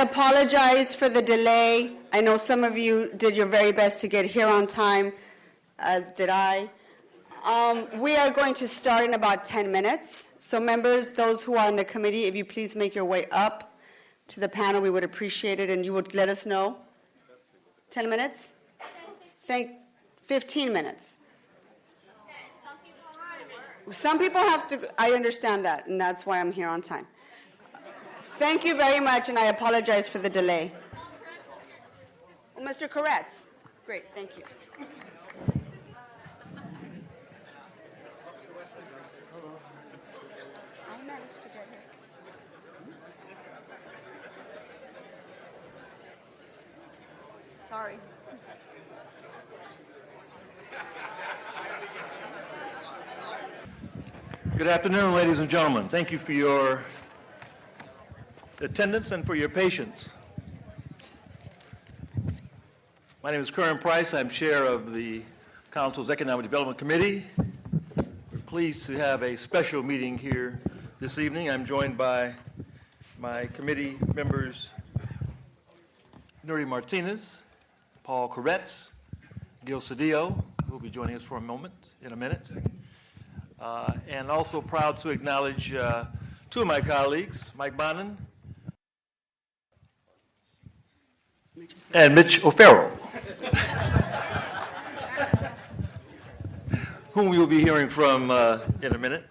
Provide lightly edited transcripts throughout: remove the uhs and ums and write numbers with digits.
apologize for the delay. I know some of you did your very best to get here on time, as did I. We are going to start in about 10 minutes. So members, those who are in the committee, if you please make your way up to the panel, we would appreciate it, and you would let us know. 10 minutes? 15 minutes. Some people have to, I understand that, and that's why I'm here on time. Thank you very much, and I apologize for the delay. Well, Mr. Koretz. Great, thank you. I managed to get here. Sorry. Good afternoon, ladies and gentlemen. Thank you for your attendance and for your patience. My name is Curran Price. I'm chair of the Council's Economic Development Committee. We're pleased to have a special meeting here this evening. I'm joined by my committee members, Nuri Martinez, Paul Koretz, Gil Cedillo, who will be joining us for in a minute. And also proud to acknowledge two of my colleagues, Mike Bonin and Mitch O'Farrell, whom we will be hearing from in a minute.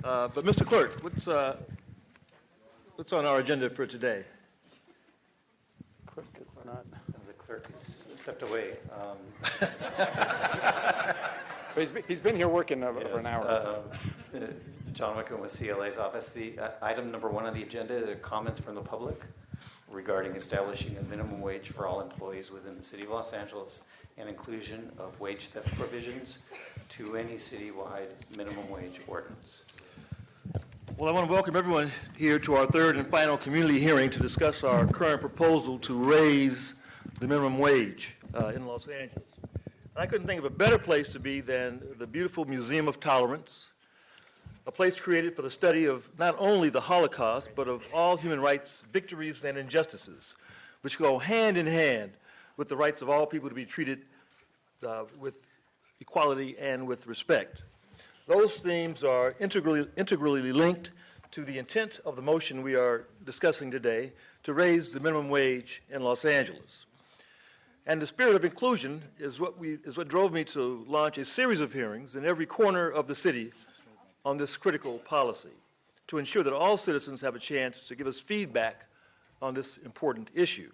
But Mr. Clerk, what's on our agenda for today? Of course, it's not. The clerk has stepped away. He's been here working over an hour. John Wickham with CLA's office. The item number 1 on the agenda are comments from the public regarding establishing a minimum wage for all employees within the City of Los Angeles and inclusion of wage theft provisions to any citywide minimum wage ordinance. Well, I want to welcome everyone here to our third and final community hearing to discuss our current proposal to raise the minimum wage in Los Angeles. I couldn't think of a better place to be than the beautiful Museum of Tolerance, a place created for the study of not only the Holocaust, but of all human rights victories and injustices, which go hand in hand with the rights of all people to be treated with equality and with respect. Those themes are integrally linked to the intent of the motion we are discussing today to raise the minimum wage in Los Angeles. And the spirit of inclusion is what drove me to launch a series of hearings in every corner of the city on this critical policy to ensure that all citizens have a chance to give us feedback on this important issue.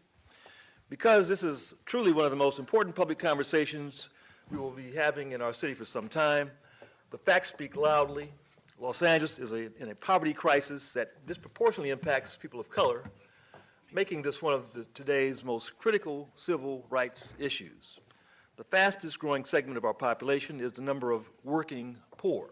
Because this is truly one of the most important public conversations we will be having in our city for some time, the facts speak loudly. Los Angeles is in a poverty crisis that disproportionately impacts people of color, making this one of today's most critical civil rights issues. The fastest growing segment of our population is the number of working poor.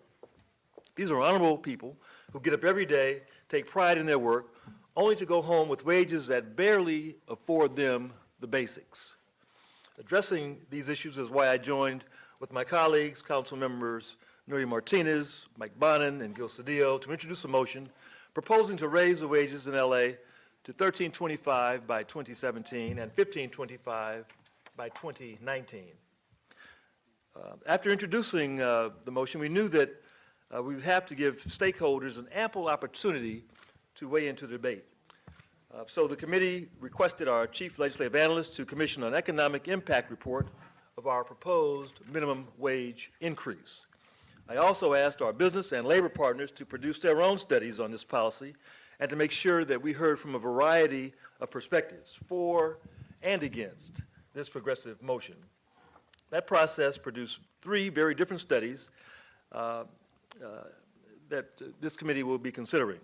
These are honorable people who get up every day, take pride in their work, only to go home with wages that barely afford them the basics. Addressing these issues is why I joined with my colleagues, council members Nuri Martinez, Mike Bonin, and Gil Cedillo to introduce a motion proposing to raise the wages in L.A. to $13.25 by 2017 and $15.25 by 2019. After introducing the motion, we knew that we would have to give stakeholders an ample opportunity to weigh into the debate. So the committee requested our chief legislative analyst to commission an economic impact report of our proposed minimum wage increase. I also asked our business and labor partners to produce their own studies on this policy and to make sure that we heard from a variety of perspectives for and against this progressive motion. That process produced 3 very different studies that this committee will be considering.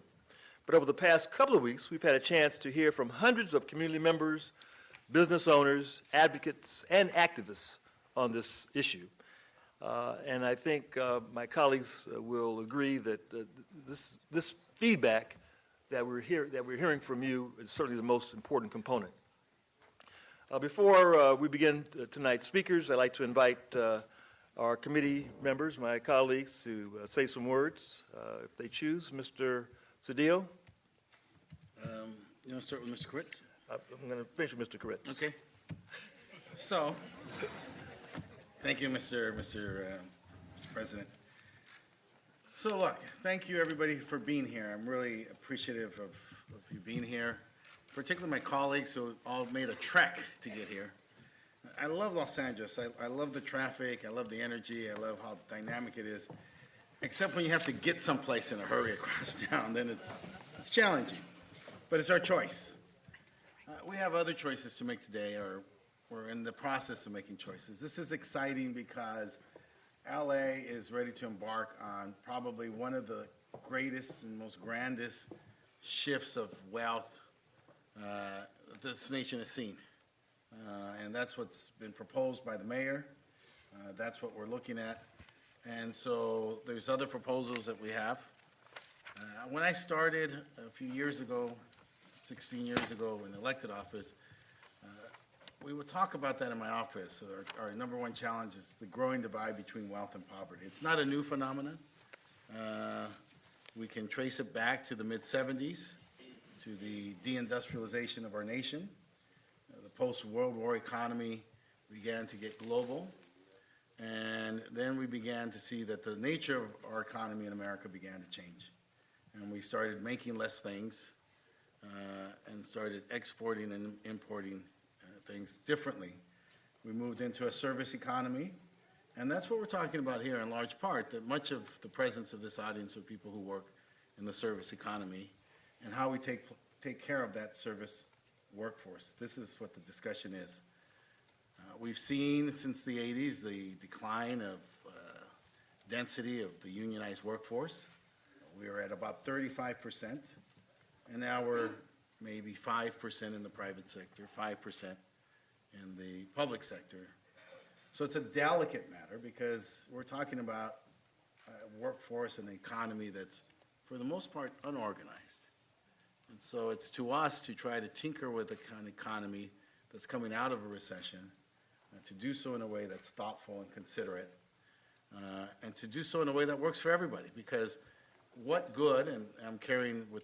But over the past couple of weeks, we've had a chance to hear from hundreds of community members, business owners, advocates, and activists on this issue. And I think my colleagues will agree that this feedback that we're hearing from you is certainly the most important component. Before we begin tonight's speakers, I'd like to invite our committee members, my colleagues, to say some words, if they choose. Mr. Cedillo. You want to start with Mr. Kritz? I'm going to finish with Mr. Koretz. Okay. So, thank you, Mr. President. So look, thank you everybody for being here. I'm really appreciative of you being here, particularly my colleagues who all made a trek to get here. I love Los Angeles. I love the traffic. I love the energy. I love how dynamic it is. Except when you have to get someplace in a hurry across town, then it's challenging. But it's our choice. We have other choices to make today, or we're in the process of making choices. This is exciting because LA is ready to embark on probably one of the greatest and most grandest shifts of wealth this nation has seen. And that's what's been proposed by the mayor. That's what we're looking at. And so there's other proposals that we have. When I started a few years ago, 16 years ago in elected office, we would talk about that in my office. Our number one challenge is the growing divide between wealth and poverty. It's not a new phenomenon. We can trace it back to the mid-'70s, to the deindustrialization of our nation. The post-World War economy began to get global. And then we began to see that the nature of our economy in America began to change. And we started making less things and started exporting and importing things differently. We moved into a service economy, and that's what we're talking about here in large part, that much of the presence of this audience are people who work in the service economy and how we take care of that service workforce. This is what the discussion is. We've seen since the 80s the decline of density of the unionized workforce. We were at about 35%, and now we're maybe 5% in the private sector, 5% in the public sector. So it's a delicate matter because we're talking about a workforce and an economy that's, for the most part, unorganized. And so it's to us to try to tinker with the kind of economy that's coming out of a recession, to do so in a way that's thoughtful and considerate, and to do so in a way that works for everybody. Because what good, and I'm carrying with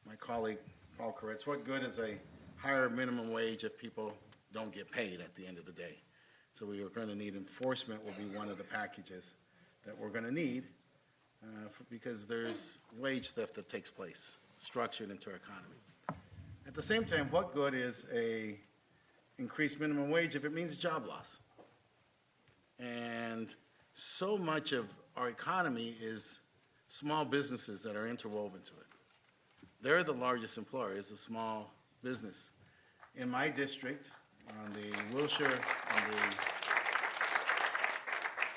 my colleague Paul Koretz, what good is a higher minimum wage if people don't get paid at the end of the day? So we are going to need enforcement will be one of the packages that we're going to need because there's wage theft that takes place structured into our economy. At the same time, what good is a increased minimum wage if it means job loss? And so much of our economy is small businesses that are interwoven to it. They're the largest employer, is the small business. In my district, on the Wilshire,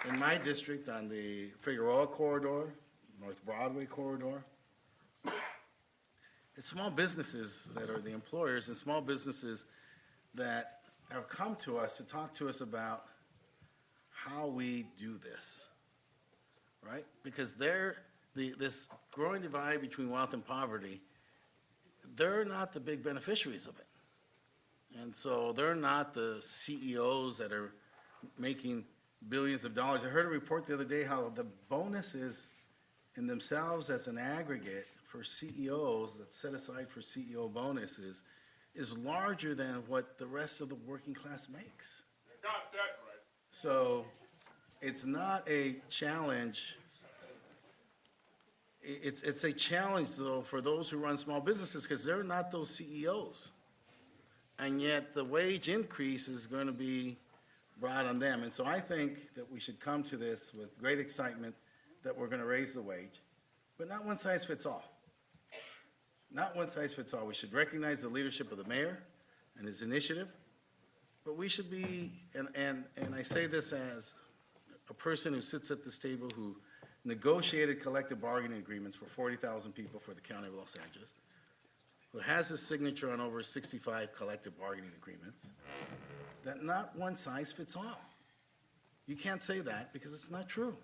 in my district, on the Figueroa corridor, North Broadway corridor, it's small businesses that are the employers and small businesses that have come to us to talk to us about how we do this, right? Because this growing divide between wealth and poverty, they're not the big beneficiaries of it. And so they're not the CEOs that are making billions of dollars. I heard a report the other day how the bonuses in themselves as an aggregate for CEOs that's set aside for CEO bonuses is larger than what the rest of the working class makes. You got that right. So it's not a challenge. It's a challenge, though, for those who run small businesses because they're not those CEOs. And yet the wage increase is going to be brought on them. And so I think that we should come to this with great excitement that we're going to raise the wage, but not one size fits all. Not one size fits all. We should recognize the leadership of the mayor and his initiative, but we should be, and I say this as a person who sits at this table who negotiated collective bargaining agreements for 40,000 people for the County of Los Angeles, who has his signature on over 65 collective bargaining agreements, that not one size fits all. You can't say that because it's not true.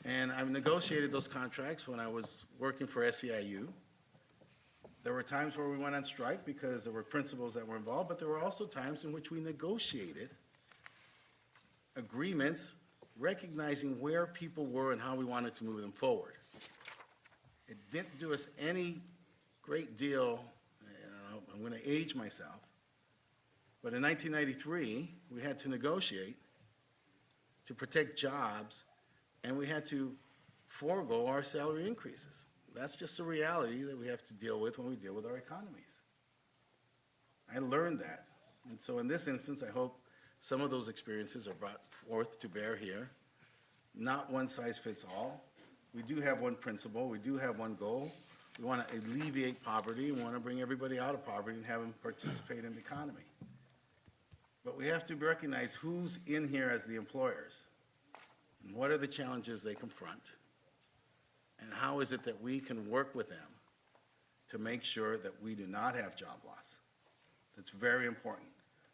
And I've negotiated those contracts when I was working for SEIU. There were times where we went on strike because there were principles that were involved, but there were also times in which we negotiated agreements recognizing where people were and how we wanted to move them forward. It didn't do us any great deal I'm going to age myself. But in 1993, we had to negotiate to protect jobs, and we had to forego our salary increases. That's just a reality that we have to deal with when we deal with our economies. I learned that. And so in this instance, I hope some of those experiences are brought forth to bear here. Not one size fits all. We do have one principle. We do have one goal. We want to alleviate poverty. We want to bring everybody out of poverty and have them participate in the economy. But we have to recognize who's in here as the employers, and what are the challenges they confront, and how is it that we can work with them to make sure that we do not have job loss. That's very important.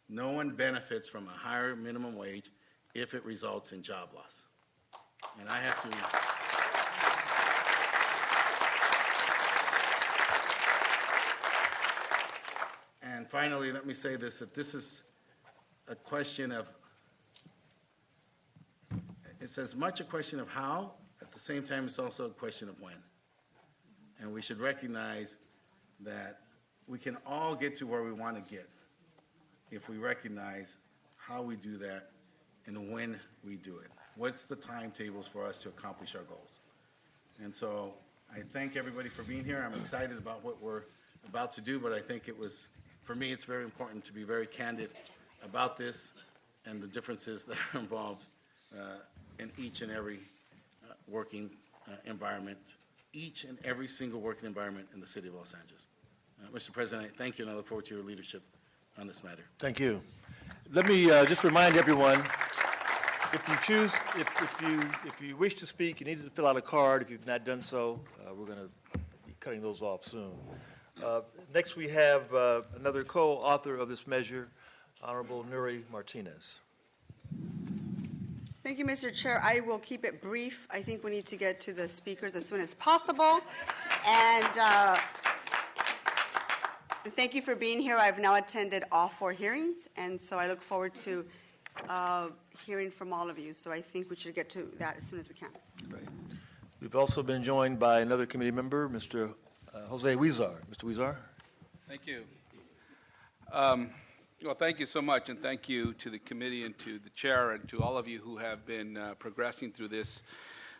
No one benefits from a higher minimum wage if it results in job loss. And I have to... And finally, let me say this, that this is a question of, it's as much a question of how, at the same time it's also a question of when. And we should recognize that we can all get to where we want to get if we recognize how we do that and when we do it. What's the timetables for us to accomplish our goals? And so I thank everybody for being here. I'm excited about what we're about to do, but I think it was, for me, it's very important to be very candid about this and the differences that are involved in each and every working environment, each and every single working environment in the city of Los Angeles. Mr. President, thank you, and I look forward to your leadership on this matter. Thank you. Let me just remind everyone, if you choose, if you wish to speak, you need to fill out a card. If you've not done so, we're going to be cutting those off soon. Next, we have another co-author of this measure, Honorable Nuri Martinez. Thank you, Mr. Chair. I will keep it brief. I think we need to get to the speakers as soon as possible. And thank you for being here. I've now attended all 4 hearings, and so I look forward to hearing from all of you. So I think we should get to that as soon as we can. Great. We've also been joined by another committee member, Mr. Jose Huizar. Mr. Huizar. Thank you. Well, thank you so much, and thank you to the committee and to the chair and to all of you who have been progressing through this.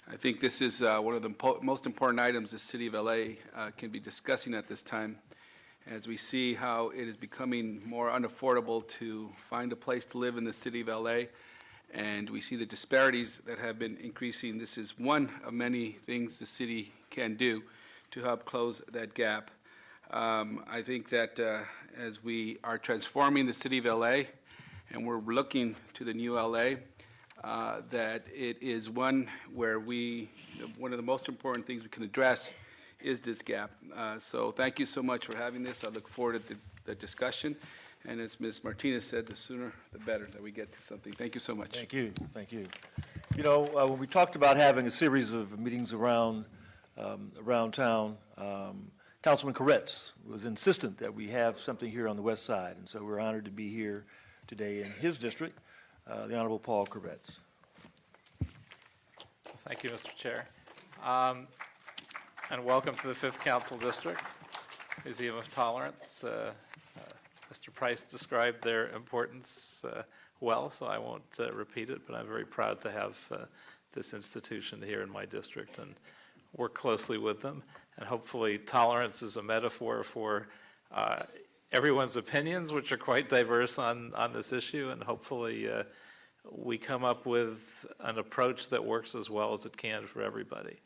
I think this is one of the most important items the City of LA can be discussing at this time, as we see how it is becoming more unaffordable to find a place to live in the City of LA, and we see the disparities that have been increasing. This is one of many things the city can do to help close that gap. I think that as we are transforming the City of LA and we're looking to the new LA, that it is one where one of the most important things we can address is this gap. So thank you so much for having this. I look forward to the discussion. And as Ms. Martinez said, the sooner the better that we get to something. Thank you so much. Thank you. Thank you. You know, when we talked about having a series of meetings around town, Councilman Koretz was insistent that we have something here on the west side, and so we're honored to be here today in his district, the Honorable Paul Koretz. Thank you, Mr. Chair. And welcome to the 5th Council District, Museum of Tolerance. Mr. Price described their importance well, so I won't repeat it, but I'm very proud to have this institution here in my district and work closely with them. And hopefully tolerance is a metaphor for everyone's opinions, which are quite diverse on this issue, and hopefully we come up with an approach that works as well as it can for everybody.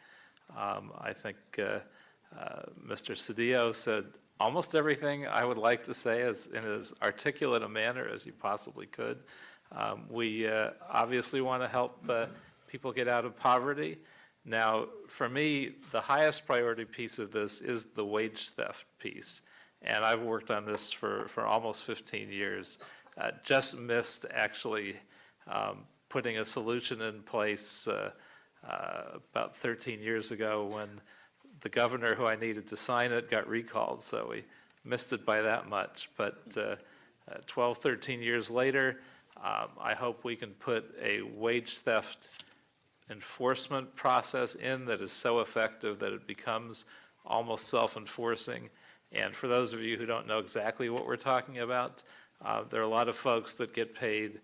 I think Mr. Cedillo said almost everything I would like to say in as articulate a manner as you possibly could. We obviously want to help people get out of poverty. Now, for me, the highest priority piece of this is the wage theft piece. And I've worked on this for almost 15 years. Just missed actually putting a solution in place about 13 years ago when the governor who I needed to sign it got recalled. So we missed it by that much. But 12, 13 years later, I hope we can put a wage theft enforcement process in that is so effective that it becomes almost self-enforcing, And for those of you who don't know exactly what we're talking about, there are a lot of folks that get paid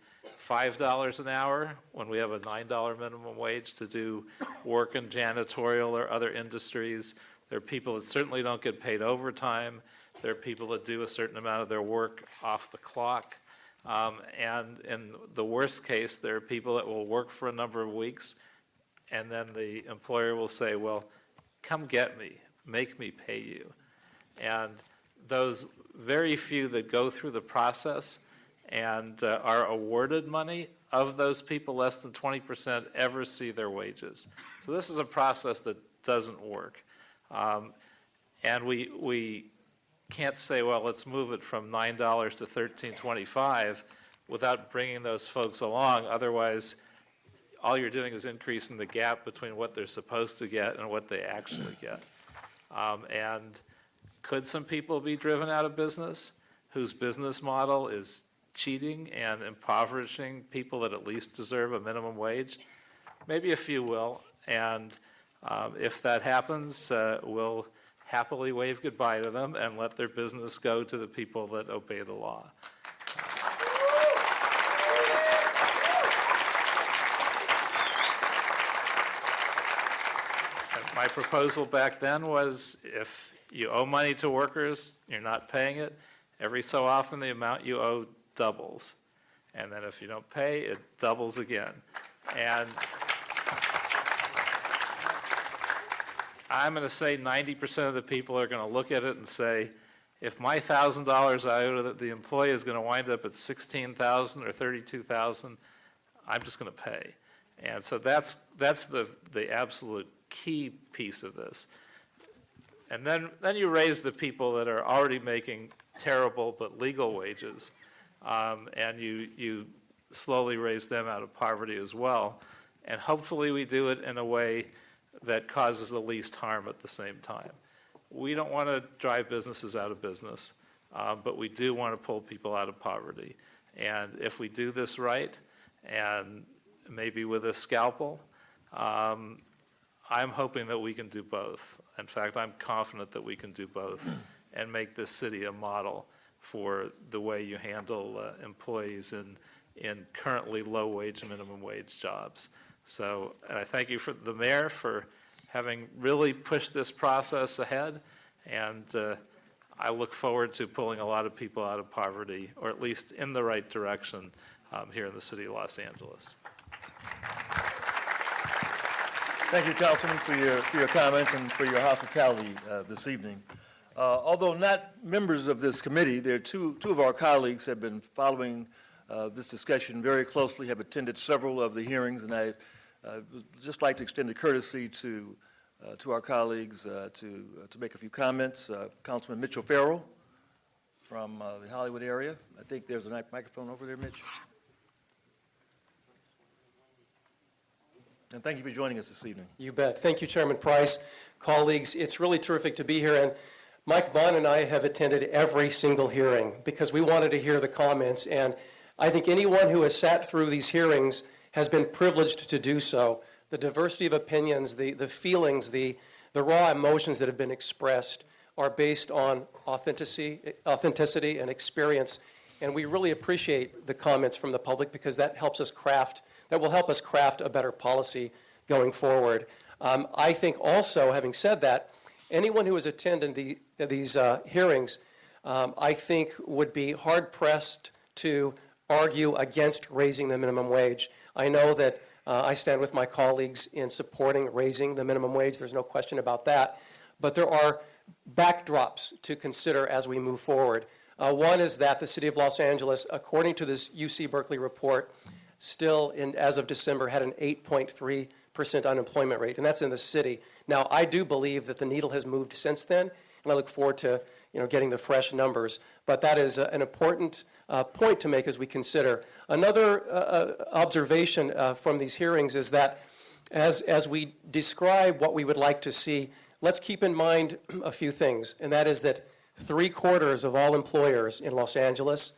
$5 an hour when we have a $9 minimum wage to do work in janitorial or other industries. There are people that certainly don't get paid overtime. There are people that do a certain amount of their work off the clock. And in the worst case, there are people that will work for a number of weeks, and then the employer will say, well, come get me, make me pay you. And those very few that go through the process and are awarded money, of those people, less than 20% ever see their wages. So this is a process that doesn't work. And we can't say, well, let's move it from $9 to $13.25 without bringing those folks along. Otherwise, all you're doing is increasing the gap between what they're supposed to get and what they actually get. And could some people be driven out of business whose business model is cheating and impoverishing people that at least deserve a minimum wage? Maybe a few will. And if that happens, we'll happily wave goodbye to them and let their business go to the people that obey the law. And my proposal back then was, if you owe money to workers, you're not paying it, every so often the amount you owe doubles. And then if you don't pay, it doubles again. And I'm going to say 90% of the people are going to look at it and say, if my $1,000 I owe to the employee is going to wind up at $16,000 or $32,000, I'm just going to pay. And so that's the absolute key piece of this. And then you raise the people that are already making terrible but legal wages, and you slowly raise them out of poverty as well. And hopefully we do it in a way that causes the least harm at the same time. We don't want to drive businesses out of business, but we do want to pull people out of poverty. And if we do this right, and maybe with a scalpel, I'm hoping that we can do both. In fact, I'm confident that we can do both and make this city a model for the way you handle employees in currently low-wage, minimum-wage jobs. So, and I thank you for the mayor for having really pushed this process ahead, and I look forward to pulling a lot of people out of poverty, or at least in the right direction here in the city of Los Angeles. Thank you, Councilman, for your comments and for your hospitality this evening. Although not members of this committee, there are two of our colleagues have been following this discussion very closely, have attended several of the hearings, and I would just like to extend a courtesy to our colleagues to make a few comments. Councilman Mitchell Farrell from the Hollywood area. I think there's a microphone over there, Mitch. And thank you for joining us this evening. You bet. Thank you, Chairman Price. Colleagues, it's really terrific to be here. And Mike Bond and I have attended every single hearing because we wanted to hear the comments. And I think anyone who has sat through these hearings has been privileged to do so. The diversity of opinions, the feelings, the raw emotions that have been expressed are based on authenticity and experience. And we really appreciate the comments from the public because that will help us craft a better policy going forward. I think also, having said that, anyone who has attended these hearings, I think would be hard-pressed to argue against raising the minimum wage. I know that I stand with my colleagues in supporting raising the minimum wage. There's no question about that. But there are backdrops to consider as we move forward. One is that the city of Los Angeles, according to this UC Berkeley report, still, as of December, had an 8.3% unemployment rate, and that's in the city. Now, I do believe that the needle has moved since then, and I look forward to getting the fresh numbers. But that is an important point to make as we consider. Another observation from these hearings is that as we describe what we would like to see, let's keep in mind a few things, and that is that 3/4 of all employers in Los Angeles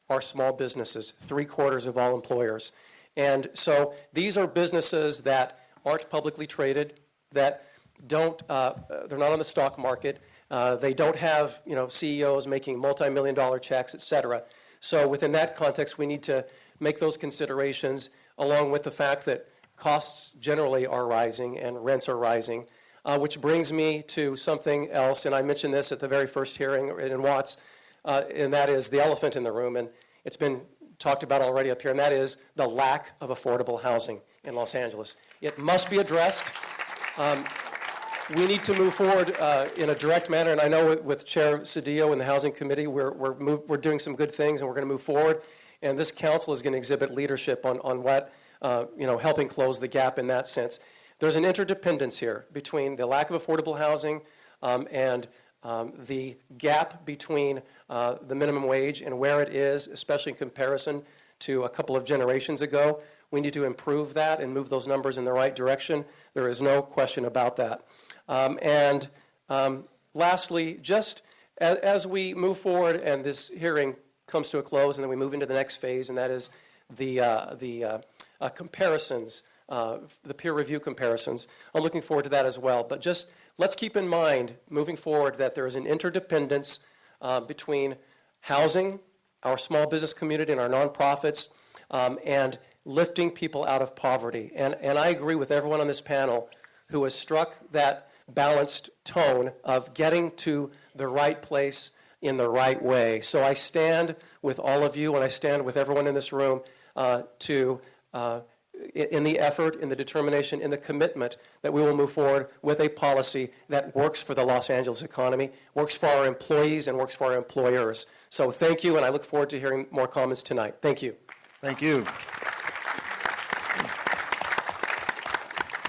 are small businesses, 3/4 of all employers. And so these are businesses that aren't publicly traded, that they're not on the stock market. They don't have, CEOs making multi-million-dollar checks, et cetera. So within that context, we need to make those considerations, along with the fact that costs generally are rising and rents are rising, which brings me to something else, and I mentioned this at the very first hearing in Watts, and that is the elephant in the room, and it's been talked about already up here, and that is the lack of affordable housing in Los Angeles. It must be addressed. We need to move forward in a direct manner, and I know with Chair Cedillo and the Housing Committee, we're doing some good things, and we're going to move forward, and this council is going to exhibit leadership on what, helping close the gap in that sense. There's an interdependence here between the lack of affordable housing and the gap between the minimum wage and where it is, especially in comparison to a couple of generations ago. We need to improve that and move those numbers in the right direction. There is no question about that. Lastly, just as we move forward and this hearing comes to a close and then we move into the next phase, and that is the comparisons, the peer review comparisons, I'm looking forward to that as well. But just let's keep in mind, moving forward, that there is an interdependence between housing, our small business community, and our nonprofits, and lifting people out of poverty. And I agree with everyone on this panel who has struck that balanced tone of getting to the right place in the right way. So I stand with all of you, and I stand with everyone in this room in the effort, in the determination, in the commitment that we will move forward with a policy that works for the Los Angeles economy, works for our employees, and works for our employers. So thank you, and I look forward to hearing more comments tonight. Thank you. Thank you.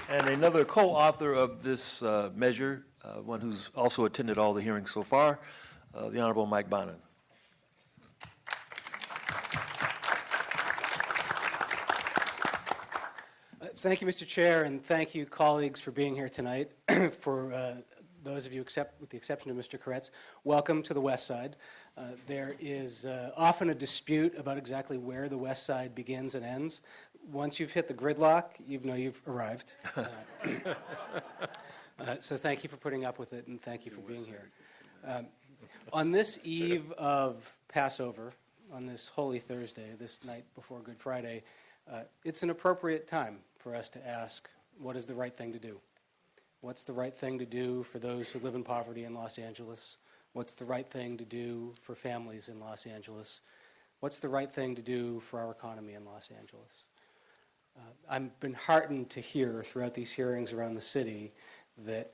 And another co-author of this measure, one who's also attended all the hearings so far, the Honorable Mike Bonin. Thank you, Mr. Chair, and thank you, colleagues, for being here tonight. For those of you, with the exception of Mr. Koretz, welcome to the West Side. There is often a dispute about exactly where the West Side begins and ends. Once you've hit the gridlock, you know you've arrived. So thank you for putting up with it, and thank you for being here. On this eve of Passover, on this Holy Thursday, this night before Good Friday, it's an appropriate time for us to ask, what is the right thing to do? What's the right thing to do for those who live in poverty in Los Angeles? What's the right thing to do for families in Los Angeles? What's the right thing to do for our economy in Los Angeles? I've been heartened to hear throughout these hearings around the city that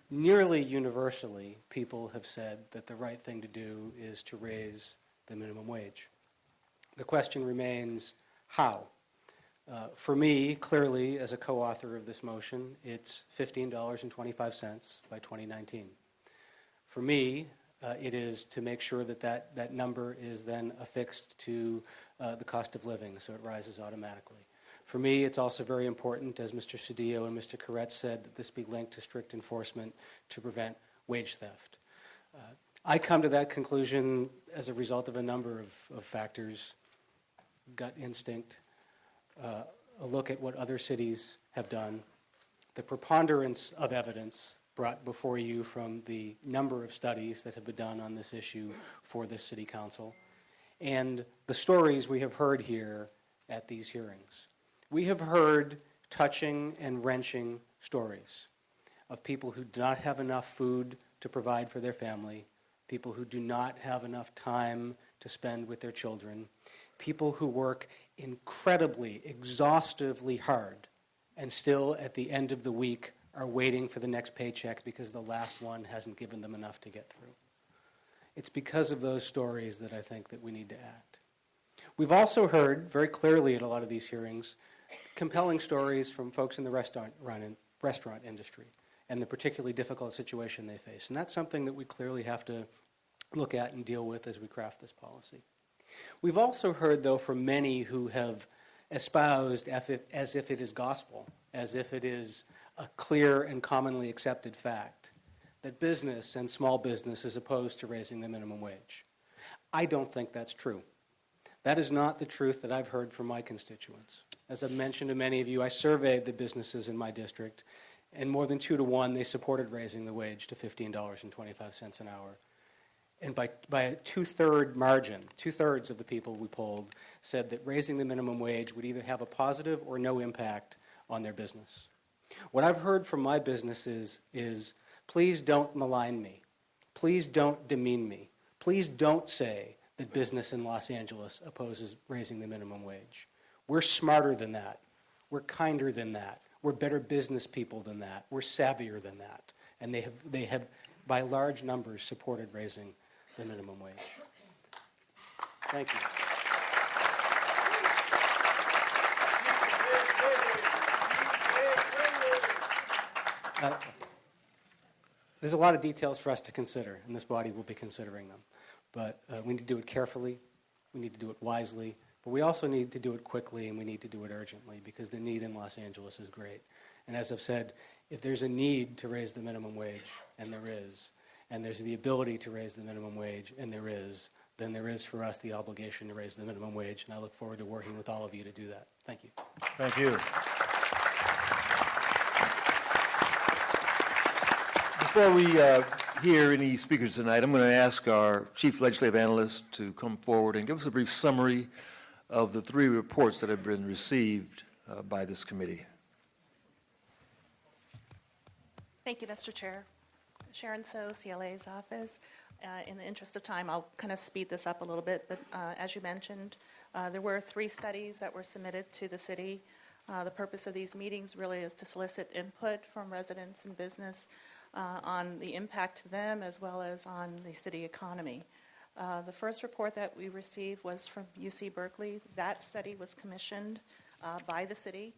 nearly universally people have said that the right thing to do is to raise the minimum wage. The question remains, how? For me, clearly, as a co-author of this motion, it's $15.25 by 2019. For me, it is to make sure that number is then affixed to the cost of living, so it rises automatically. For me, it's also very important, as Mr. Cedillo and Mr. Koretz said, that this be linked to strict enforcement to prevent wage theft. I come to that conclusion as a result of a number of factors: gut instinct, a look at what other cities have done, the preponderance of evidence brought before you from the number of studies that have been done on this issue for this city council, and the stories we have heard here at these hearings. We have heard touching and wrenching stories of people who do not have enough food to provide for their family, people who do not have enough time to spend with their children, people who work incredibly, exhaustively hard and still at the end of the week are waiting for the next paycheck because the last one hasn't given them enough to get through. It's because of those stories that I think that we need to act. We've also heard very clearly at a lot of these hearings compelling stories from folks in the restaurant industry and the particularly difficult situation they face. And that's something that we clearly have to look at and deal with as we craft this policy. We've also heard, though, from many who have espoused as if it is gospel, as if it is a clear and commonly accepted fact, that business and small business is opposed to raising the minimum wage. I don't think that's true. That is not the truth that I've heard from my constituents. As I've mentioned to many of you, I surveyed the businesses in my district, And more than 2 to 1, they supported raising the wage to $15.25 an hour. And by a two-third margin, 2/3 of the people we polled said that raising the minimum wage would either have a positive or no impact on their business. What I've heard from my businesses is, please don't malign me. Please don't demean me. Please don't say that business in Los Angeles opposes raising the minimum wage. We're smarter than that. We're kinder than that. We're better business people than that. We're savvier than that. And they have by large numbers, supported raising the minimum wage. Thank you. There's a lot of details for us to consider, and this body will be considering them. But we need to do it carefully, we need to do it wisely, but we also need to do it quickly, and we need to do it urgently, because the need in Los Angeles is great. And as I've said, if there's a need to raise the minimum wage, and there is, and there's the ability to raise the minimum wage, and there is, then there is for us the obligation to raise the minimum wage, and I look forward to working with all of you to do that. Thank you. Thank you. Before we hear any speakers tonight, I'm going to ask our Chief Legislative Analyst to come forward and give us a brief summary of the 3 reports that have been received by this committee. Thank you, Mr. Chair. Sharon So, CLA's office. In the interest of time, I'll kind of speed this up a little bit, but as you mentioned, there were 3 studies that were submitted to the city. The purpose of these meetings really is to solicit input from residents and business on the impact to them as well as on the city economy. The first report that we received was from UC Berkeley. That study was commissioned by the city.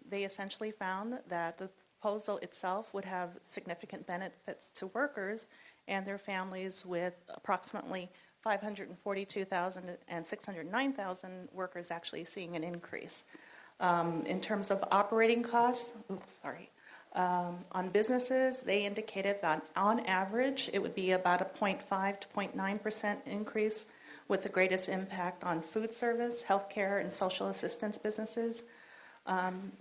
They essentially found that the proposal itself would have significant benefits to workers and their families, with approximately 542,000 and 609,000 workers actually seeing an increase. In terms of operating costs, on businesses, they indicated that on average it would be about a 0.5 to 0.9% increase, with the greatest impact on food service, healthcare, and social assistance businesses.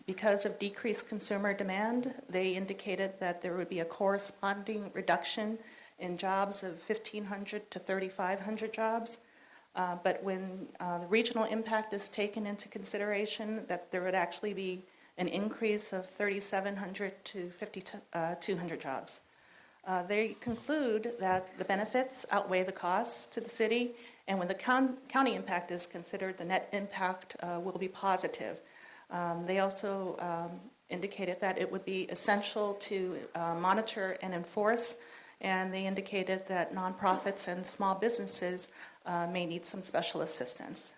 Because of decreased consumer demand, they indicated that there would be a corresponding reduction in jobs of 1,500 to 3,500 jobs. But when the regional impact is taken into consideration, that there would actually be an increase of 3,700 to 5,200 jobs. They conclude that the benefits outweigh the costs to the city, and when the county impact is considered, the net impact will be positive. They also indicated that it would be essential to monitor and enforce, and they indicated that nonprofits and small businesses may need some special assistance.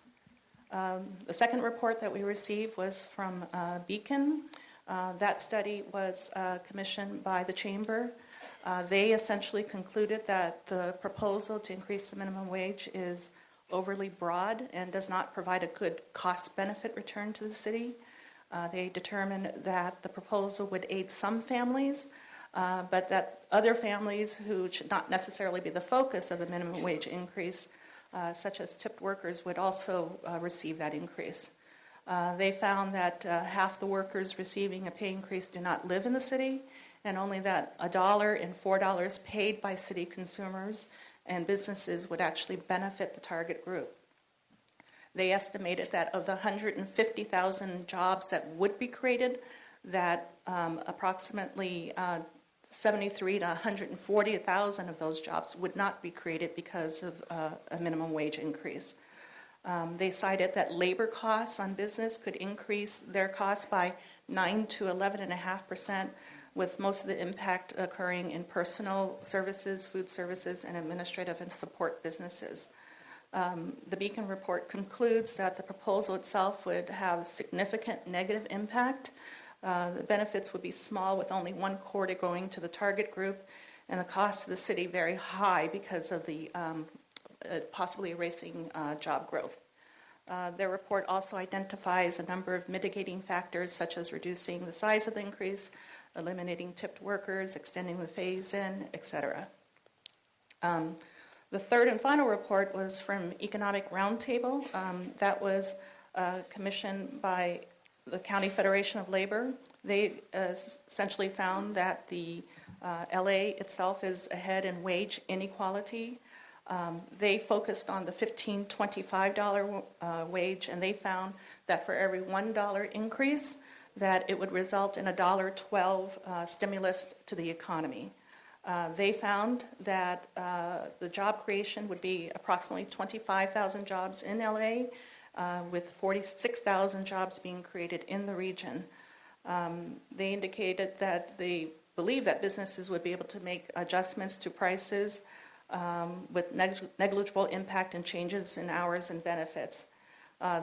The second report that we received was from Beacon. That study was commissioned by the Chamber. They essentially concluded that the proposal to increase the minimum wage is overly broad and does not provide a good cost-benefit return to the city. They determined that the proposal would aid some families, but that other families who should not necessarily be the focus of the minimum wage increase, such as tipped workers, would also receive that increase. They found that half the workers receiving a pay increase do not live in the city, and only that $1 and $4 paid by city consumers and businesses would actually benefit the target group. They estimated that of the 150,000 jobs that would be created, that approximately 73 to 140,000 of those jobs would not be created because of a minimum wage increase. They cited that labor costs on business could increase their costs by 9 to 11.5%, with most of the impact occurring in personal services, food services, and administrative and support businesses. The Beacon report concludes that the proposal itself would have significant negative impact. The benefits would be small, with only 1/4 going to the target group, and the cost to the city very high because of the possibly erasing job growth. Their report also identifies a number of mitigating factors, such as reducing the size of the increase, eliminating tipped workers, extending the phase-in, etc. The third and final report was from Economic Roundtable. That was commissioned by the County Federation of Labor. They essentially found that the LA itself is ahead in wage inequality. They focused on the $15.25 wage, and they found that for every $1 increase, that it would result in a $1.12 stimulus to the economy. They found that the job creation would be approximately 25,000 jobs in LA, with 46,000 jobs being created in the region. They indicated that they believe that businesses would be able to make adjustments to prices with negligible impact and changes in hours and benefits.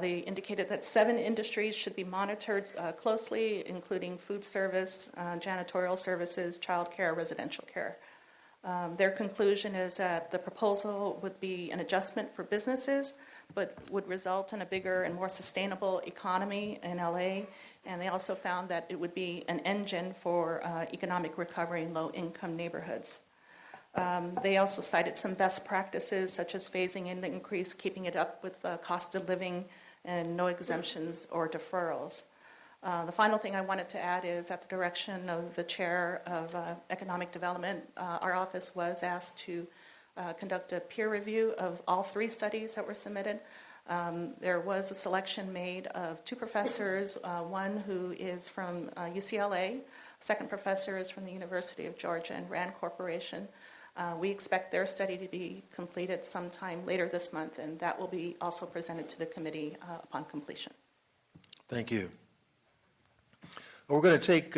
They indicated that 7 industries should be monitored closely, including food service, janitorial services, child care, residential care. Their conclusion is that the proposal would be an adjustment for businesses, but would result in a bigger and more sustainable economy in LA. And they also found that it would be an engine for economic recovery in low-income neighborhoods. They also cited some best practices, such as phasing in the increase, keeping it up with the cost of living, and no exemptions or deferrals. The final thing I wanted to add is, at the direction of the Chair of Economic Development, our office was asked to conduct a peer review of all 3 studies that were submitted. There was a selection made of 2 professors, one who is from UCLA, second professor is from the University of Georgia and Rand Corporation. We expect their study to be completed sometime later this month, and that will be also presented to the committee upon completion. Thank you. We're going to take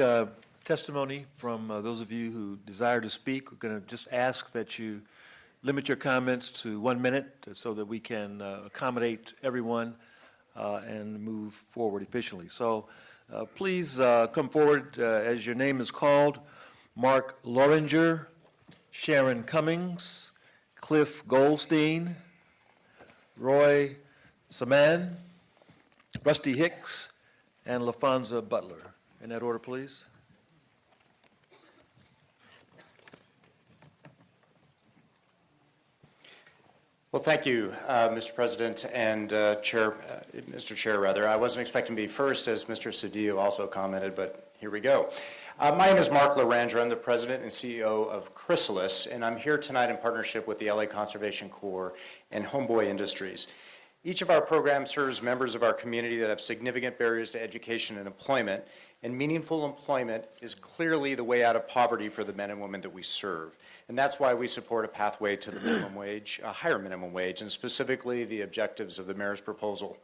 testimony from those of you who desire to speak. We're going to just ask that you limit your comments to 1 minute so that we can accommodate everyone and move forward efficiently. So please come forward as your name is called. Mark Loringer, Sharon Cummins, Cliff Goldstein, Roy Saman, Rusty Hicks, and LaFonza Butler. In that order, please. Well, thank you, Mr. President and Mr. Chair. I wasn't expecting to be first, as Mr. Cedillo also commented, but here we go. My name is Mark Loringer. I'm the President and CEO of Chrysalis, and I'm here tonight in partnership with the LA Conservation Corps and Homeboy Industries. Each of our programs serves members of our community that have significant barriers to education and employment, and meaningful employment is clearly the way out of poverty for the men and women that we serve. And that's why we support a pathway to the minimum wage, a higher minimum wage, and specifically the objectives of the mayor's proposal.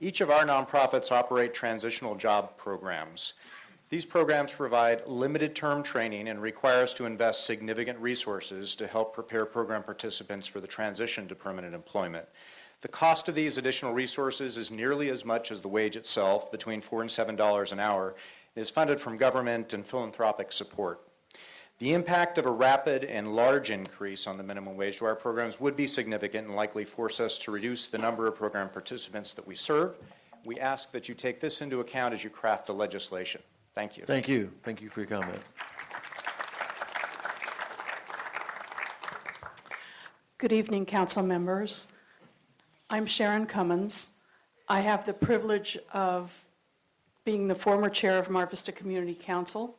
Each of our nonprofits operate transitional job programs. These programs provide limited-term training and require us to invest significant resources to help prepare program participants for the transition to permanent employment. The cost of these additional resources is nearly as much as the wage itself, between $4 and $7 an hour, and is funded from government and philanthropic support. The impact of a rapid and large increase on the minimum wage to our programs would be significant and likely force us to reduce the number of program participants that we serve. We ask that you take this into account as you craft the legislation. Thank you. Thank you. Thank you for your comment. Good evening, council members. I'm Sharon Cummins. I have the privilege of being the former chair of Mar Vista Community Council.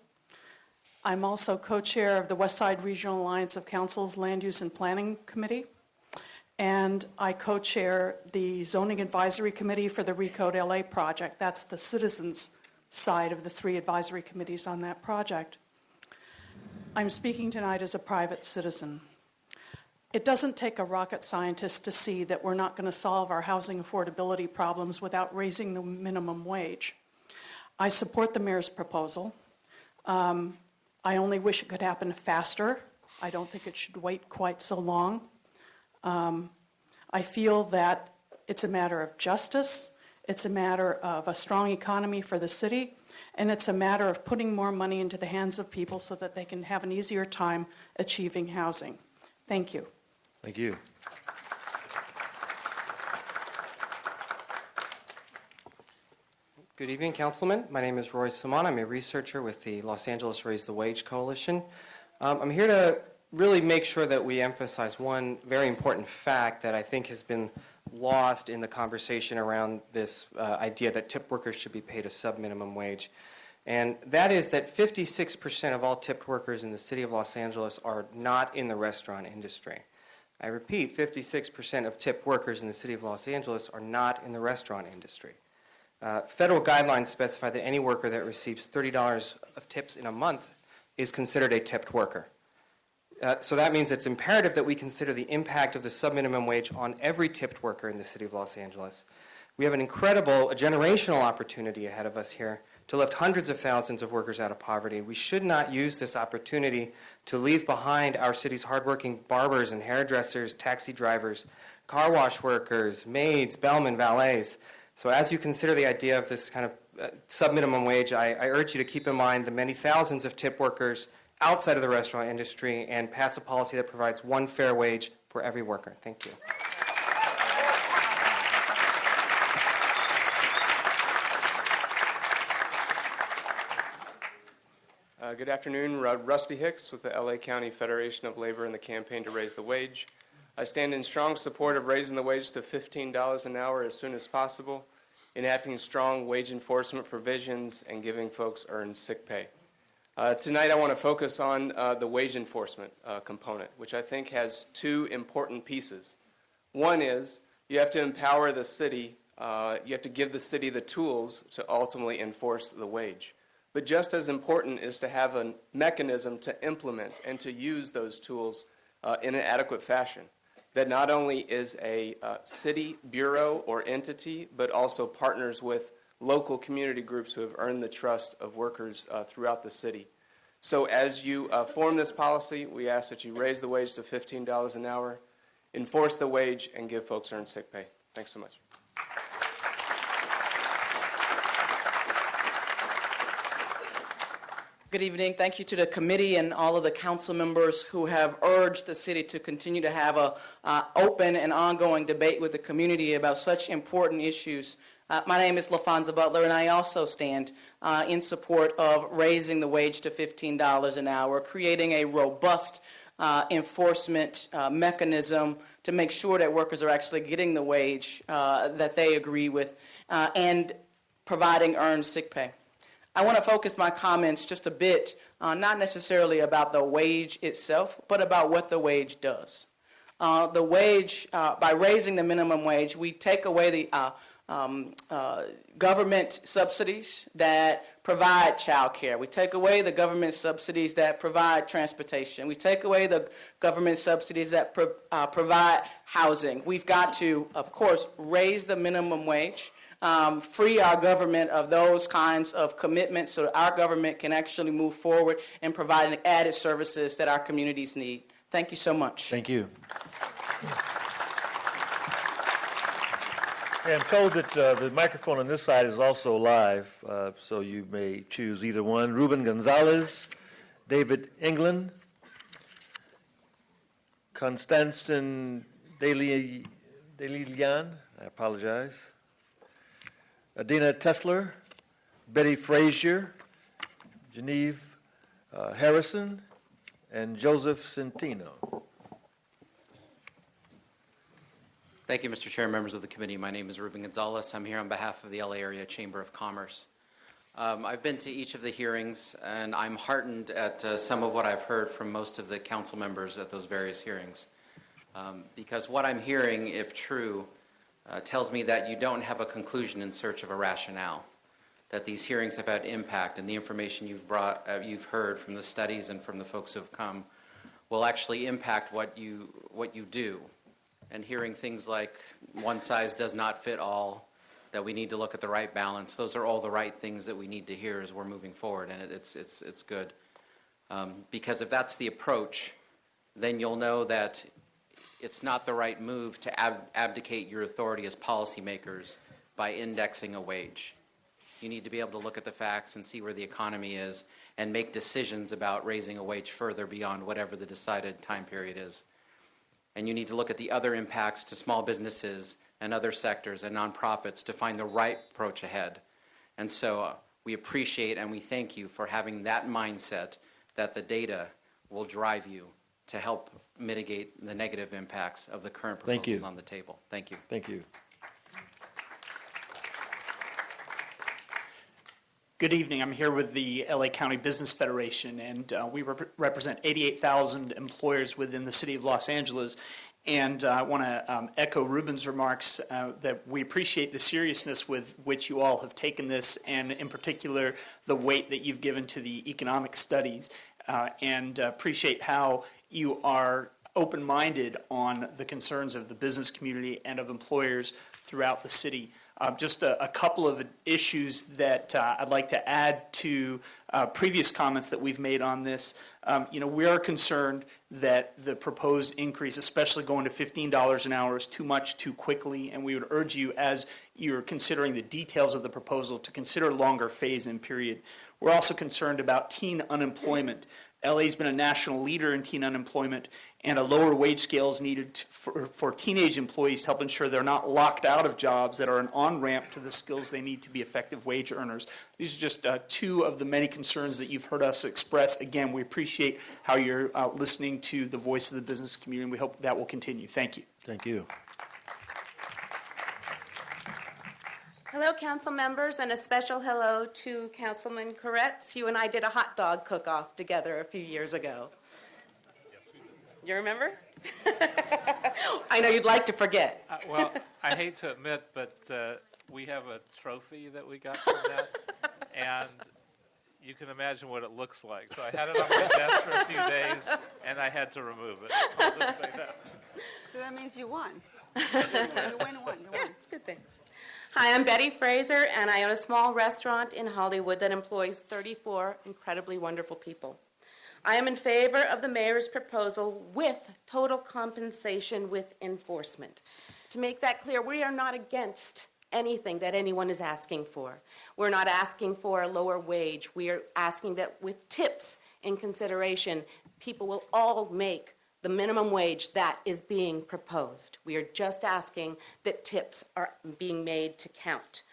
I'm also co-chair of the West Side Regional Alliance of Councils Land Use and Planning Committee, and I co-chair the Zoning Advisory Committee for the Recode LA project. That's the citizens' side of the 3 advisory committees on that project. I'm speaking tonight as a private citizen. It doesn't take a rocket scientist to see that we're not going to solve our housing affordability problems without raising the minimum wage. I support the mayor's proposal. I only wish it could happen faster. I don't think it should wait quite so long. I feel that it's a matter of justice, it's a matter of a strong economy for the city, and it's a matter of putting more money into the hands of people so that they can have an easier time achieving housing. Thank you. Thank you. Good evening, Councilman. My name is Roy Saman. I'm a researcher with the Los Angeles Raise the Wage Coalition. I'm here to really make sure that we emphasize one very important fact that I think has been lost in the conversation around this idea that tip workers should be paid a sub-minimum wage. And that is that 56% of all tipped workers in the city of Los Angeles are not in the restaurant industry. I repeat, 56% of tipped workers in the city of Los Angeles are not in the restaurant industry. Federal guidelines specify that any worker that receives $30 of tips in a month is considered a tipped worker. So that means it's imperative that we consider the impact of the sub-minimum wage on every tipped worker in the city of Los Angeles. We have a generational opportunity ahead of us here to lift hundreds of thousands of workers out of poverty. We should not use this opportunity to leave behind our city's hardworking barbers and hairdressers, taxi drivers, car wash workers, maids, bellmen, valets. So as you consider the idea of this kind of sub-minimum wage, I urge you to keep in mind the many thousands of tip workers outside of the restaurant industry and pass a policy that provides one fair wage for every worker. Thank you. Good afternoon, Rusty Hicks with the LA County Federation of Labor and the Campaign to Raise the Wage. I stand in strong support of raising the wage to $15 an hour as soon as possible, enacting strong wage enforcement provisions, and giving folks earned sick pay. Tonight I want to focus on the wage enforcement component, which I think has two important pieces. One is you have to empower the city, you have to give the city the tools to ultimately enforce the wage. But just as important is to have a mechanism to implement and to use those tools in an adequate fashion that not only is a city bureau or entity, but also partners with local community groups who have earned the trust of workers throughout the city. So as you form this policy, we ask that you raise the wage to $15 an hour, enforce the wage, and give folks earned sick pay. Thanks so much. Good evening. Thank you to the committee and all of the council members who have urged the city to continue to have an open and ongoing debate with the community about such important issues. My name is LaFonza Butler, and I also stand in support of raising the wage to $15 an hour, creating a robust enforcement mechanism to make sure that workers are actually getting the wage that they agree with, and providing earned sick pay. I want to focus my comments just a bit, not necessarily about the wage itself, but about what the wage does. The wage, by raising the minimum wage, we take away the government subsidies that provide child care. We take away the government subsidies that provide transportation. We take away the government subsidies that provide housing. We've got to, of course, raise the minimum wage. Free our government of those kinds of commitments so that our government can actually move forward and provide added services that our communities need. Thank you so much. Thank you. I'm told that the microphone on this side is also live, so you may choose either one. Ruben Gonzalez, David England, Constantin Delilian, I apologize, Adina Tesler, Betty Frazier, Genevieve Harrison, and Joseph Centino. Thank you, Mr. Chair, members of the committee. My name is Ruben Gonzalez. I'm here on behalf of the LA Area Chamber of Commerce. I've been to each of the hearings, and I'm heartened at some of what I've heard from most of the council members at those various hearings. Because what I'm hearing, if true, tells me that you don't have a conclusion in search of a rationale, that these hearings have had impact, and the information you've heard from the studies and from the folks who have come will actually impact what you do. And hearing things like one size does not fit all, that we need to look at the right balance, those are all the right things that we need to hear as we're moving forward, and it's good. Because if that's the approach, then you'll know that it's not the right move to abdicate your authority as policymakers by indexing a wage. You need to be able to look at the facts and see where the economy is and make decisions about raising a wage further beyond whatever the decided time period is. And you need to look at the other impacts to small businesses and other sectors and nonprofits to find the right approach ahead. And so we appreciate and we thank you for having that mindset that the data will drive you to help mitigate the negative impacts of the current Thank you. proposals on the table. Thank you. Thank you. Good evening. I'm here with the LA County Business Federation, and we represent 88,000 employers within the city of Los Angeles. And I want to echo Ruben's remarks that we appreciate the seriousness with which you all have taken this, and in particular, the weight that you've given to the economic studies, and appreciate how you are open-minded on the concerns of the business community and of employers throughout the city. Just a couple of issues that I'd like to add to previous comments that we've made on this. We are concerned that the proposed increase, especially going to $15 an hour, is too much too quickly, and we would urge you, as you're considering the details of the proposal, to consider a longer phase-in period. We're also concerned about teen unemployment. LA's been a national leader in teen unemployment, and a lower wage scale is needed for teenage employees to help ensure they're not locked out of jobs that are an on-ramp to the skills they need to be effective wage earners. These are just two of the many concerns that you've heard us express. Again, we appreciate how you're listening to the voice of the business community, and we hope that will continue. Thank you. Thank you. Hello, council members, and a special hello to Councilman Koretz. You and I did a hot dog cook-off together a few years ago. You remember? I know you'd like to forget. Well, I hate to admit, but we have a trophy that we got from that, and you can imagine what it looks like. So I had it on my desk for a few days, and I had to remove it. I'll just say that. So that means you won. You win. It's a good thing. Hi, I'm Betty Fraser, and I own a small restaurant in Hollywood that employs 34 incredibly wonderful people. I am in favor of the mayor's proposal with total compensation with enforcement. To make that clear, we are not against anything that anyone is asking for. We're not asking for a lower wage. We are asking that with tips in consideration, people will all make the minimum wage that is being proposed. We are just asking that tips are being made to count.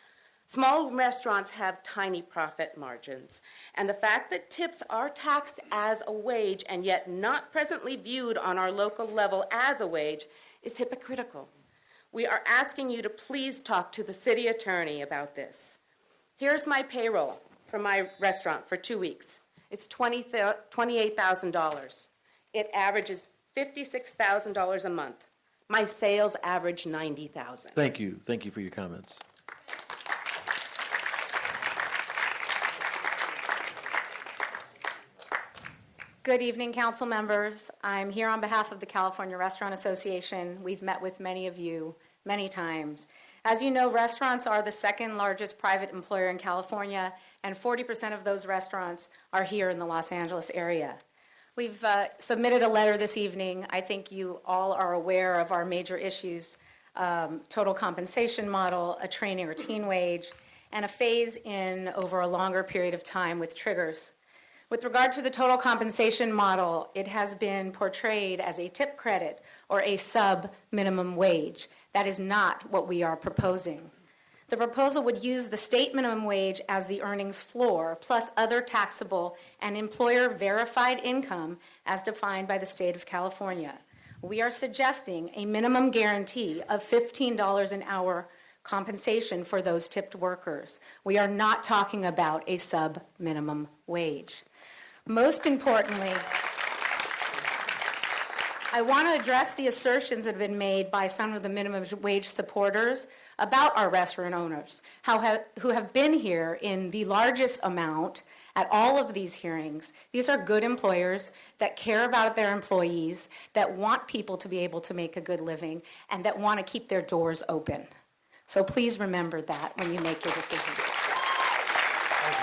Small restaurants have tiny profit margins, and the fact that tips are taxed as a wage and yet not presently viewed on our local level as a wage is hypocritical. We are asking you to please talk to the city attorney about this. Here's my payroll for my restaurant for 2 weeks. It's $28,000. It averages $56,000 a month. My sales average $90,000. Thank you. Thank you for your comments. Good evening, council members. I'm here on behalf of the California Restaurant Association. We've met with many of you many times. As you know, restaurants are the second largest private employer in California, and 40% of those restaurants are here in the Los Angeles area. We've submitted a letter this evening. I think you all are aware of our major issues: total compensation model, a training or teen wage, and a phase-in over a longer period of time with triggers. With regard to the total compensation model, it has been portrayed as a tip credit or a sub-minimum wage. That is not what we are proposing. The proposal would use the state minimum wage as the earnings floor, plus other taxable and employer-verified income as defined by the state of California. We are suggesting a minimum guarantee of $15 an hour compensation for those tipped workers. We are not talking about a sub-minimum wage. Most importantly, I want to address the assertions that have been made by some of the minimum wage supporters about our restaurant owners, who have been here in the largest amount at all of these hearings. These are good employers that care about their employees, that want people to be able to make a good living, and that want to keep their doors open. So please remember that when you make your decisions. Thank you.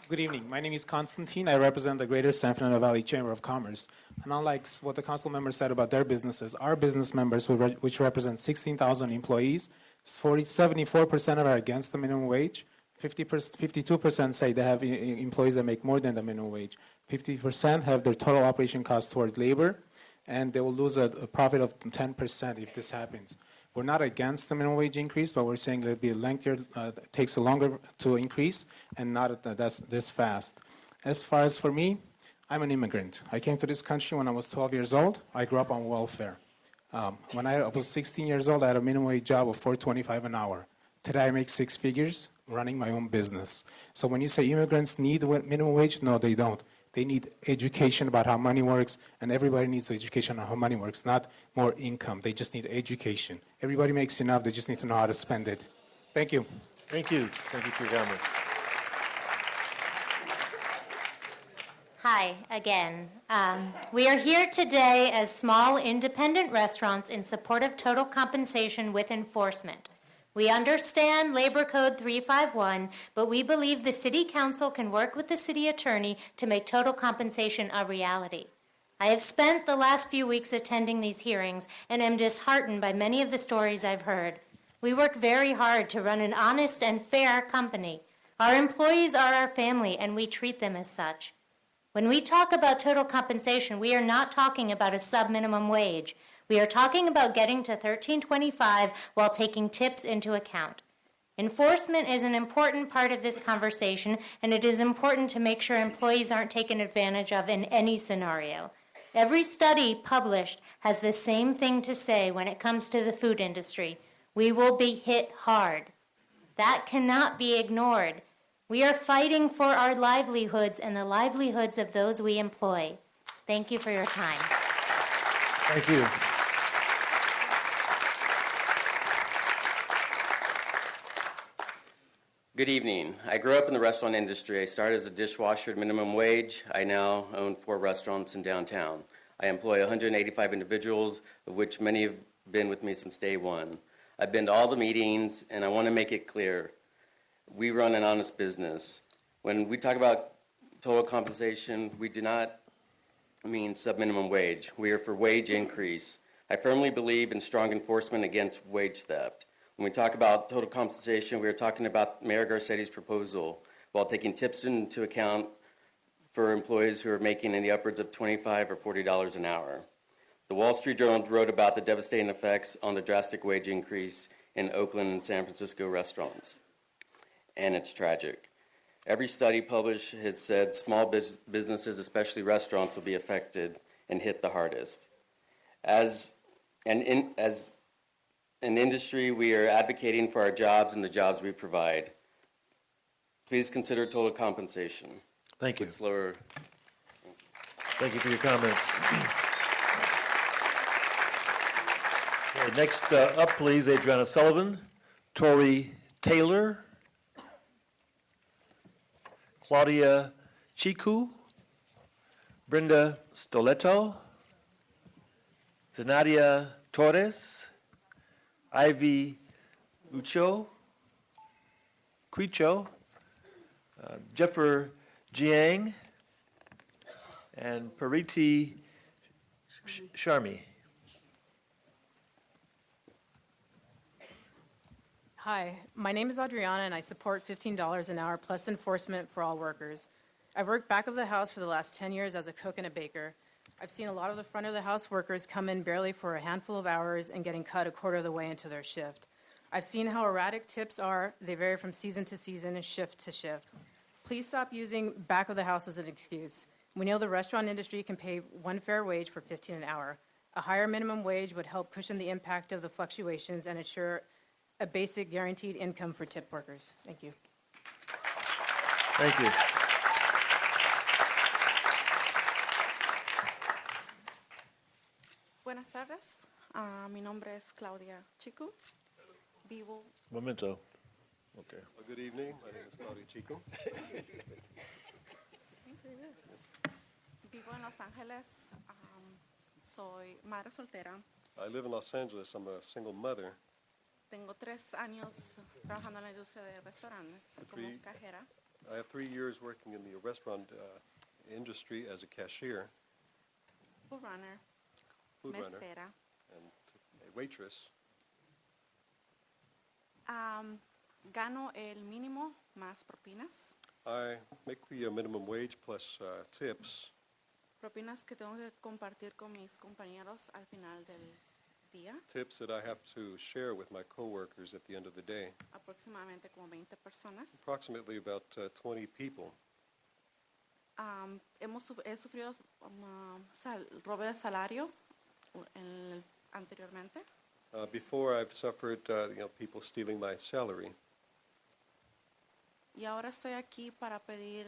Good evening. My name is Constantine. I represent the Greater San Fernando Valley Chamber of Commerce. And unlike what the council members said about their businesses, our business members, which represent 16,000 employees, 74% are against the minimum wage. 52% say they have employees that make more than the minimum wage. 50% have their total operation costs toward labor, and they will lose a profit of 10% if this happens. We're not against the minimum wage increase, but we're saying that it'll be lengthier, takes longer to increase, and not this fast. As far as for me, I'm an immigrant. I came to this country when I was 12 years old. I grew up on welfare. When I was 16 years old, I had a minimum wage job of $4.25 an hour. Today, I make 6 figures running my own business. So when you say immigrants need minimum wage, no, they don't. They need education about how money works, and everybody needs education on how money works, not more income. They just need education. Everybody makes enough. They just need to know how to spend it. Thank you. Thank you. Thank you for your comment. Hi, again. We are here today as small independent restaurants in support of total compensation with enforcement. We understand Labor Code 351, but we believe the City Council can work with the City Attorney to make total compensation a reality. I have spent the last few weeks attending these hearings and am disheartened by many of the stories I've heard. We work very hard to run an honest and fair company. Our employees are our family, and we treat them as such. When we talk about total compensation, we are not talking about a sub-minimum wage. We are talking about getting to $13.25 while taking tips into account. Enforcement is an important part of this conversation, and it is important to make sure employees aren't taken advantage of in any scenario. Every study published has the same thing to say when it comes to the food industry. We will be hit hard. That cannot be ignored. We are fighting for our livelihoods and the livelihoods of those we employ. Thank you for your time. Thank you. Good evening. I grew up in the restaurant industry. I started as a dishwasher at minimum wage. I now own 4 restaurants in downtown. I employ 185 individuals, of which many have been with me since day one. I've been to all the meetings, and I want to make it clear. We run an honest business. When we talk about total compensation, we do not mean sub-minimum wage. We are for wage increase. I firmly believe in strong enforcement against wage theft. When we talk about total compensation, we are talking about Mayor Garcetti's proposal while taking tips into account for employees who are making in the upwards of $25 or $40 an hour. The Wall Street Journal wrote about the devastating effects on the drastic wage increase in Oakland and San Francisco restaurants. And it's tragic. Every study published has said small businesses, especially restaurants, will be affected and hit the hardest. As an industry, we are advocating for our jobs and the jobs we provide. Please consider total compensation. Thank you. With slower. Thank you for your comments. Okay, next up, please, Adriana Sullivan, Tori Taylor, Claudia Chiku, Brenda Stoletto, Zenadia Torres, Ivy Quicho, Jeffer Jiang, and Pariti Sharmi. Hi, my name is Adriana, and I support $15 an hour plus enforcement for all workers. I've worked back of the house for the last 10 years as a cook and a baker. I've seen a lot of the front of the house workers come in barely for a handful of hours and getting cut a quarter of the way into their shift. I've seen how erratic tips are. They vary from season to season and shift to shift. Please stop using back of the house as an excuse. We know the restaurant industry can pay one fair wage for $15 an hour. A higher minimum wage would help cushion the impact of the fluctuations and ensure a basic guaranteed income for tip workers. Thank you. Thank you. Buenas tardes. Mi nombre es Claudia Chico. Vivo. Momento. Okay. Well, good evening. My name is Claudia Chico. Vivo en Los Ángeles. Soy madre soltera. I live in Los Angeles. I'm a single mother. Tengo 3 años trabajando en la industria de restaurantes como cajera. I have 3 years working in the restaurant industry as a cashier, Food runner. food runner, Mesera. and a waitress. Gano el mínimo más propinas. I make the minimum wage plus tips. Propinas que tengo que compartir con mis compañeros al final día, tips that I have to share with my coworkers at the end of the day. aproximadamente como 20 personas. Approximately about 20 people. He sufrido robo de salario anteriormente. Before I've suffered, people stealing my salary. Y ahora estoy aquí para pedir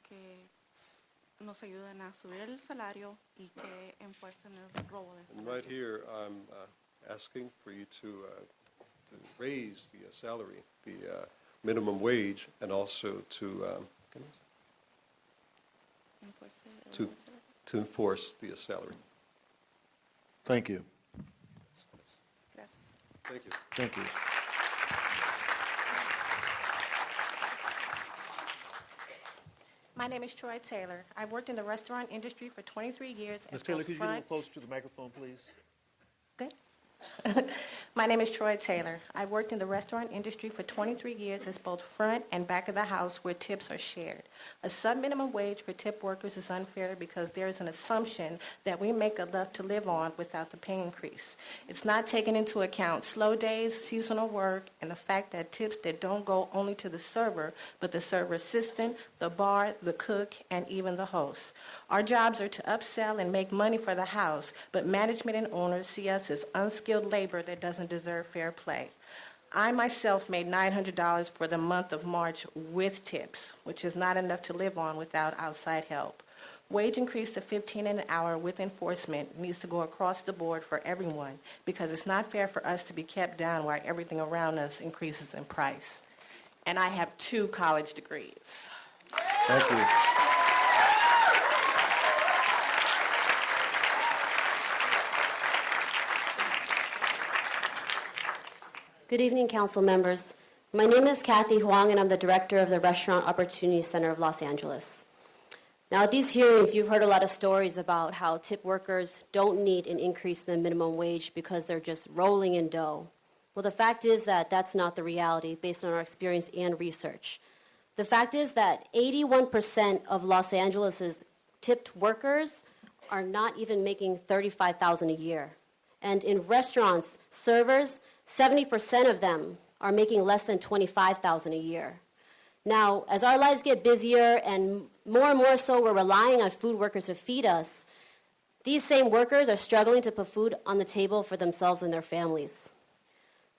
que nos ayuden a subir el salario y que enfuercen el robo de And salario. right here, I'm asking for you to raise the salary, the minimum wage, and also to enforce the salary. Thank you. Gracias. Thank you. Thank you. My name is Troy Taylor. I've worked in the restaurant industry for 23 years. Ms. Taylor, could you get a little closer to the microphone, please? My name is Troy Taylor. I've worked in the restaurant industry for 23 years as both front and back of the house where tips are shared. A sub-minimum wage for tip workers is unfair because there is an assumption that we make enough to live on without the pay increase. It's not taking into account slow days, seasonal work, and the fact that tips that don't go only to the server, but the server assistant, the bar, the cook, and even the host. Our jobs are to upsell and make money for the house, but management and owners see us as unskilled labor that doesn't deserve fair play. I myself made $900 for the month of March with tips, which is not enough to live on without outside help. Wage increase to $15 an hour with enforcement needs to go across the board for everyone because it's not fair for us to be kept down while everything around us increases in price. And I have 2 college degrees. Thank you. Good evening, council members. My name is Kathy Huang, and I'm the director of the Restaurant Opportunity Center of Los Angeles. Now, at these hearings, you've heard a lot of stories about how tip workers don't need an increase in the minimum wage because they're just rolling in dough. Well, the fact is that that's not the reality based on our experience and research. The fact is that 81% of Los Angeles' tipped workers are not even making $35,000 a year. And in restaurants, servers, 70% of them are making less than $25,000 a year. Now, as our lives get busier and more so we're relying on food workers to feed us, these same workers are struggling to put food on the table for themselves and their families.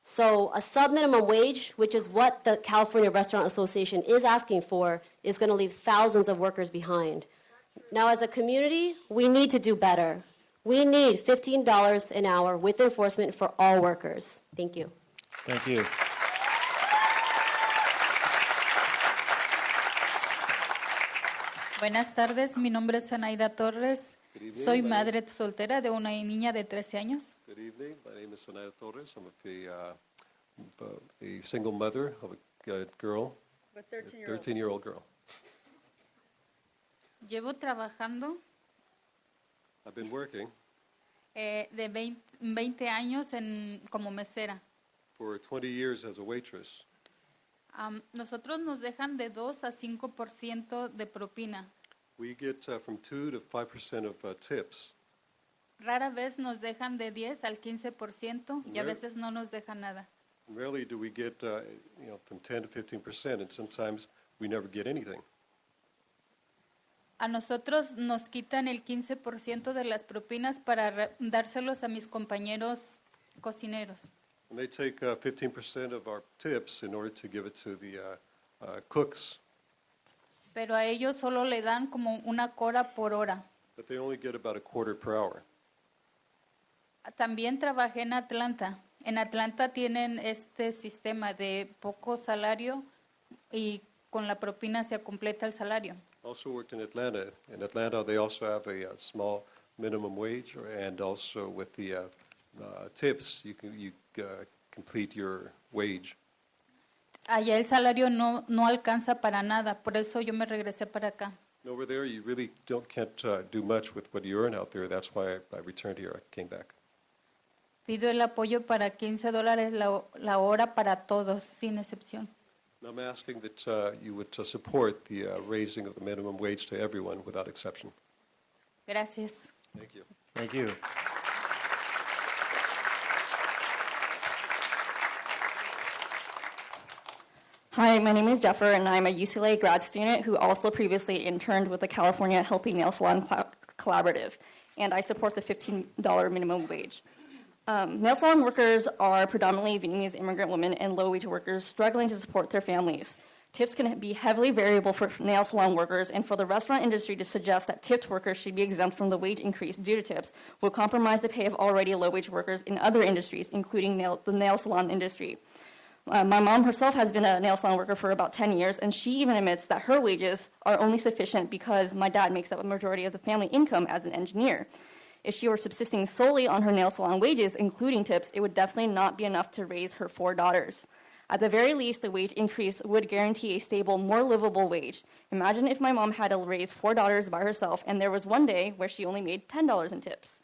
So a sub-minimum wage, which is what the California Restaurant Association is asking for, is going to leave thousands of workers behind. Now, as a community, we need to do better. We need $15 an hour with enforcement for all workers. Thank you. Thank you. Buenas tardes, mi nombre es Anaida Torres. Soy madre soltera de una niña de 13 años. Good evening. My name is Sanaya Torres. I'm a single mother of a girl, a 13-year-old girl. Llevo trabajando I've been working de 20 años como mesera. for 20 years as a waitress. Nosotros nos dejan de 2 a 5% de propina. We get from 2 to 5% of tips. Rara vez nos dejan de 10 al 15% y a veces no nos dejan nada. Rarely do we get from 10 to 15%, and sometimes we never get anything. A nosotros nos quitan el 15% de las propinas para dárselos a mis compañeros cocineros. And they take 15% of our tips in order to give it to the cooks. Pero a ellos solo le dan como una cora por hora. But they only get about a quarter per hour. También trabajé en Atlanta. En Atlanta tienen este sistema de poco salario y con la propina se completa el salario. Also worked in Atlanta. In Atlanta, they also have a small minimum wage, and also with the tips, you complete your wage. Allá el salario no alcanza para nada, por eso yo me regresé para acá. And over there, you really can't do much with what you earn out there. That's why I returned here. I came back. Pido el apoyo para $15 la hora para todos, sin excepción. And I'm asking that you would support the raising of the minimum wage to everyone without exception. Gracias. Thank you. Thank you. Hi, my name is Jeffer, and I'm a UCLA grad student who also previously interned with the California Healthy Nail Salon Collaborative, and I support the $15 minimum wage. Nail salon workers are predominantly Vietnamese immigrant women and low-wage workers struggling to support their families. Tips can be heavily variable for nail salon workers, and for the restaurant industry to suggest that tipped workers should be exempt from the wage increase due to tips will compromise the pay of already low-wage workers in other industries, including the nail salon industry. My mom herself has been a nail salon worker for about 10 years, and she even admits that her wages are only sufficient because my dad makes up a majority of the family income as an engineer. If she were subsisting solely on her nail salon wages, including tips, it would definitely not be enough to raise her 4 daughters. At the very least, the wage increase would guarantee a stable, more livable wage. Imagine if my mom had to raise 4 daughters by herself, and there was one day where she only made $10 in tips.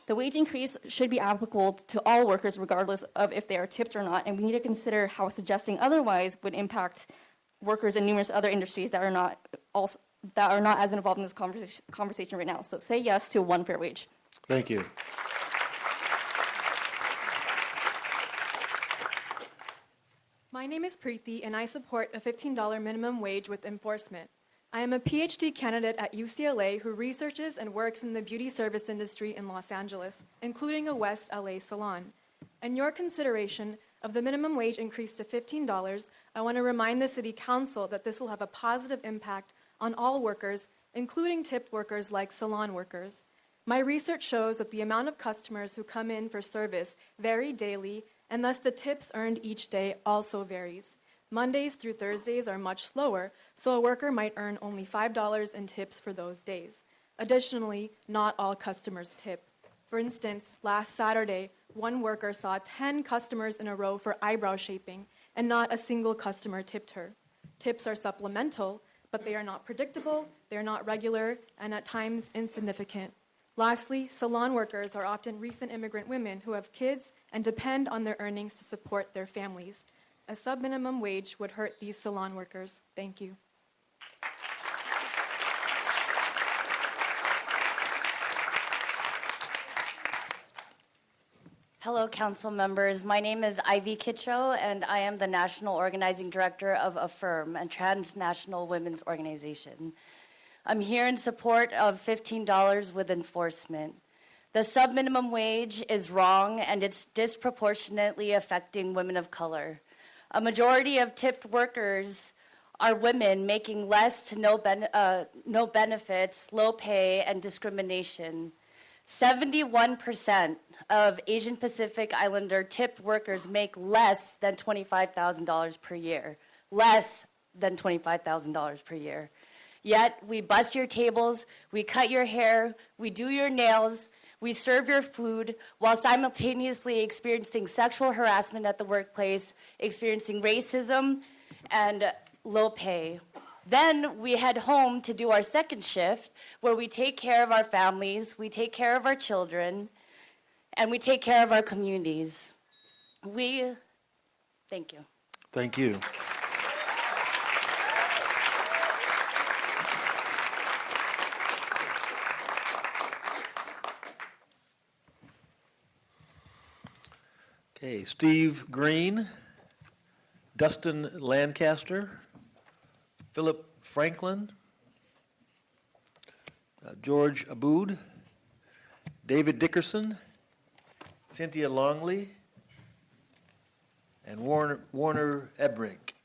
The wage increase should be applicable to all workers regardless of if they are tipped or not, and we need to consider how suggesting otherwise would impact workers in numerous other industries that are not as involved in this conversation right now. So say yes to one fair wage. Thank you. My name is Preeti, and I support a $15 minimum wage with enforcement. I am a PhD candidate at UCLA who researches and works in the beauty service industry in Los Angeles, including a West LA salon. In your consideration of the minimum wage increase to $15, I want to remind the City Council that this will have a positive impact on all workers, including tipped workers like salon workers. My research shows that the amount of customers who come in for service vary daily, and thus the tips earned each day also varies. Mondays through Thursdays are much slower, so a worker might earn only $5 in tips for those days. Additionally, not all customers tip. For instance, last Saturday, one worker saw 10 customers in a row for eyebrow shaping, and not a single customer tipped her. Tips are supplemental, but they are not predictable, they are not regular, and at times insignificant. Lastly, salon workers are often recent immigrant women who have kids and depend on their earnings to support their families. A sub-minimum wage would hurt these salon workers. Thank you. Hello, council members. My name is Ivy Kitcho, and I am the National Organizing Director of AFFIRM, a transnational women's organization. I'm here in support of $15 with enforcement. The sub-minimum wage is wrong, and it's disproportionately affecting women of color. A majority of tipped workers are women making less to no benefits, low pay, and discrimination. 71% of Asian Pacific Islander tipped workers make less than $25,000 per year. Less than $25,000 per year. Yet, we bust your tables, we cut your hair, we do your nails, we serve your food while simultaneously experiencing sexual harassment at the workplace, experiencing racism and low pay. Then we head home to do our second shift where we take care of our families, we take care of our children, and we take care of our communities. Thank you. Thank you. Okay, Steve Green, Dustin Lancaster, Philip Franklin, George Aboud, David Dickerson, Cynthia Longley, and Warner Ebrink.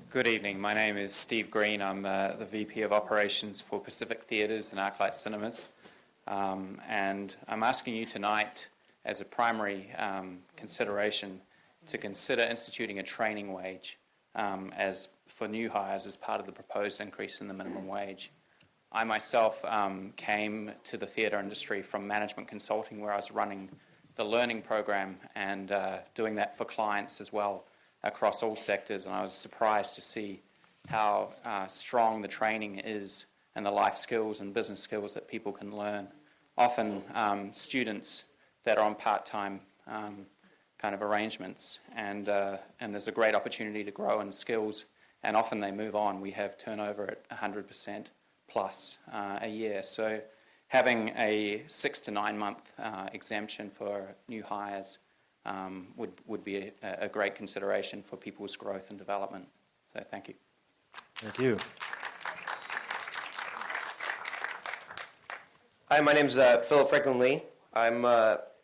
Good evening. My name is Steve Green. I'm the VP of Operations for Pacific Theatres and ArcLight Cinemas. And I'm asking you tonight, as a primary consideration, to consider instituting a training wage as for new hires as part of the proposed increase in the minimum wage. I myself came to the theatre industry from management consulting, where I was running the learning program and doing that for clients as well across all sectors, and I was surprised to see how strong the training is and the life skills and business skills that people can learn. Often students that are on part-time kind of arrangements, and there's a great opportunity to grow in skills, and often they move on. We have turnover at 100% plus a year. So having a 6 to 9 month exemption for new hires would be a great consideration for people's growth and development. So thank you. Thank you. Hi, my name's Philip Franklin Lee. I'm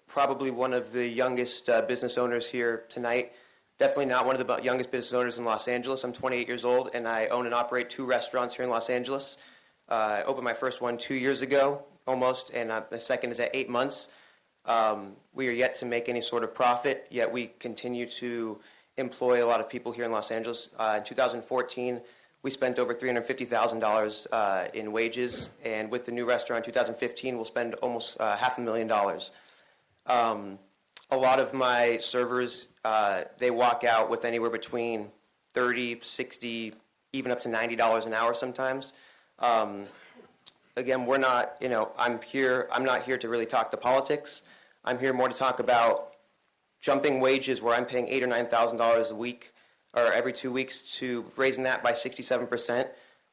probably one of the youngest business owners here tonight. Definitely not one of the youngest business owners in Los Angeles. I'm 28 years old, and I own and operate 2 restaurants here in Los Angeles. I opened my first one 2 years ago, almost, and the second is at 8 months. We are yet to make any sort of profit, yet we continue to employ a lot of people here in Los Angeles. In 2014, we spent over $350,000 in wages, and with the new restaurant in 2015, we'll spend almost $500,000. A lot of my servers, they walk out with anywhere between $30, $60, even up to $90 an hour sometimes. Again, we're not, I'm not here to really talk the politics. I'm here more to talk about jumping wages where I'm paying $8,000 or $9,000 a week or every 2 weeks, to raising that by 67%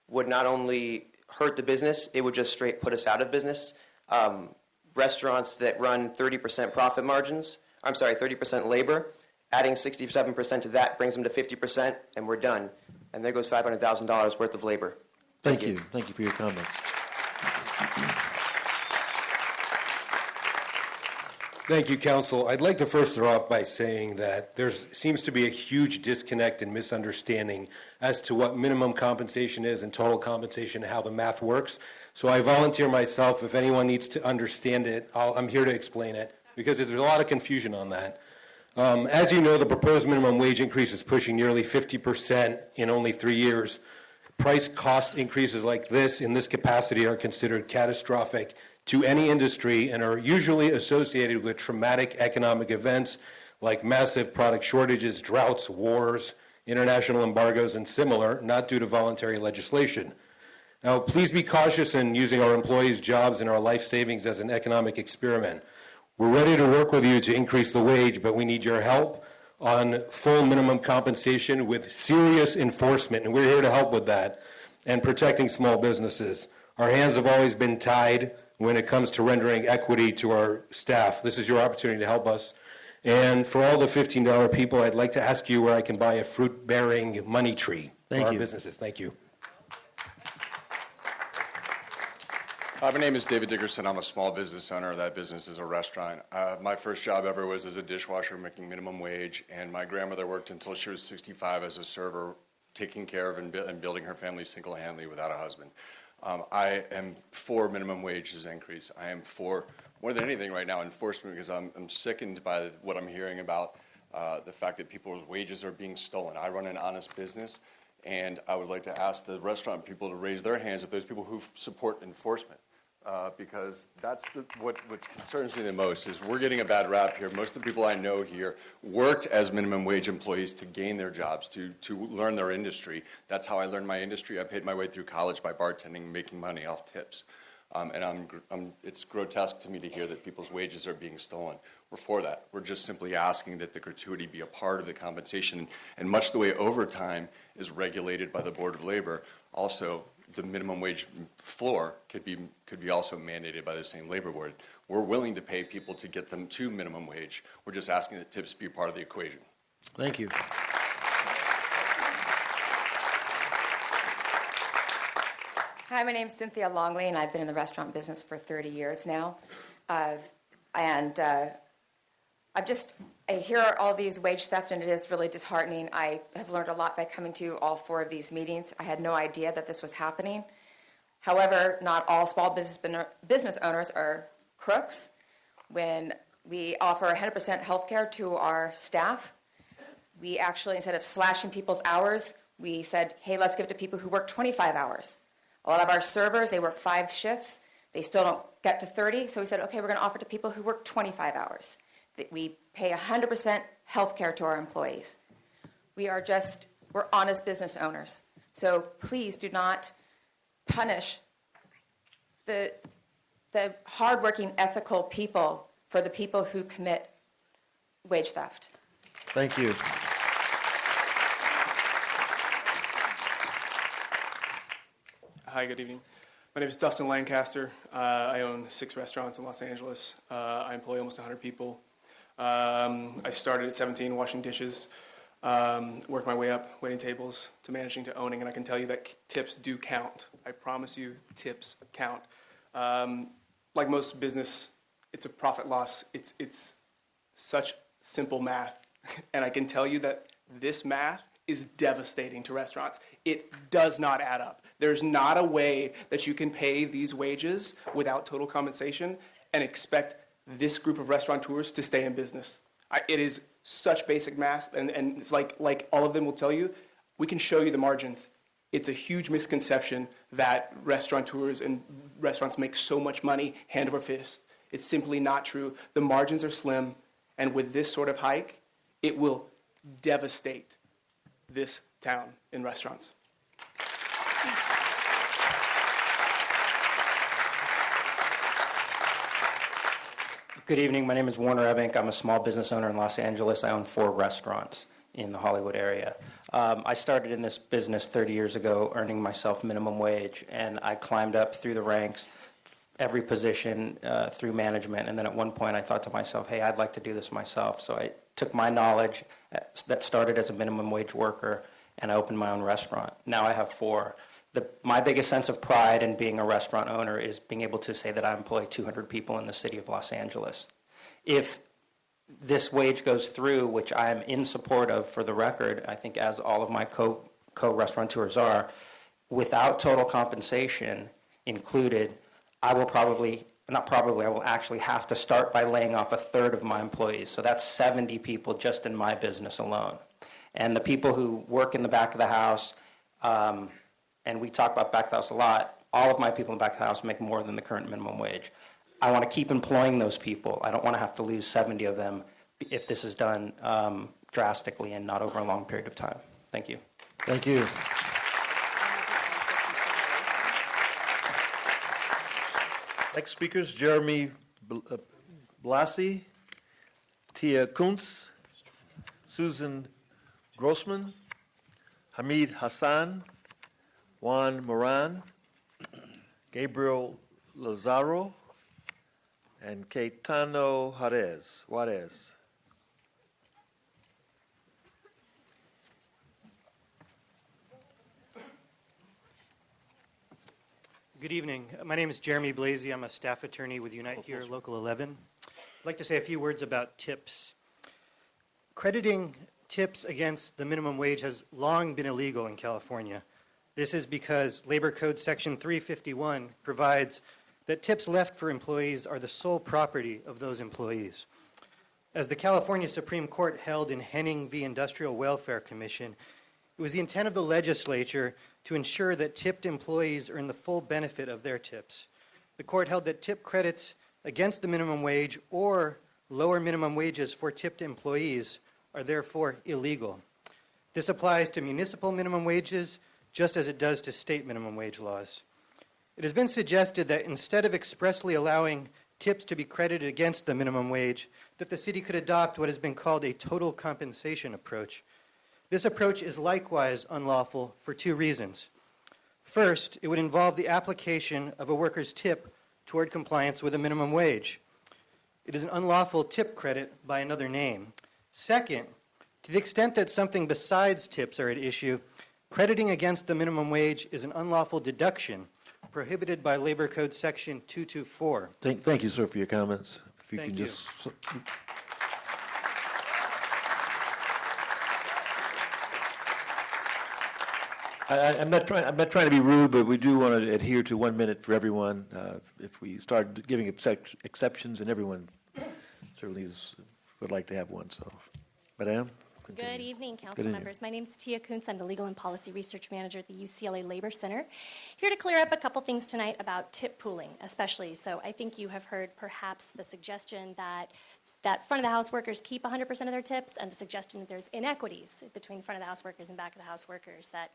would not only hurt the business, it would just straight put us out of business. Restaurants that run 30% profit margins, 30% labor, adding 67% to that brings them to 50%, and we're done. And there goes $500,000 worth of labor. Thank you. Thank you for your comments. Thank you, Council. I'd like to first start off by saying that there seems to be a huge disconnect and misunderstanding as to what minimum compensation is and total compensation and how the math works. So I volunteer myself. If anyone needs to understand it, I'm here to explain it, because there's a lot of confusion on that. As you know, the proposed minimum wage increase is pushing nearly 50% in only 3 years. Price cost increases like this in this capacity are considered catastrophic to any industry and are usually associated with traumatic economic events like massive product shortages, droughts, wars, international embargoes, and similar, not due to voluntary legislation. Now, please be cautious in using our employees' jobs and our life savings as an economic experiment. We're ready to work with you to increase the wage, but we need your help on full minimum compensation with serious enforcement, and we're here to help with that, and protecting small businesses. Our hands have always been tied when it comes to rendering equity to our staff. This is your opportunity to help us. And for all the $15 people, I'd like to ask you where I can buy a fruit-bearing money tree for our businesses. Thank you. Hi, my name is David Dickerson. I'm a small business owner. That business is a restaurant. My first job ever was as a dishwasher making minimum wage, and my grandmother worked until she was 65 as a server, taking care of and building her family single-handedly without a husband. I am for minimum wages increase. I am for, more than anything right now, enforcement, because I'm sickened by what I'm hearing about the fact that people's wages are being stolen. I run an honest business, and I would like to ask the restaurant people to raise their hands if there's people who support enforcement. Because that's what concerns me the most is we're getting a bad rap here. Most of the people I know here worked as minimum wage employees to gain their jobs, to learn their industry. That's how I learned my industry. I paid my way through college by bartending, making money off tips. It's grotesque to me to hear that people's wages are being stolen. We're for that. We're just simply asking that the gratuity be a part of the compensation. And much the way overtime is regulated by the Board of Labor, also the minimum wage floor could be also mandated by the same labor board. We're willing to pay people to get them to minimum wage. We're just asking that tips be part of the equation. Thank you. Hi, my name's Cynthia Longley, and I've been in the restaurant business for 30 years now. I hear all these wage theft, and it is really disheartening. I have learned a lot by coming to all 4 of these meetings. I had no idea that this was happening. However, not all small business owners are crooks. When we offer 100% health care to our staff, we actually, instead of slashing people's hours, we said, hey, let's give it to people who work 25 hours. A lot of our servers, they work 5 shifts. They still don't get to 30, so we said, okay, we're going to offer to people who work 25 hours. We pay 100% health care to our employees. We're honest business owners. So please do not punish the hardworking, ethical people for the people who commit wage theft. Thank you. Hi, good evening. My name is Dustin Lancaster. I own 6 restaurants in Los Angeles. I employ almost 100 people. I started at 17 washing dishes, worked my way up, waiting tables, to managing to owning, and I can tell you that tips do count. I promise you, tips count. Like most business, it's a profit loss. It's such simple math, and I can tell you that this math is devastating to restaurants. It does not add up. There's not a way that you can pay these wages without total compensation and expect this group of restaurateurs to stay in business. It is such basic math, and it's like all of them will tell you, we can show you the margins. It's a huge misconception that restaurateurs and restaurants make so much money hand over fist. It's simply not true. The margins are slim, and with this sort of hike, it will devastate this town in restaurants. Good evening. My name is Warner Ebank. I'm a small business owner in Los Angeles. I own 4 restaurants in the Hollywood area. I started in this business 30 years ago, earning myself minimum wage, and I climbed up through the ranks, every position through management, and then at one point I thought to myself, hey, I'd like to do this myself. So I took my knowledge that started as a minimum wage worker, and I opened my own restaurant. Now I have 4. My biggest sense of pride in being a restaurant owner is being able to say that I employ 200 people in the city of Los Angeles. If this wage goes through, which I am in support of for the record, I think as all of my co-restaurateurs are, without total compensation included, I will actually have to start by laying off 1/3 of my employees. So that's 70 people just in my business alone. And the people who work in the back of the house, and we talk about back of the house a lot, all of my people in the back of the house make more than the current minimum wage. I want to keep employing those people. I don't want to have to lose 70 of them if this is done drastically and not over a long period of time. Thank you. Thank you. Next speakers, Jeremy Blasi, Tia Kuntz, Susan Grossman, Hamid Hassan, Juan Moran, Gabriel Lazaro, and Caetano Juarez. Good evening. My name is Jeremy Blasi. I'm a staff attorney with Unite Here Local 11. I'd like to say a few words about tips. Crediting tips against the minimum wage has long been illegal in California. This is because Labor Code Section 351 provides that tips left for employees are the sole property of those employees. As the California Supreme Court held in Henning v. Industrial Welfare Commission, it was the intent of the legislature to ensure that tipped employees earn the full benefit of their tips. The court held that tip credits against the minimum wage or lower minimum wages for tipped employees are therefore illegal. This applies to municipal minimum wages just as it does to state minimum wage laws. It has been suggested that instead of expressly allowing tips to be credited against the minimum wage, that the city could adopt what has been called a total compensation approach. This approach is likewise unlawful for 2 reasons. First, it would involve the application of a worker's tip toward compliance with a minimum wage. It is an unlawful tip credit by another name. Second, to the extent that something besides tips are at issue, crediting against the minimum wage is an unlawful deduction prohibited by Labor Code Section 224. Thank you, sir, for your comments. If you Thank can you. just. I'm not trying to be rude, but we do want to adhere to 1 minute for everyone. If we start giving exceptions, and everyone certainly would like to have one. So, Madam. Continue. Good evening, council members. My name is Tia Kuntz. I'm the Legal and Policy Research Manager at the UCLA Labor Center. Here to clear up a couple things tonight about tip pooling, especially. So I think you have heard perhaps the suggestion that front of the house workers keep 100% of their tips, and the suggestion that there's inequities between front of the house workers and back of the house workers, that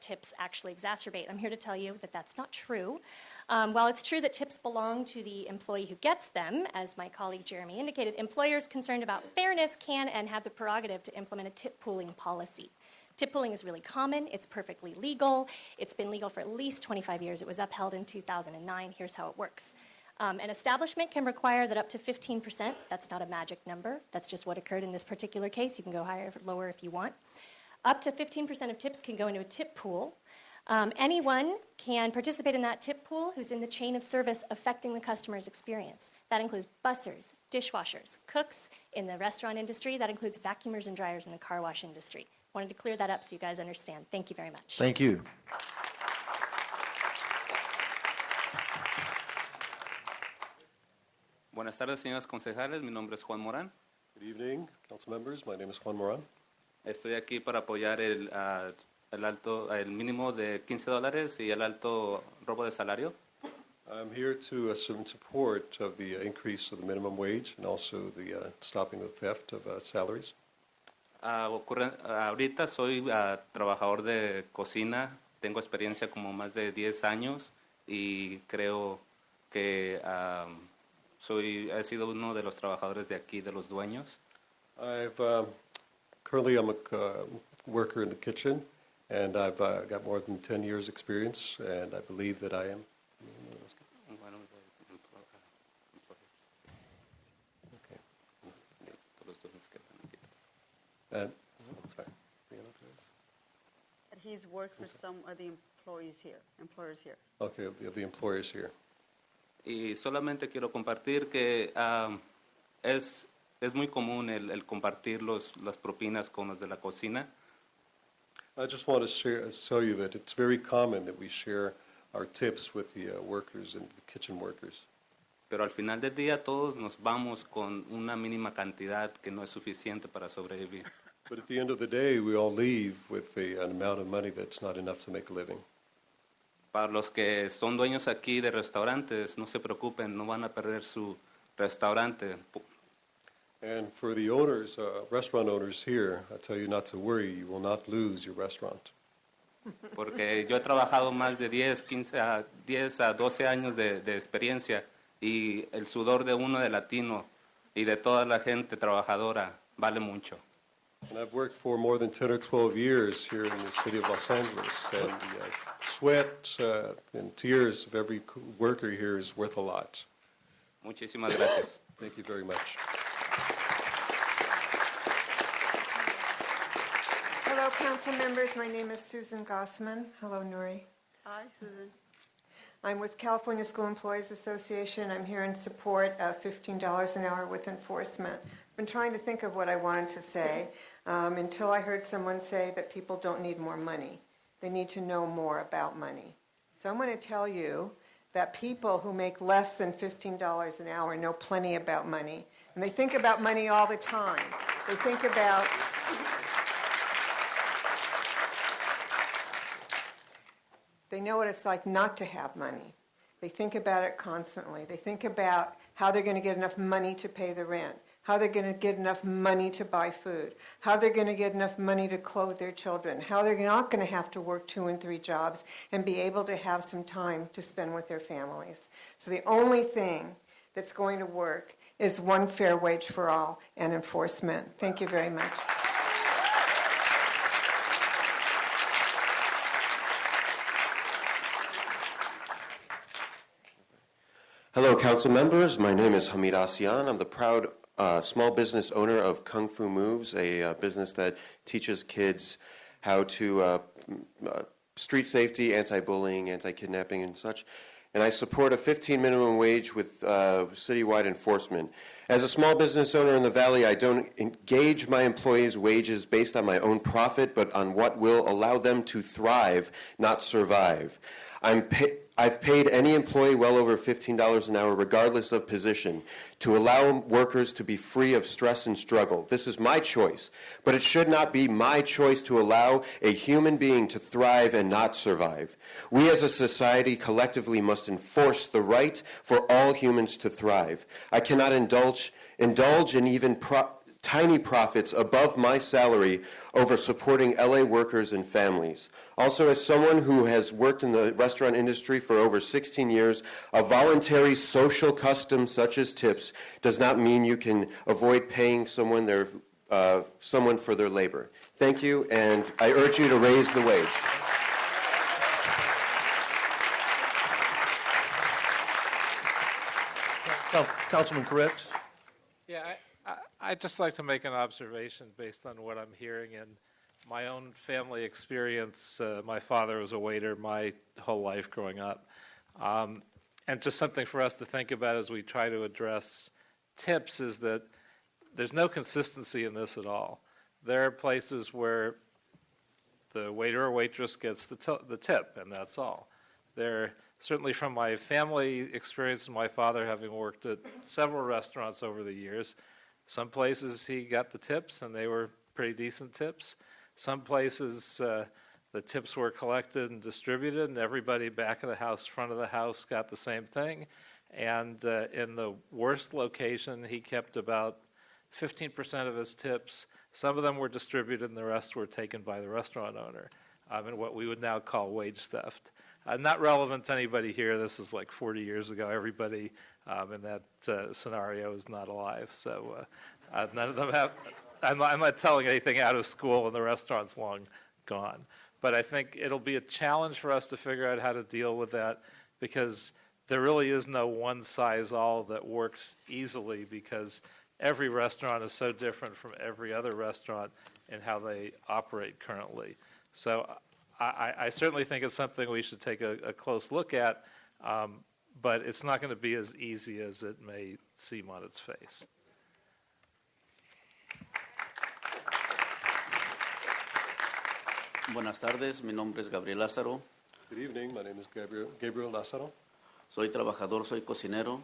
tips actually exacerbate. I'm here to tell you that that's not true. While it's true that tips belong to the employee who gets them, as my colleague Jeremy indicated, employers concerned about fairness can and have the prerogative to implement a tip pooling policy. Tip pooling is really common. It's perfectly legal. It's been legal for at least 25 years. It was upheld in 2009. Here's how it works. An establishment can require that up to 15%, that's not a magic number, that's just what occurred in this particular case. You can go higher or lower if you want. Up to 15% of tips can go into a tip pool. Anyone can participate in that tip pool who's in the chain of service affecting the customer's experience. That includes bussers, dishwashers, cooks in the restaurant industry. That includes vacuumers and dryers in the car wash industry. Wanted to clear that up so you guys understand. Thank you very much. Thank you. Buenas tardes, señores concejales. Mi nombre es Juan Morán. Good evening, council members. My name is Juan Moran. Estoy aquí para apoyar el mínimo de $15 y el alto robo de salario. I'm here to support of the increase of the minimum wage and also the stopping of theft of salaries. Ahorita soy trabajador de cocina. Tengo experiencia como más de 10 años y creo que he sido uno de los trabajadores de aquí, de los dueños. Currently, I'm a worker in the kitchen, and I've got more than 10 years' experience, and I believe that I am. And, sorry. He's worked for some of the employers here. Okay, of the employers here. Y solamente quiero compartir que es muy común el compartir las propinas con los de la cocina. I just want to tell you that it's very common that we share our tips with the workers and the kitchen workers. Pero al final del día todos nos vamos con una mínima cantidad que no es suficiente para sobrevivir. But at the end of the day, we all leave with an amount of money that's not enough to make a living. Para los que son dueños aquí de restaurantes, no se preocupen, no van a perder su restaurante. And for the owners, restaurant owners here, I tell you not to worry, you will not lose your restaurant. Porque yo he trabajado más de 10 a 12 años de experiencia y el sudor de uno de latino y de toda la gente trabajadora vale mucho. And I've worked for more than 10 or 12 years here in the city of Los Angeles, and the sweat and tears of every worker here is worth a lot. Muchísimas gracias. Thank you very much. Hello, council members. My name is Susan Gossman. Hello, Nuri. Hi, Susan. I'm with California School Employees Association. I'm here in support of $15 an hour with enforcement. I've been trying to think of what I wanted to say until I heard someone say that people don't need more money. They need to know more about money. So I'm going to tell you that people who make less than $15 an hour know plenty about money. And they think about money all the time. They think about... They know what it's like not to have money. They think about it constantly. They think about how they're going to get enough money to pay the rent, how they're going to get enough money to buy food, how they're going to get enough money to clothe their children, how they're not going to have to work 2 and 3 jobs and be able to have some time to spend with their families. So the only thing that's going to work is one fair wage for all and enforcement. Thank you very much. Hello, council members. My name is Hamid Asian. I'm the proud small business owner of Kung Fu Moves, a business that teaches kids how to street safety, anti-bullying, anti-kidnapping, and such. And I support a 15 minimum wage with citywide enforcement. As a small business owner in the Valley, I don't engage my employees' wages based on my own profit, but on what will allow them to thrive, not survive. I've paid any employee well over $15 an hour, regardless of position, to allow workers to be free of stress and struggle. This is my choice, but it should not be my choice to allow a human being to thrive and not survive. We as a society collectively must enforce the right for all humans to thrive. I cannot indulge in even tiny profits above my salary over supporting LA workers and families. Also, as someone who has worked in the restaurant industry for over 16 years, a voluntary social custom such as tips does not mean you can avoid paying someone for their labor. Thank you, and I urge you to raise the wage. Councilman Correct? Yeah, I'd just like to make an observation based on what I'm hearing in my own family experience. My father was a waiter my whole life growing up. And just something for us to think about as we try to address tips is that there's no consistency in this at all. There are places where the waiter or waitress gets the tip, and that's all. There, certainly from my family experience and my father having worked at several restaurants over the years, some places he got the tips, and they were pretty decent tips. Some places the tips were collected and distributed, and everybody back of the house, front of the house got the same thing. And in the worst location, he kept about 15% of his tips. Some of them were distributed, and the rest were taken by the restaurant owner in what we would now call wage theft. Not relevant to anybody here. This is like 40 years ago. Everybody in that scenario is not alive. So none of them have. I'm not telling anything out of school, and the restaurant's long gone. But I think it'll be a challenge for us to figure out how to deal with that, because there really is no one-size-all that works easily, because every restaurant is so different from every other restaurant in how they operate currently. So I certainly think it's something we should take a close look at, but it's not going to be as easy as it may seem on its face. Buenas tardes, mi nombre es Gabriel Lázaro. Good evening, my name is Gabriel Lázaro. Soy trabajador, soy cocinero.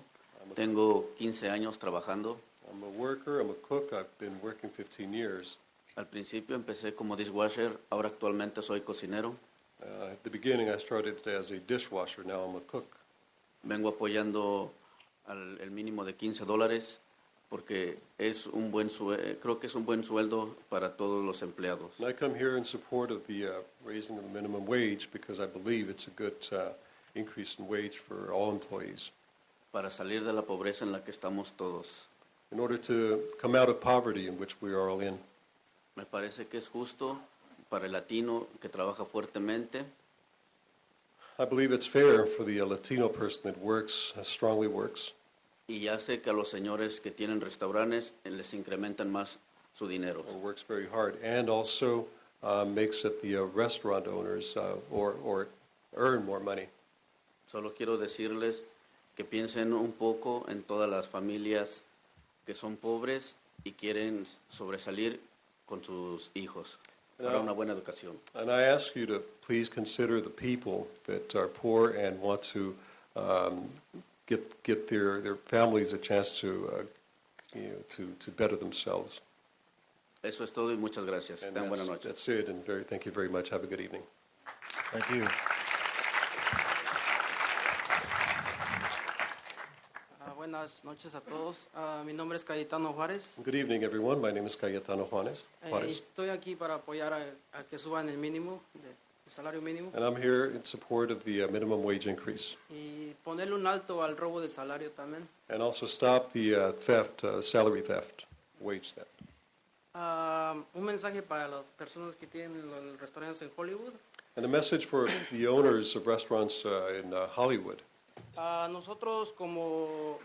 Tengo 15 años trabajando. I'm a worker, I'm a cook. I've been working 15 years. Al principio empecé como dishwasher, ahora actualmente soy cocinero. At the beginning I started as a dishwasher, now I'm a cook. Vengo apoyando el mínimo de $15 porque es un buen creo que es un buen sueldo para todos los empleados. And I come here in support of the raising of the minimum wage because I believe it's a good increase in wage for all employees. Para salir de la pobreza en la que estamos todos. In order to come out of poverty in which we are all in. Me parece que es justo para el latino que trabaja fuertemente. I believe it's fair for the Latino person that works, strongly works. Y ya sé que a los señores que tienen restaurantes les incrementan más su dinero. Or works very hard, and also makes that the restaurant owners or earn more money. Solo quiero decirles que piensen un poco en todas las familias que son pobres y quieren sobresalir con sus hijos para una buena educación. And I ask you to please consider the people that are poor and want to get their families a chance to to better themselves. Eso es todo y muchas gracias. Tengan buena noche. That's it, and thank you very much. Have a good evening. Thank you. Buenas noches a todos. Mi nombre es Cayetano Juárez. Good evening, everyone. My name is Cayetano Juárez. Estoy aquí para apoyar a que suban el mínimo, el salario mínimo. And I'm here in support of the minimum wage increase. Y ponerle un alto al robo de salario también. And also stop the theft, salary theft, wage theft. Un mensaje para las personas que tienen los restaurantes en Hollywood. And a message for the owners of restaurants in Hollywood. Nosotros como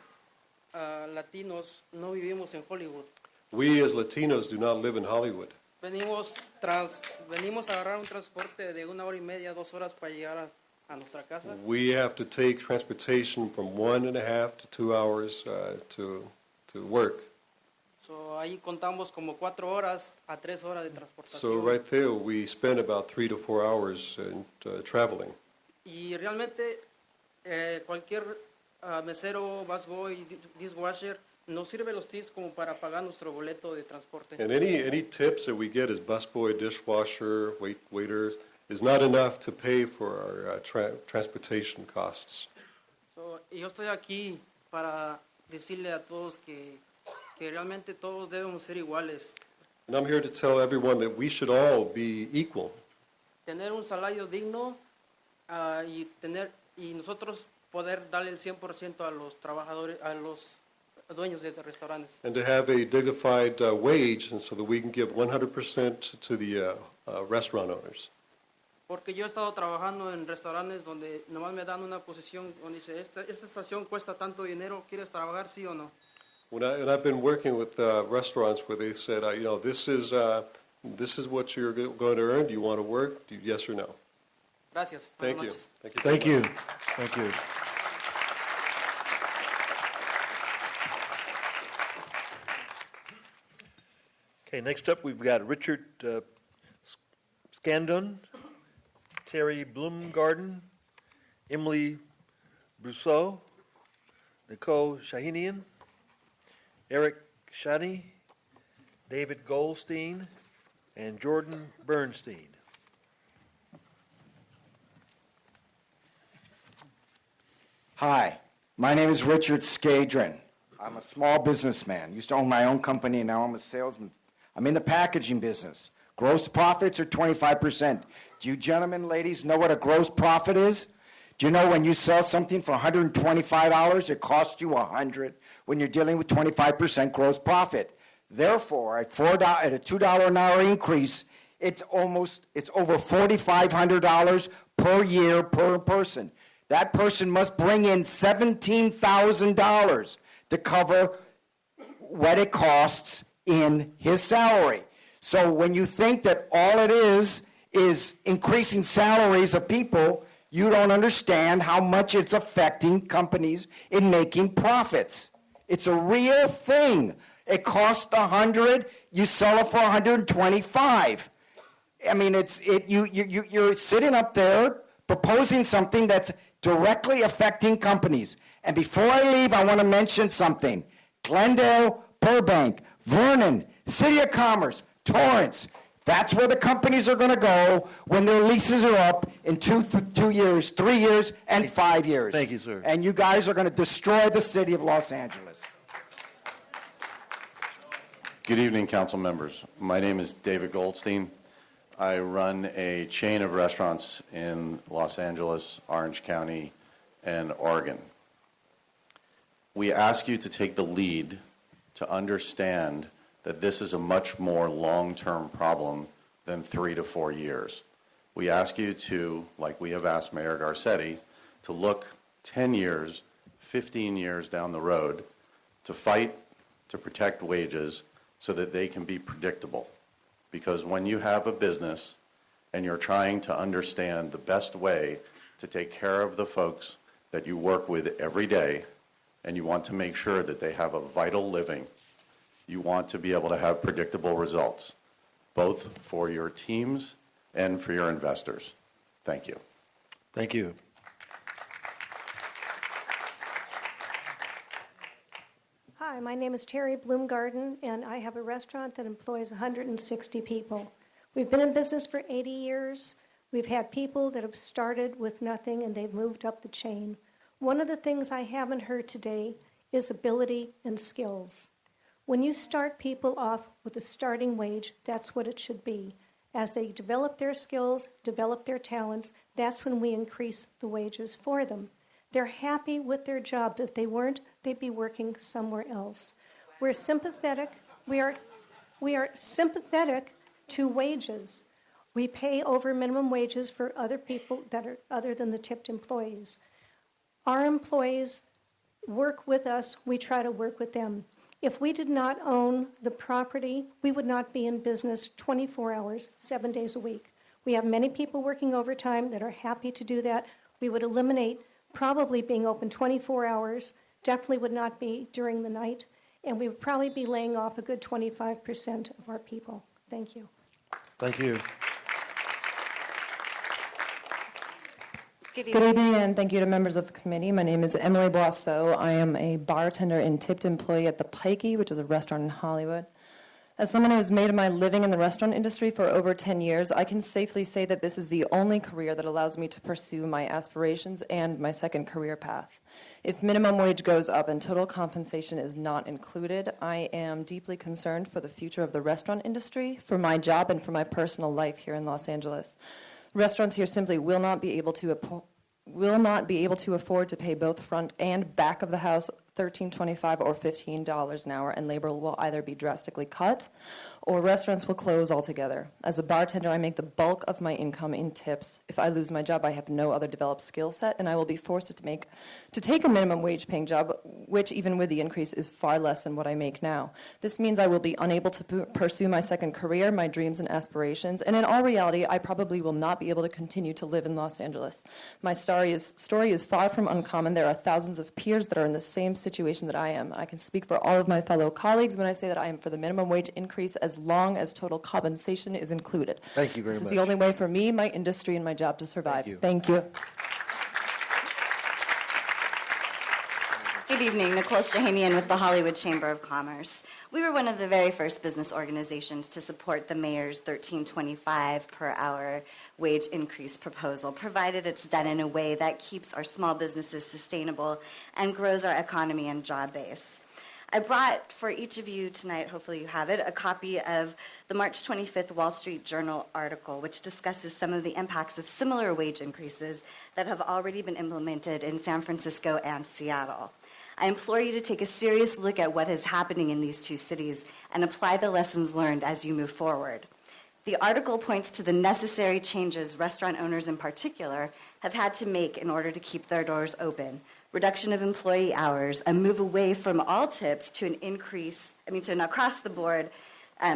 latinos no vivimos en Hollywood. We as Latinos do not live in Hollywood. Venimos a agarrar un transporte de 1 hora y media, 2 horas para llegar a nuestra casa. We have to take transportation from 1.5 to 2 hours to work. So ahí contamos como 4 horas a 3 horas de transportación. So right there we spend about 3 to 4 hours in traveling. Y realmente cualquier mesero, busboy, dishwasher nos sirve los tips como para pagar nuestro boleto de transporte. And any tips that we get as busboy, dishwasher, waiters is not enough to pay for our transportation costs. So, yo estoy aquí para decirle a todos que realmente todos debemos ser iguales. And I'm here to tell everyone that we should all be equal. Tener un salario digno y nosotros poder darle el 100% a los trabajadores, a los dueños de restaurantes. And to have a dignified wage, and so that we can give 100% to the restaurant owners. Porque yo he estado trabajando en restaurantes donde nomás me dan una posición donde dice, esta estación cuesta tanto dinero, ¿quieres trabajar sí o no? And I've been working with restaurants where they said, this is what you're going to earn. Do you want to work? Yes or no? Gracias. Thank you. Thank you. Thank you. Okay, next up we've got Richard Skadrin, Terry Bloomgarden, Emily Brousseau, Nicole Shahinian, Eric Shani, David Goldstein, and Jordan Bernstein. Hi, my name is Richard Skadrin. I'm a small businessman. Used to own my own company, and now I'm a salesman. I'm in the packaging business. Gross profits are 25%. Do you gentlemen, ladies, know what a gross profit is? Do you know when you sell something for $125, it costs you $100 when you're dealing with 25% gross profit? Therefore, at a $2 an hour increase, it's over $4,500 per year per person. That person must bring in $17,000 to cover what it costs in his salary. So when you think that all it is increasing salaries of people, you don't understand how much it's affecting companies in making profits. It's a real thing. It costs $100, you sell it for $125. I mean, you're sitting up there proposing something that's directly affecting companies. And before I leave, I want to mention something. Glendale, Burbank, Vernon, City of Commerce, Torrance, that's where the companies are going to go when their leases are up in 2 years, 3 years, and 5 years. Thank you, sir. And you guys are going to destroy the city of Los Angeles. Good evening, council members. My name is David Goldstein. I run a chain of restaurants in Los Angeles, Orange County, and Oregon. We ask you to take the lead to understand that this is a much more long-term problem than 3 to 4 years. We ask you to, like we have asked Mayor Garcetti, to look 10 years, 15 years down the road to fight to protect wages so that they can be predictable. Because when you have a business and you're trying to understand the best way to take care of the folks that you work with every day, and you want to make sure that they have a vital living, you want to be able to have predictable results, both for your teams and for your investors. Thank you. Thank you. Hi, my name is Terry Bloomgarden, and I have a restaurant that employs 160 people. We've been in business for 80 years. We've had people that have started with nothing, and they've moved up the chain. One of the things I haven't heard today is ability and skills. When you start people off with a starting wage, that's what it should be. As they develop their skills, develop their talents, that's when we increase the wages for them. They're happy with their jobs. If they weren't, they'd be working somewhere else. We're sympathetic. We are sympathetic to wages. We pay over minimum wages for other people that are other than the tipped employees. Our employees work with us. We try to work with them. If we did not own the property, we would not be in business 24 hours, 7 days a week. We have many people working overtime that are happy to do that. We would eliminate probably being open 24 hours, definitely would not be during the night, and we would probably be laying off a good 25% of our people. Thank you. Thank you. Good evening, and thank you to members of the committee. My name is Emily Boisseau. I am a bartender and tipped employee at the Pikey, which is a restaurant in Hollywood. As someone who has made my living in the restaurant industry for over 10 years, I can safely say that this is the only career that allows me to pursue my aspirations and my second career path. If minimum wage goes up and total compensation is not included, I am deeply concerned for the future of the restaurant industry, for my job, and for my personal life here in Los Angeles. Restaurants here simply will not be able to afford to pay both front and back of the house $13.25 or $15 an hour, and labor will either be drastically cut or restaurants will close altogether. As a bartender, I make the bulk of my income in tips. If I lose my job, I have no other developed skill set, and I will be forced to take a minimum wage paying job, which even with the increase is far less than what I make now. This means I will be unable to pursue my second career, my dreams and aspirations, and in all reality, I probably will not be able to continue to live in Los Angeles. My story is far from uncommon. There are thousands of peers that are in the same situation that I am. I can speak for all of my fellow colleagues when I say that I am for the minimum wage increase as long as total compensation is included. Thank you very much. This is the only way for me, my industry, and my job to survive. Thank you. Good evening, Nicole Shahamian with the Hollywood Chamber of Commerce. We were one of the very first business organizations to support the mayor's $13.25 per hour wage increase proposal, provided it's done in a way that keeps our small businesses sustainable and grows our economy and job base. I brought for each of you tonight, hopefully you have it, a copy of the March 25th Wall Street Journal article, which discusses some of the impacts of similar wage increases that have already been implemented in San Francisco and Seattle. I implore you to take a serious look at what is happening in these two cities and apply the lessons learned as you move forward. The article points to the necessary changes restaurant owners in particular have had to make in order to keep their doors open. Reduction of employee hours, a move away from all tips to an across-the-board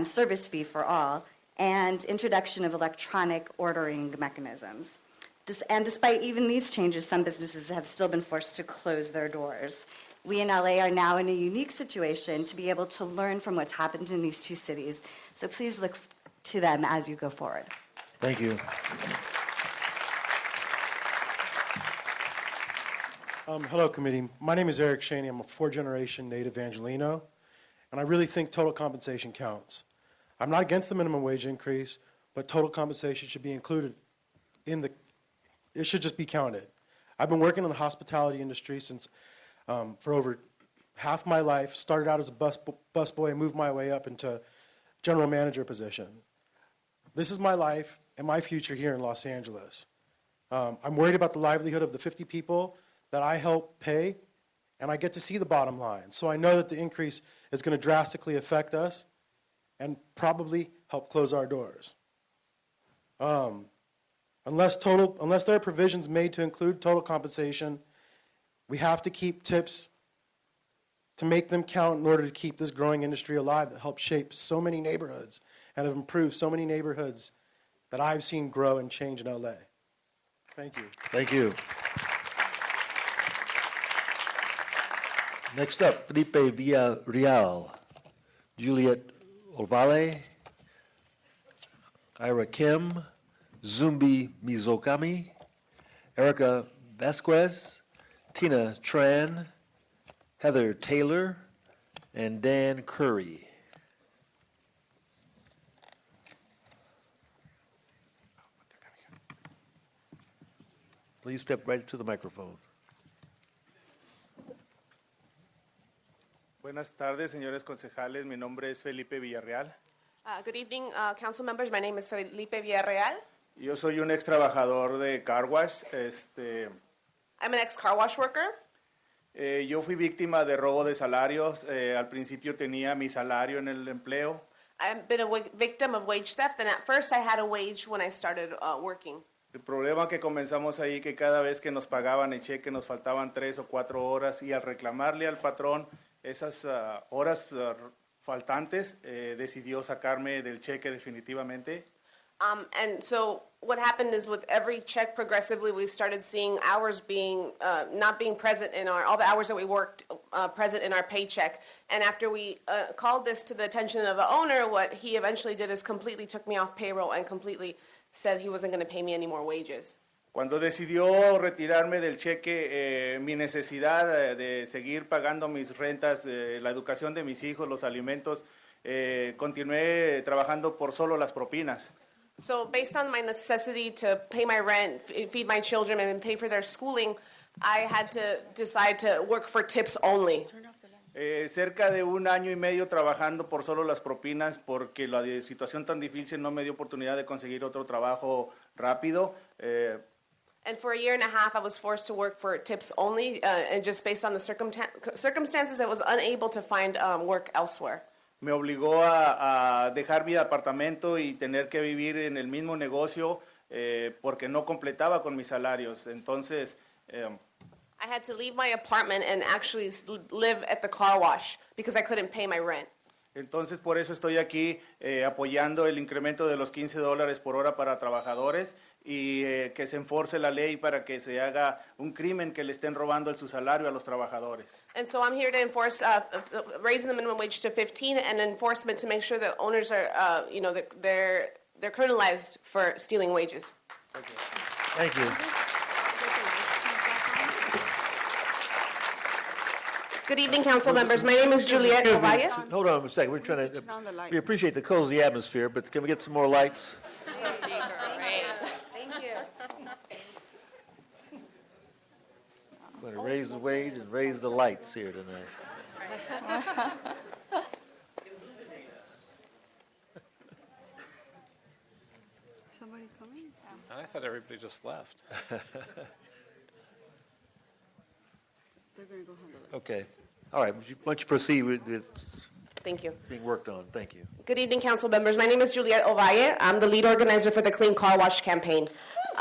service fee for all, and introduction of electronic ordering mechanisms. And despite even these changes, some businesses have still been forced to close their doors. We in LA are now in a unique situation to be able to learn from what's happened in these two cities. So please look to them as you go forward. Thank you. Hello, committee. My name is Eric Shaney. I'm a fourth-generation native Angelino, and I really think total compensation counts. I'm not against the minimum wage increase, but total compensation should be included it should just be counted. I've been working in the hospitality industry since for over half my life. Started out as a busboy and moved my way up into general manager position. This is my life and my future here in Los Angeles. I'm worried about the livelihood of the 50 people that I help pay, and I get to see the bottom line. So I know that the increase is going to drastically affect us and probably help close our doors. Unless there are provisions made to include total compensation, we have to keep tips to make them count in order to keep this growing industry alive that helps shape so many neighborhoods and have improved so many neighborhoods that I've seen grow and change in LA. Thank you. Thank you. Next up, Felipe Villarreal, Juliet Ovale, Ira Kim, Zumbi Mizokami, Erica Vasquez, Tina Tran, Heather Taylor, and Dan Curry. Please step right to the microphone. Buenas tardes, señores concejales. Mi nombre es Felipe Villarreal. Good evening, council members. My name is Felipe Villarreal. Yo soy un ex trabajador de car wash. I'm an ex-car wash worker. Yo fui víctima de robo de salarios. Al principio tenía mi salario en el empleo. I've been a victim of wage theft, and at first I had a wage when I started working. El problema que comenzamos ahí que cada vez que nos pagaban el cheque nos faltaban 3 o 4 horas y al reclamarle al patrón esas horas faltantes decidió sacarme del cheque definitivamente. And so what happened is with every check progressively we started seeing hours being not being present in all the hours that we worked present in our paycheck. And after we called this to the attention of the owner, what he eventually did is completely took me off payroll and completely said he wasn't going to pay me any more wages. Cuando decidió retirarme del cheque, mi necesidad de seguir pagando mis rentas, la educación de mis hijos, los alimentos, continué trabajando por solo las propinas. So based on my necessity to pay my rent, feed my children, and pay for their schooling, I had to decide to work for tips only. Cerca de 1 año y medio trabajando por solo las propinas porque la situación tan difícil no me dio oportunidad de conseguir otro trabajo rápido. And for a year and a half, I was forced to work for tips only, and just based on the circumstances, I was unable to find work elsewhere. Me obligó a dejar mi apartamento y tener que vivir en el mismo negocio porque no completaba con mis salarios. Entonces, I had to leave my apartment and actually live at the car wash because I couldn't pay my rent. Entonces, por eso estoy aquí apoyando el incremento de los $15 por hora para trabajadores y que se enforce la ley para que se haga un crimen que le estén robando su salario a los trabajadores. And so I'm here to enforce raising the minimum wage to 15 and enforcement to make sure that owners are, they're criminalized for stealing wages. Thank you. Good evening, council members. My name is Juliette Ovalle. Hold on a second. We're trying to. We appreciate the cozy atmosphere, but can we get some more lights? Thank you. We're going to raise the wage and raise the lights here tonight. Somebody coming? I thought everybody just left. They're going to go handle it. Okay. All right. Why don't you proceed with it's Thank you. being worked on? Thank you. Good evening, council members. My name is Juliette Ovalle. I'm the lead organizer for the Clean Car Wash campaign.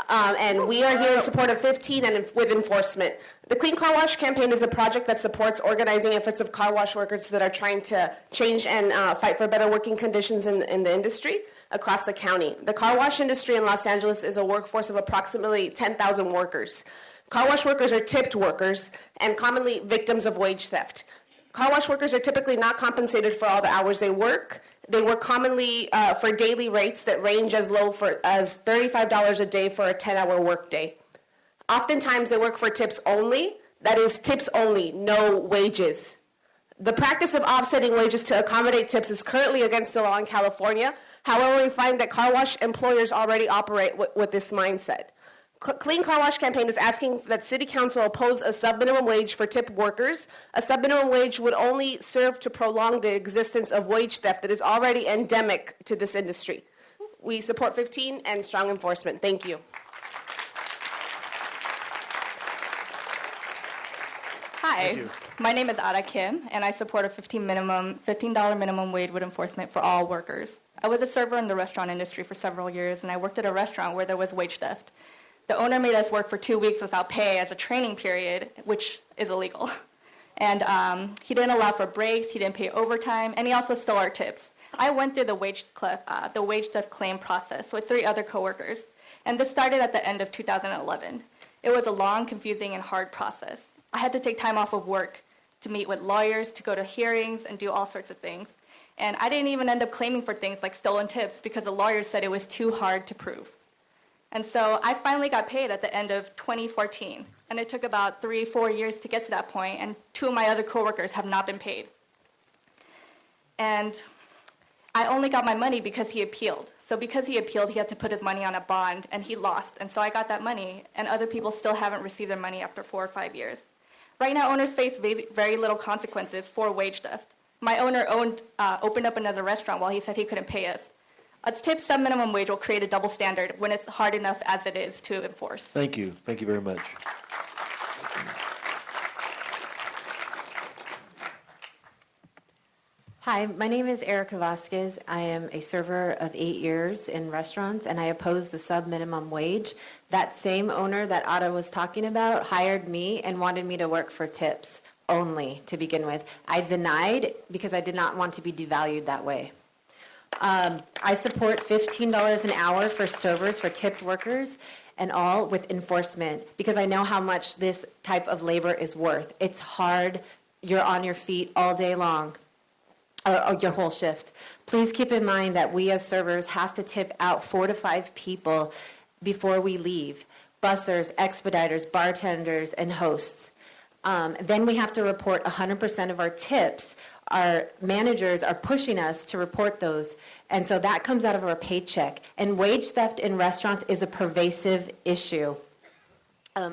And we are here in support of 15 and with enforcement. The Clean Car Wash campaign is a project that supports organizing efforts of car wash workers that are trying to change and fight for better working conditions in the industry across the county. The car wash industry in Los Angeles is a workforce of approximately 10,000 workers. Car wash workers are tipped workers and commonly victims of wage theft. Car wash workers are typically not compensated for all the hours they work. They work commonly for daily rates that range as low as $35 a day for a 10-hour workday. Oftentimes, they work for tips only. That is, tips only, no wages. The practice of offsetting wages to accommodate tips is currently against the law in California. However, we find that car wash employers already operate with this mindset. Clean Car Wash campaign is asking that City Council oppose a sub-minimum wage for tip workers. A sub-minimum wage would only serve to prolong the existence of wage theft that is already endemic to this industry. We support 15 and strong enforcement. Thank you. Hi, my name is Ada Kim, and I support a $15 minimum wage with enforcement for all workers. I was a server in the restaurant industry for several years, and I worked at a restaurant where there was wage theft. The owner made us work for 2 weeks without pay as a training period, which is illegal. And he didn't allow for breaks, he didn't pay overtime, and he also stole our tips. I went through the wage theft claim process with 3 other coworkers, and this started at the end of 2011. It was a long, confusing, and hard process. I had to take time off of work to meet with lawyers, to go to hearings, and do all sorts of things. And I didn't even end up claiming for things like stolen tips because the lawyers said it was too hard to prove. And so I finally got paid at the end of 2014. And it took about 3-4 years to get to that point, and 2 of my other coworkers have not been paid. And I only got my money because he appealed. So because he appealed, he had to put his money on a bond, and he lost. And so I got that money, and other people still haven't received their money after 4 or 5 years. Right now, owners face very little consequences for wage theft. My owner opened up another restaurant while he said he couldn't pay us. A tip sub-minimum wage will create a double standard when it's hard enough as it is to enforce. Thank you. Thank you very much. Hi, my name is Erica Vasquez. I am a server of 8 years in restaurants, and I oppose the sub-minimum wage. That same owner that Ada was talking about hired me and wanted me to work for tips only to begin with. I denied because I did not want to be devalued that way. I support $15 an hour for servers, for tipped workers, and all with enforcement because I know how much this type of labor is worth. It's hard. You're on your feet all day long. Your whole shift. Please keep in mind that we as servers have to tip out 4 to 5 people before we leave. Bussers, expediters, bartenders, and hosts. Then we have to report 100% of our tips. Our managers are pushing us to report those. And so that comes out of our paycheck. And wage theft in restaurants is a pervasive issue.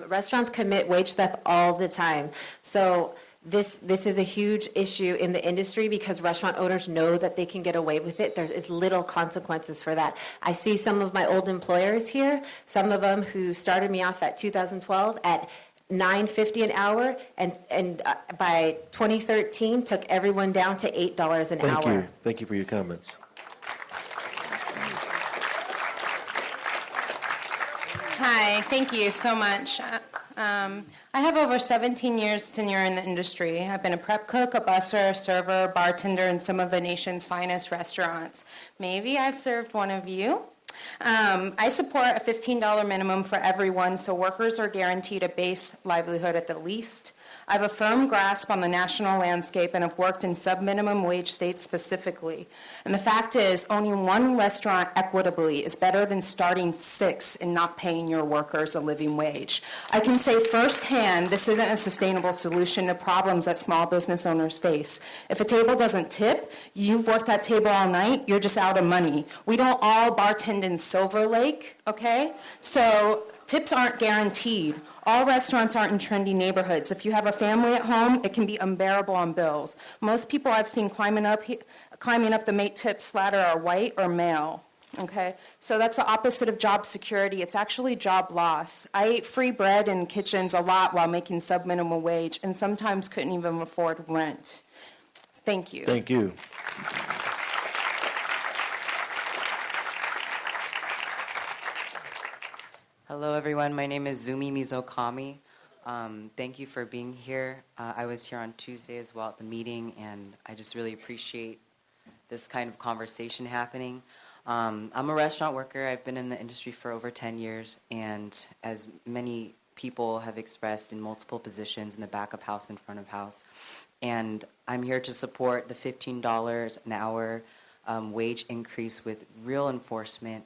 Restaurants commit wage theft all the time. So This is a huge issue in the industry because restaurant owners know that they can get away with it. There is little consequences for that. I see some of my old employers here, some of them who started me off at 2012 at $9.50 an hour, and by 2013 took everyone down to $8 an hour. Thank you. Thank you for your comments. Hi, thank you so much. I have over 17 years tenure in the industry. I've been a prep cook, a busser, a server, bartender in some of the nation's finest restaurants. Maybe I've served one of you. I support a $15 minimum for everyone, so workers are guaranteed a base livelihood at the least. I have a firm grasp on the national landscape and have worked in sub-minimum wage states specifically. And the fact is, owning one restaurant equitably is better than starting 6 and not paying your workers a living wage. I can say firsthand this isn't a sustainable solution to problems that small business owners face. If a table doesn't tip, you've worked that table all night, you're just out of money. We don't all bartend in Silver Lake, okay? So tips aren't guaranteed. All restaurants aren't in trendy neighborhoods. If you have a family at home, it can be unbearable on bills. Most people I've seen climbing up the mate tips ladder are white or male. Okay, so that's the opposite of job security. It's actually job loss. I ate free bread in kitchens a lot while making sub-minimum wage, and sometimes couldn't even afford rent. Thank you. Thank you. Hello, everyone. My name is Zumi Mizokami. Thank you for being here. I was here on Tuesday as well at the meeting, and I just really appreciate this kind of conversation happening. I'm a restaurant worker. I've been in the industry for over 10 years, and as many people have expressed in multiple positions in the back of house and front of house, and I'm here to support the $15 an hour wage increase with real enforcement,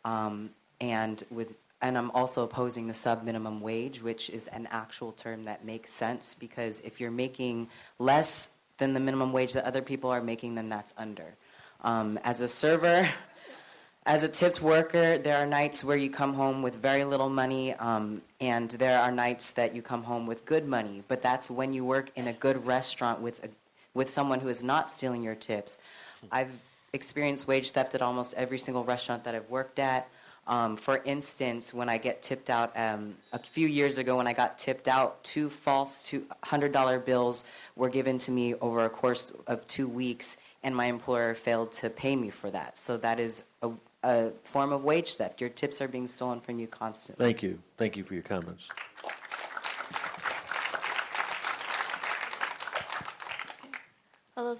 and I'm also opposing the sub-minimum wage, which is an actual term that makes sense, because if you're making less than the minimum wage that other people are making, then that's under. As a server, as a tipped worker, there are nights where you come home with very little money, and there are nights that you come home with good money. But that's when you work in a good restaurant with someone who is not stealing your tips. I've experienced wage theft at almost every single restaurant that I've worked at. For instance, when I get tipped out, a few years ago when I got tipped out, 2 false $100 bills were given to me over a course of 2 weeks, and my employer failed to pay me for that. So that is a form of wage theft. Your tips are being stolen from you constantly. Thank you. Thank you for your comments. Hello,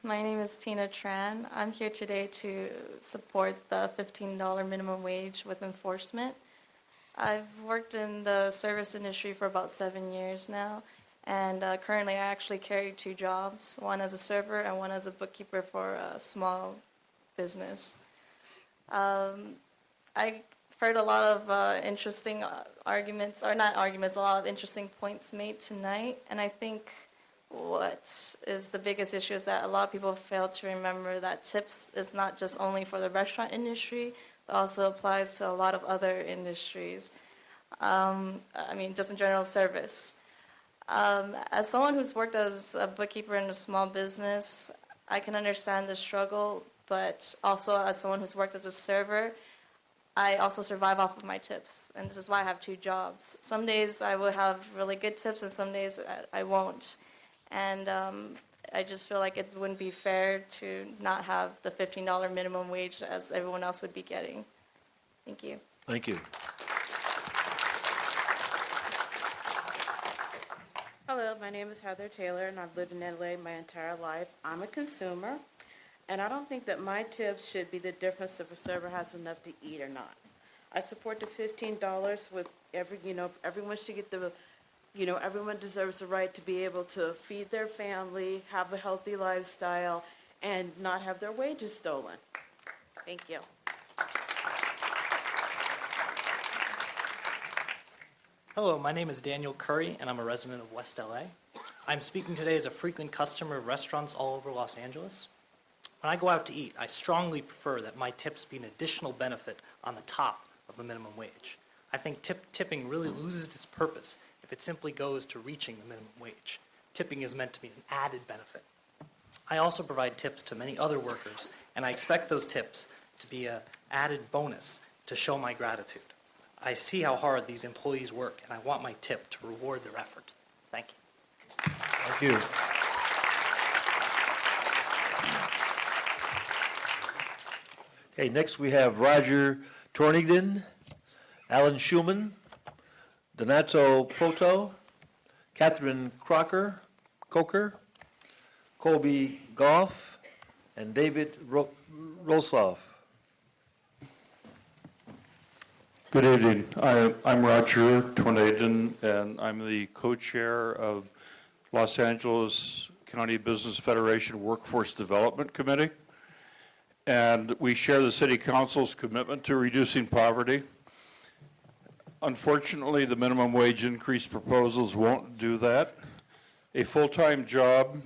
my name is Tina Tran. I'm here today to support the $15 minimum wage with enforcement. I've worked in the service industry for about 7 years now, and currently I actually carry 2 jobs, one as a server and one as a bookkeeper for a small business. I heard a lot of interesting arguments, or not arguments, a lot of interesting points made tonight, and I think what is the biggest issue is that a lot of people fail to remember that tips is not just only for the restaurant industry, but also applies to a lot of other industries. Just in general service. As someone who's worked as a bookkeeper in a small business, I can understand the struggle, but also as someone who's worked as a server, I also survive off of my tips, and this is why I have 2 jobs. Some days I will have really good tips, and some days I won't. And I just feel like it wouldn't be fair to not have the $15 minimum wage as everyone else would be getting. Thank you. Thank you. Hello, my name is Heather Taylor, and I've lived in LA my entire life. I'm a consumer, and I don't think that my tips should be the difference if a server has enough to eat or not. I support the $15 with everyone should get everyone deserves the right to be able to feed their family, have a healthy lifestyle, and not have their wages stolen. Thank you. Hello, my name is Daniel Curry, and I'm a resident of West LA. I'm speaking today as a frequent customer of restaurants all over Los Angeles. When I go out to eat, I strongly prefer that my tips be an additional benefit on the top of the minimum wage. I think tipping really loses its purpose if it simply goes to reaching the minimum wage. Tipping is meant to be an added benefit. I also provide tips to many other workers, and I expect those tips to be an added bonus to show my gratitude. I see how hard these employees work, and I want my tip to reward their effort. Thank you. Thank you. Okay, next we have Roger Tornington, Alan Shulman, Donato Poto, Catherine Coker, Colby Goff, and David Rosloff. Good evening. I'm Roger Tornadin, and I'm the co-chair of Los Angeles County Business Federation Workforce Development Committee. And we share the City Council's commitment to reducing poverty. Unfortunately, the minimum wage increase proposals won't do that. A full-time job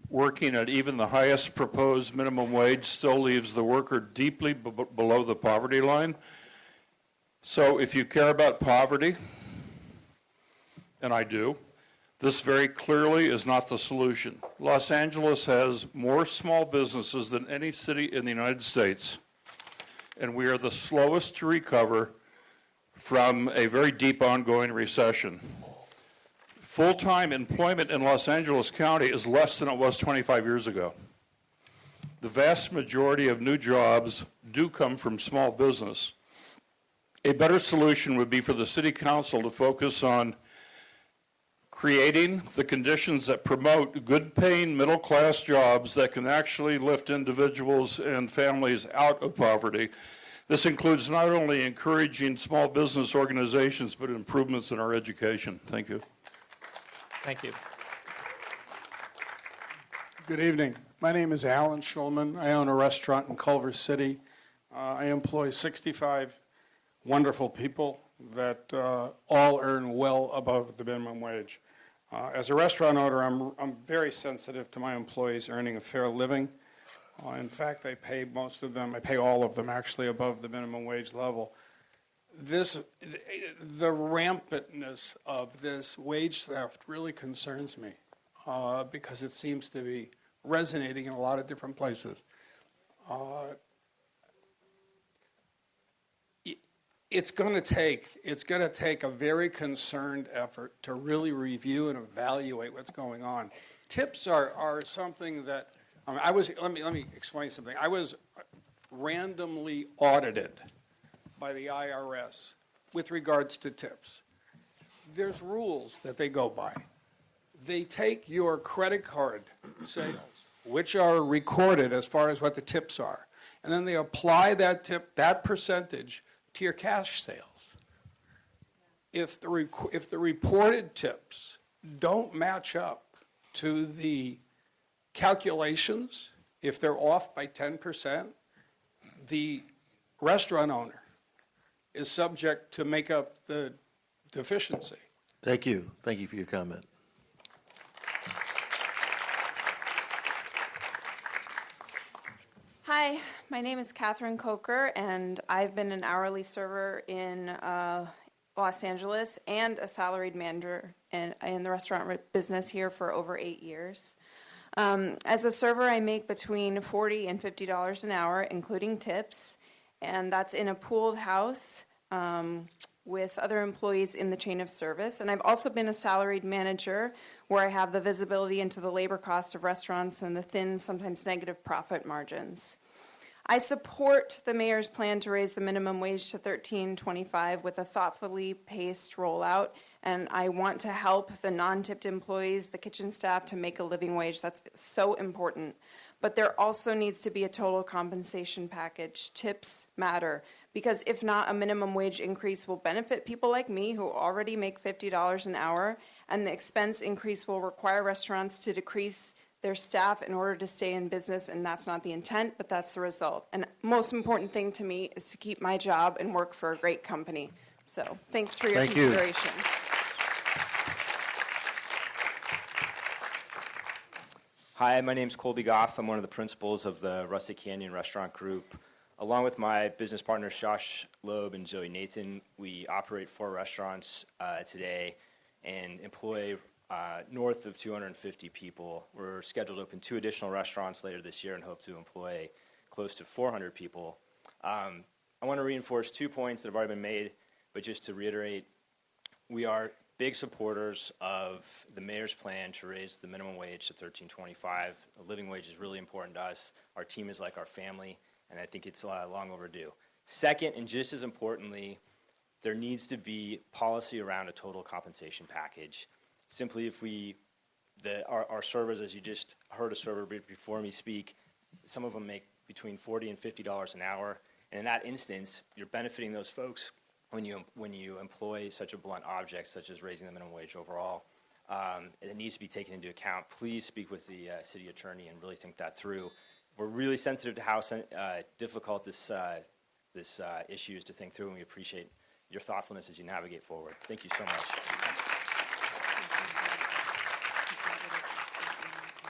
working at even the highest proposed minimum wage still leaves the worker deeply below the poverty line. So if you care about poverty, and I do, this very clearly is not the solution. Los Angeles has more small businesses than any city in the United States, and we are the slowest to recover from a very deep ongoing recession. Full-time employment in Los Angeles County is less than it was 25 years ago. The vast majority of new jobs do come from small business. A better solution would be for the City Council to focus on creating the conditions that promote good-paying middle-class jobs that can actually lift individuals and families out of poverty. This includes not only encouraging small business organizations, but improvements in our education. Thank you. Thank you. Good evening. My name is Alan Shulman. I own a restaurant in Culver City. I employ 65 wonderful people that all earn well above the minimum wage. As a restaurant owner, I'm very sensitive to my employees earning a fair living. In fact, I pay most of them, I pay all of them actually above the minimum wage level. The rampantness of this wage theft really concerns me because it seems to be resonating in a lot of different places. It's going to take a very concerned effort to really review and evaluate what's going on. Tips are something that let me explain something. I was randomly audited by the IRS with regards to tips. There's rules that they go by. They take your credit card sales, which are recorded as far as what the tips are, and then they apply that tip, that percentage, to your cash sales. If the reported tips don't match up to the calculations, if they're off by 10%, the restaurant owner is subject to make up the deficiency. Thank you. Thank you for your comment. Hi, my name is Catherine Coker, and I've been an hourly server in Los Angeles and a salaried manager in the restaurant business here for over 8 years. As a server, I make between $40 and $50 an hour, including tips, and that's in a pooled house with other employees in the chain of service. And I've also been a salaried manager where I have the visibility into the labor costs of restaurants and the thin, sometimes negative profit margins. I support the mayor's plan to raise the minimum wage to $13.25 with a thoughtfully paced rollout, and I want to help the non-tipped employees, the kitchen staff, to make a living wage. That's so important. But there also needs to be a total compensation package. Tips matter, because if not, a minimum wage increase will benefit people like me who already make $50 an hour, and the expense increase will require restaurants to decrease their staff in order to stay in business, and that's not the intent, but that's the result. And most important thing to me is to keep my job and work for a great company. So thanks for your consideration. Hi, my name's Colby Goff. I'm one of the principals of the Rustic Canyon Restaurant Group. Along with my business partners Josh Loeb and Zoe Nathan, we operate 4 restaurants today and employ north of 250 people. We're scheduled to open 2 additional restaurants later this year and hope to employ close to 400 people. I want to reinforce 2 points that have already been made, but just to reiterate, we are big supporters of the mayor's plan to raise the minimum wage to $13.25. A living wage is really important to us. Our team is like our family, and I think it's long overdue. Second, and just as importantly, there needs to be policy around a total compensation package. Simply, if our servers, as you just heard a server before me speak, some of them make between $40 and $50 an hour, and in that instance, you're benefiting those folks when you employ such a blunt object, such as raising the minimum wage overall. It needs to be taken into account. Please speak with the city attorney and really think that through. We're really sensitive to how difficult this issue is to think through, and we appreciate your thoughtfulness as you navigate forward. Thank you so much.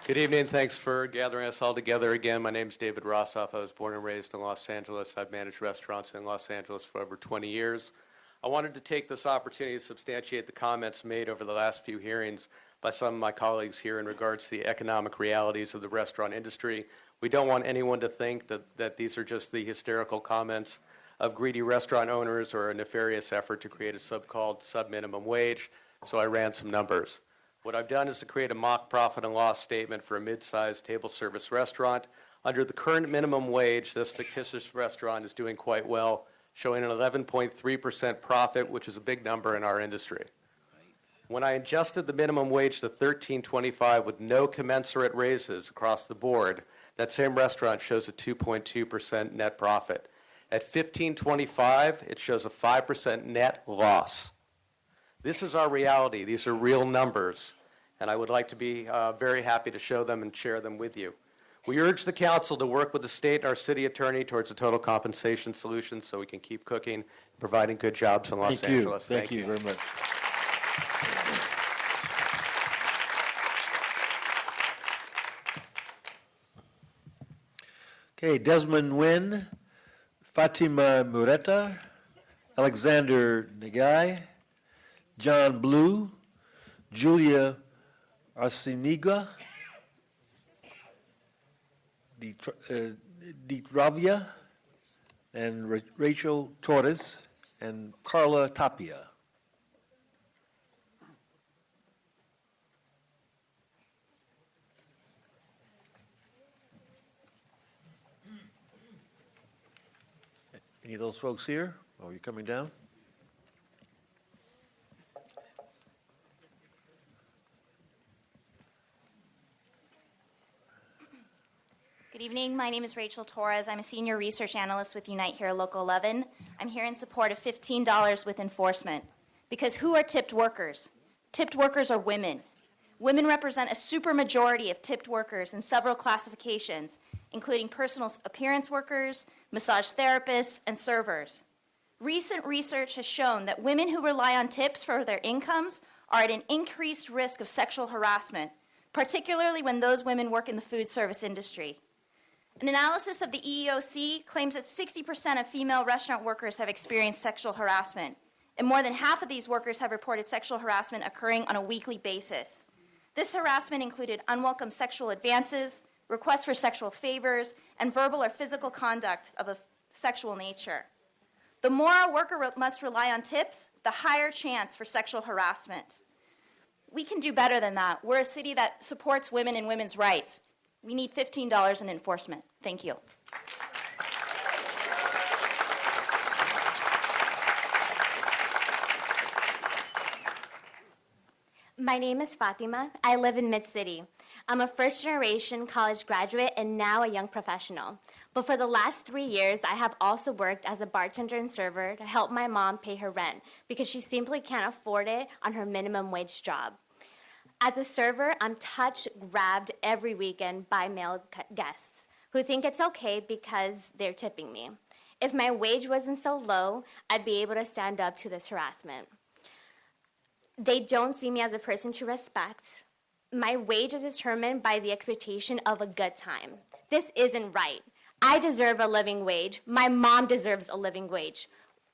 Good evening. Thanks for gathering us all together again. My name is David Rossoff. I was born and raised in Los Angeles. I've managed restaurants in Los Angeles for over 20 years. I wanted to take this opportunity to substantiate the comments made over the last few hearings by some of my colleagues here in regards to the economic realities of the restaurant industry. We don't want anyone to think that these are just the hysterical comments of greedy restaurant owners or a nefarious effort to create a so-called sub-minimum wage, so I ran some numbers. What I've done is to create a mock profit and loss statement for a mid-sized table service restaurant. Under the current minimum wage, this fictitious restaurant is doing quite well, showing an 11.3% profit, which is a big number in our industry. When I adjusted the minimum wage to $13.25 with no commensurate raises across the board, that same restaurant shows a 2.2% net profit. At $15.25, it shows a 5% net loss. This is our reality. These are real numbers, and I would like to be very happy to show them and share them with you. We urge the council to work with the state and our city attorney towards a total compensation solution so we can keep cooking and providing good jobs in Los Angeles. Thank you very much. Okay, Desmond Nguyen, Fatima Mureta, Alexander Nagai, John Blue, Julia Arseniga, Ditravia, and Rachel Torres, and Carla Tapia. Any of those folks here? Oh, you coming down? Good evening. My name is Rachel Torres. I'm a senior research analyst with Unite Here Local 11. I'm here in support of $15 with enforcement. Because who are tipped workers? Tipped workers are women. Women represent a supermajority of tipped workers in several classifications, including personal appearance workers, massage therapists, and servers. Recent research has shown that women who rely on tips for their incomes are at an increased risk of sexual harassment, particularly when those women work in the food service industry. An analysis of the EEOC claims that 60% of female restaurant workers have experienced sexual harassment, and more than half of these workers have reported sexual harassment occurring on a weekly basis. This harassment included unwelcome sexual advances, requests for sexual favors, and verbal or physical conduct of a sexual nature. The more a worker must rely on tips, the higher chance for sexual harassment. We can do better than that. We're a city that supports women and women's rights. We need $15 in enforcement. Thank you. My name is Fatima. I live in Mid-City. I'm a first-generation college graduate and now a young professional. But for the last 3 years, I have also worked as a bartender and server to help my mom pay her rent because she simply can't afford it on her minimum wage job. As a server, I'm touched, grabbed every weekend by male guests who think it's okay because they're tipping me. If my wage wasn't so low, I'd be able to stand up to this harassment. They don't see me as a person to respect. My wage is determined by the expectation of a good time. This isn't right. I deserve a living wage. My mom deserves a living wage.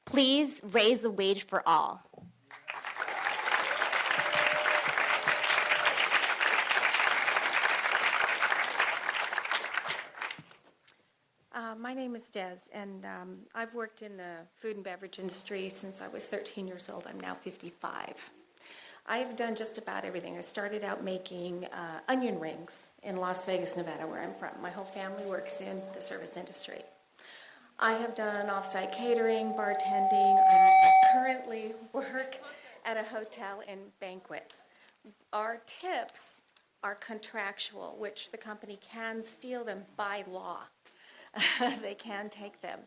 Please raise the wage for all. name is Des, and I've worked in the food and beverage industry since I was 13 years old. I'm now 55. I've done just about everything. I started out making onion rings in Las Vegas, Nevada, where I'm from. My whole family works in the service industry. I have done off-site catering, bartending. I currently work at a hotel and banquets. Our tips are contractual, which the company can steal them by law. They can take them.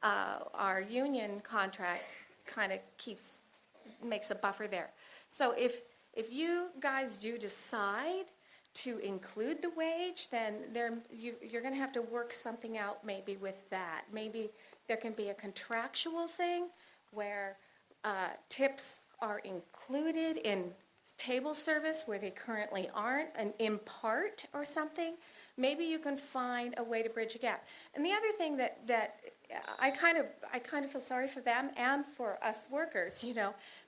Our union contract kind of makes a buffer there. So if you guys do decide to include the wage, then you're going to have to work something out maybe with that. Maybe there can be a contractual thing where tips are included in table service where they currently aren't, and in part or something. Maybe you can find a way to bridge a gap. And the other thing that I kind of feel sorry for them and for us workers,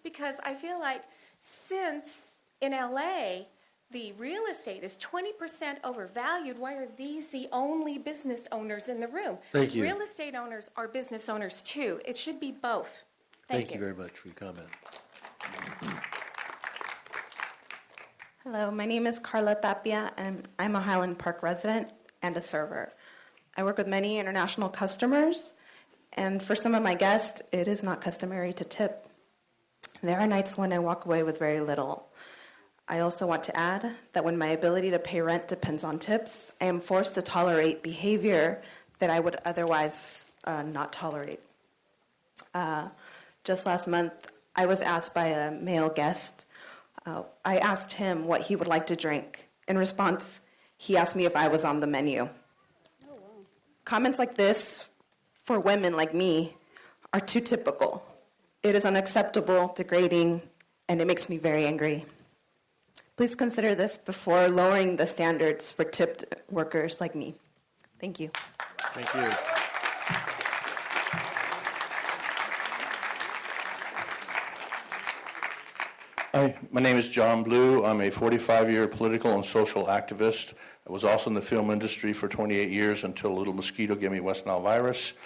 because I feel like since in LA the real estate is 20% overvalued, why are these the only business owners in the room? Thank you. Real estate owners are business owners too. It should be both. Thank you very much for your comment. Hello, my name is Carla Tapia, and I'm a Highland Park resident and a server. I work with many international customers, and for some of my guests, it is not customary to tip. There are nights when I walk away with very little. I also want to add that when my ability to pay rent depends on tips, I am forced to tolerate behavior that I would otherwise not tolerate. Just last month, I was asked by a male guest. I asked him what he would like to drink. In response, he asked me if I was on the menu. Comments like this, for women like me, are too typical. It is unacceptable, degrading, and it makes me very angry. Please consider this before lowering the standards for tipped workers like me. Thank you. Thank you. Hi, my name is John Blue. I'm a 45-year political and social activist. I was also in the film industry for 28 years until a little mosquito gave me West Nile virus.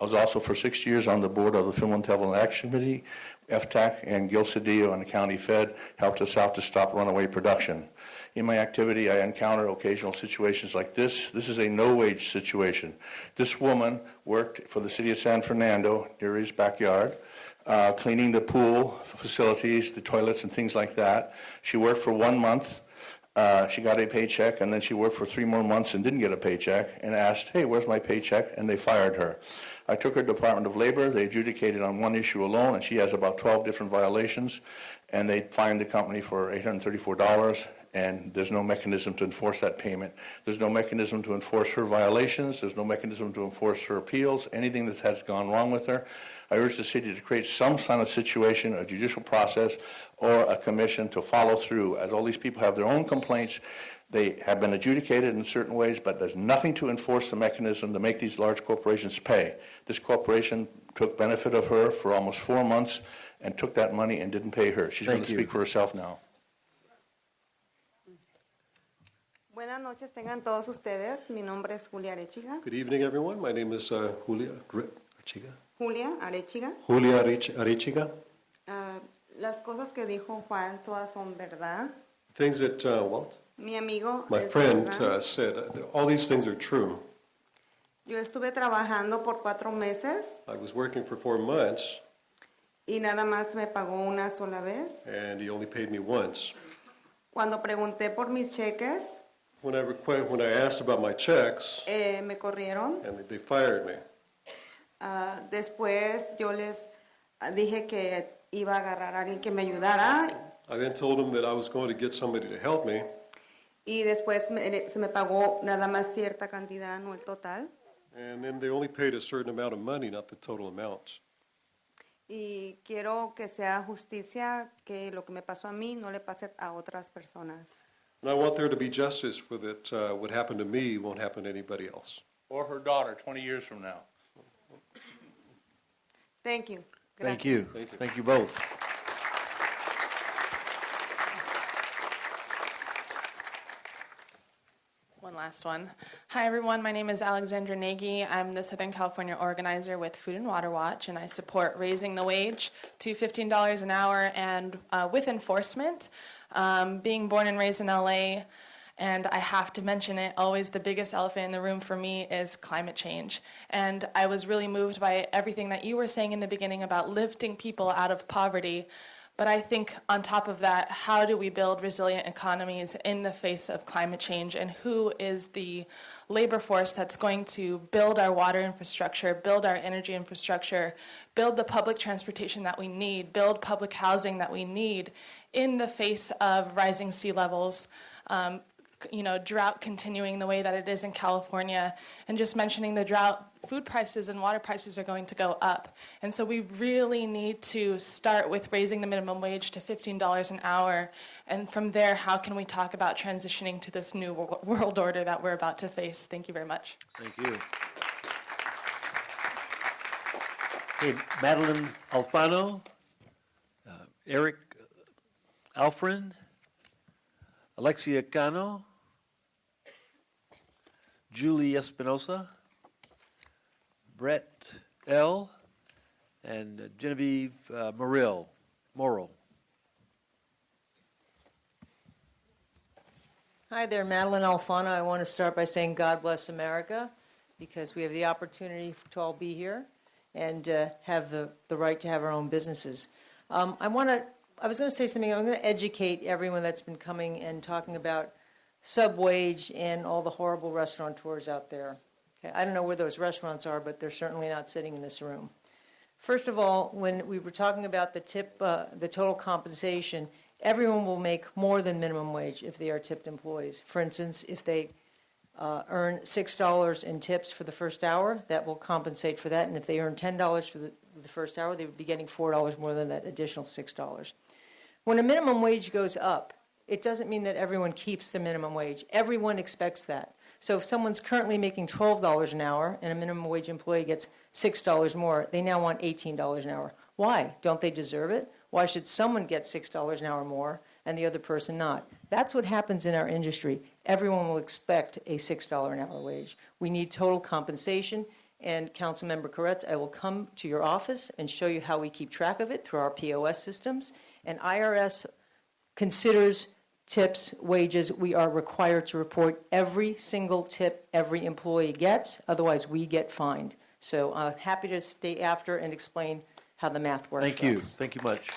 I was also for 6 years on the board of the Film and Television Action Committee. FTAC and Gil Cedillo and the County Fed helped us out to stop runaway production. In my activity, I encounter occasional situations like this. This is a no-wage situation. This woman worked for the city of San Fernando, Nuri's backyard, cleaning the pool facilities, the toilets and things like that. She worked for 1 month. She got a paycheck, and then she worked for 3 more months and didn't get a paycheck and asked, hey, where's my paycheck? And they fired her. I took her to Department of Labor. They adjudicated on one issue alone, and she has about 12 different violations, and they fined the company for $834, and there's no mechanism to enforce that payment. There's no mechanism to enforce her violations. There's no mechanism to enforce her appeals, anything that has gone wrong with her. I urge the city to create some kind of situation, a judicial process, or a commission to follow through. As all these people have their own complaints, they have been adjudicated in certain ways, but there's nothing to enforce the mechanism to make these large corporations pay. This corporation took benefit of her for almost 4 months and took that money and didn't pay her. She's going to speak for herself now. Buenas noches, tengan todos ustedes. Mi nombre es Julia Arechiga. Good evening, everyone. My name is Julia Arechiga. Julia Arechiga. Julia Arechiga. Las cosas que dijo Juan todas son verdad. Things that Walt, Mi amigo my es friend, verdad. said, all these things are true. Yo estuve trabajando por 4 meses I was working for 4 months, y nada más me pagó una sola vez. and he only paid me once. Cuando pregunté por mis cheques, When I asked about my checks, me corrieron. and they fired me. Después yo les dije que iba a agarrar a alguien que me ayudara I then told him that I was going to get somebody to help me, y después se me pagó nada más cierta cantidad, no el total. and then they only paid a certain amount of money, not the total amount. Y quiero que sea justicia, que lo que me pasó a mí no le pase a otras personas. And I want there to be justice for that what happened to me won't happen to anybody else. Or her daughter 20 years from now. Thank you. Thank you. Thank you both. One last one. Hi, everyone. My name is Alexandra Nagy. I'm the Southern California organizer with Food and Water Watch, and I support raising the wage to $15 an hour and with enforcement. Being born and raised in LA, and I have to mention it, always the biggest elephant in the room for me is climate change. And I was really moved by everything that you were saying in the beginning about lifting people out of poverty. But I think on top of that, how do we build resilient economies in the face of climate change? And who is the labor force that's going to build our water infrastructure, build our energy infrastructure, build the public transportation that we need, build public housing that we need in the face of rising sea levels, drought continuing the way that it is in California, and just mentioning the drought, food prices and water prices are going to go up. And so we really need to start with raising the minimum wage to $15 an hour. And from there, how can we talk about transitioning to this new world order that we're about to face? Thank you very much. Thank you. Okay, Madeline Alfano, Eric Alfrin, Alexia Cano, Julie Espinosa, Brett L., and Genevieve Morrell. Hi there, Madeline Alfano. I want to start by saying God bless America, because we have the opportunity to all be here and have the right to have our own businesses. I was going to say something. I'm going to educate everyone that's been coming and talking about sub-wage and all the horrible restaurateurs out there. Okay, I don't know where those restaurants are, but they're certainly not sitting in this room. First of all, when we were talking about the tip, the total compensation, everyone will make more than minimum wage if they are tipped employees. For instance, if they earn $6 in tips for the first hour, that will compensate for that. And if they earn $10 for the first hour, they would be getting $4 more than that additional $6. When a minimum wage goes up, it doesn't mean that everyone keeps the minimum wage. Everyone expects that. So if someone's currently making $12 an hour and a minimum wage employee gets $6 more, they now want $18 an hour. Why? Don't they deserve it? Why should someone get $6 an hour more and the other person not? That's what happens in our industry. Everyone will expect a $6 an hour wage. We need total compensation. And Councilmember Koretz, I will come to your office and show you how we keep track of it through our POS systems. And IRS considers tips, wages. We are required to report every single tip every employee gets. Otherwise, we get fined. So I'm happy to stay after and explain how the math works. Thank you. Thank you much.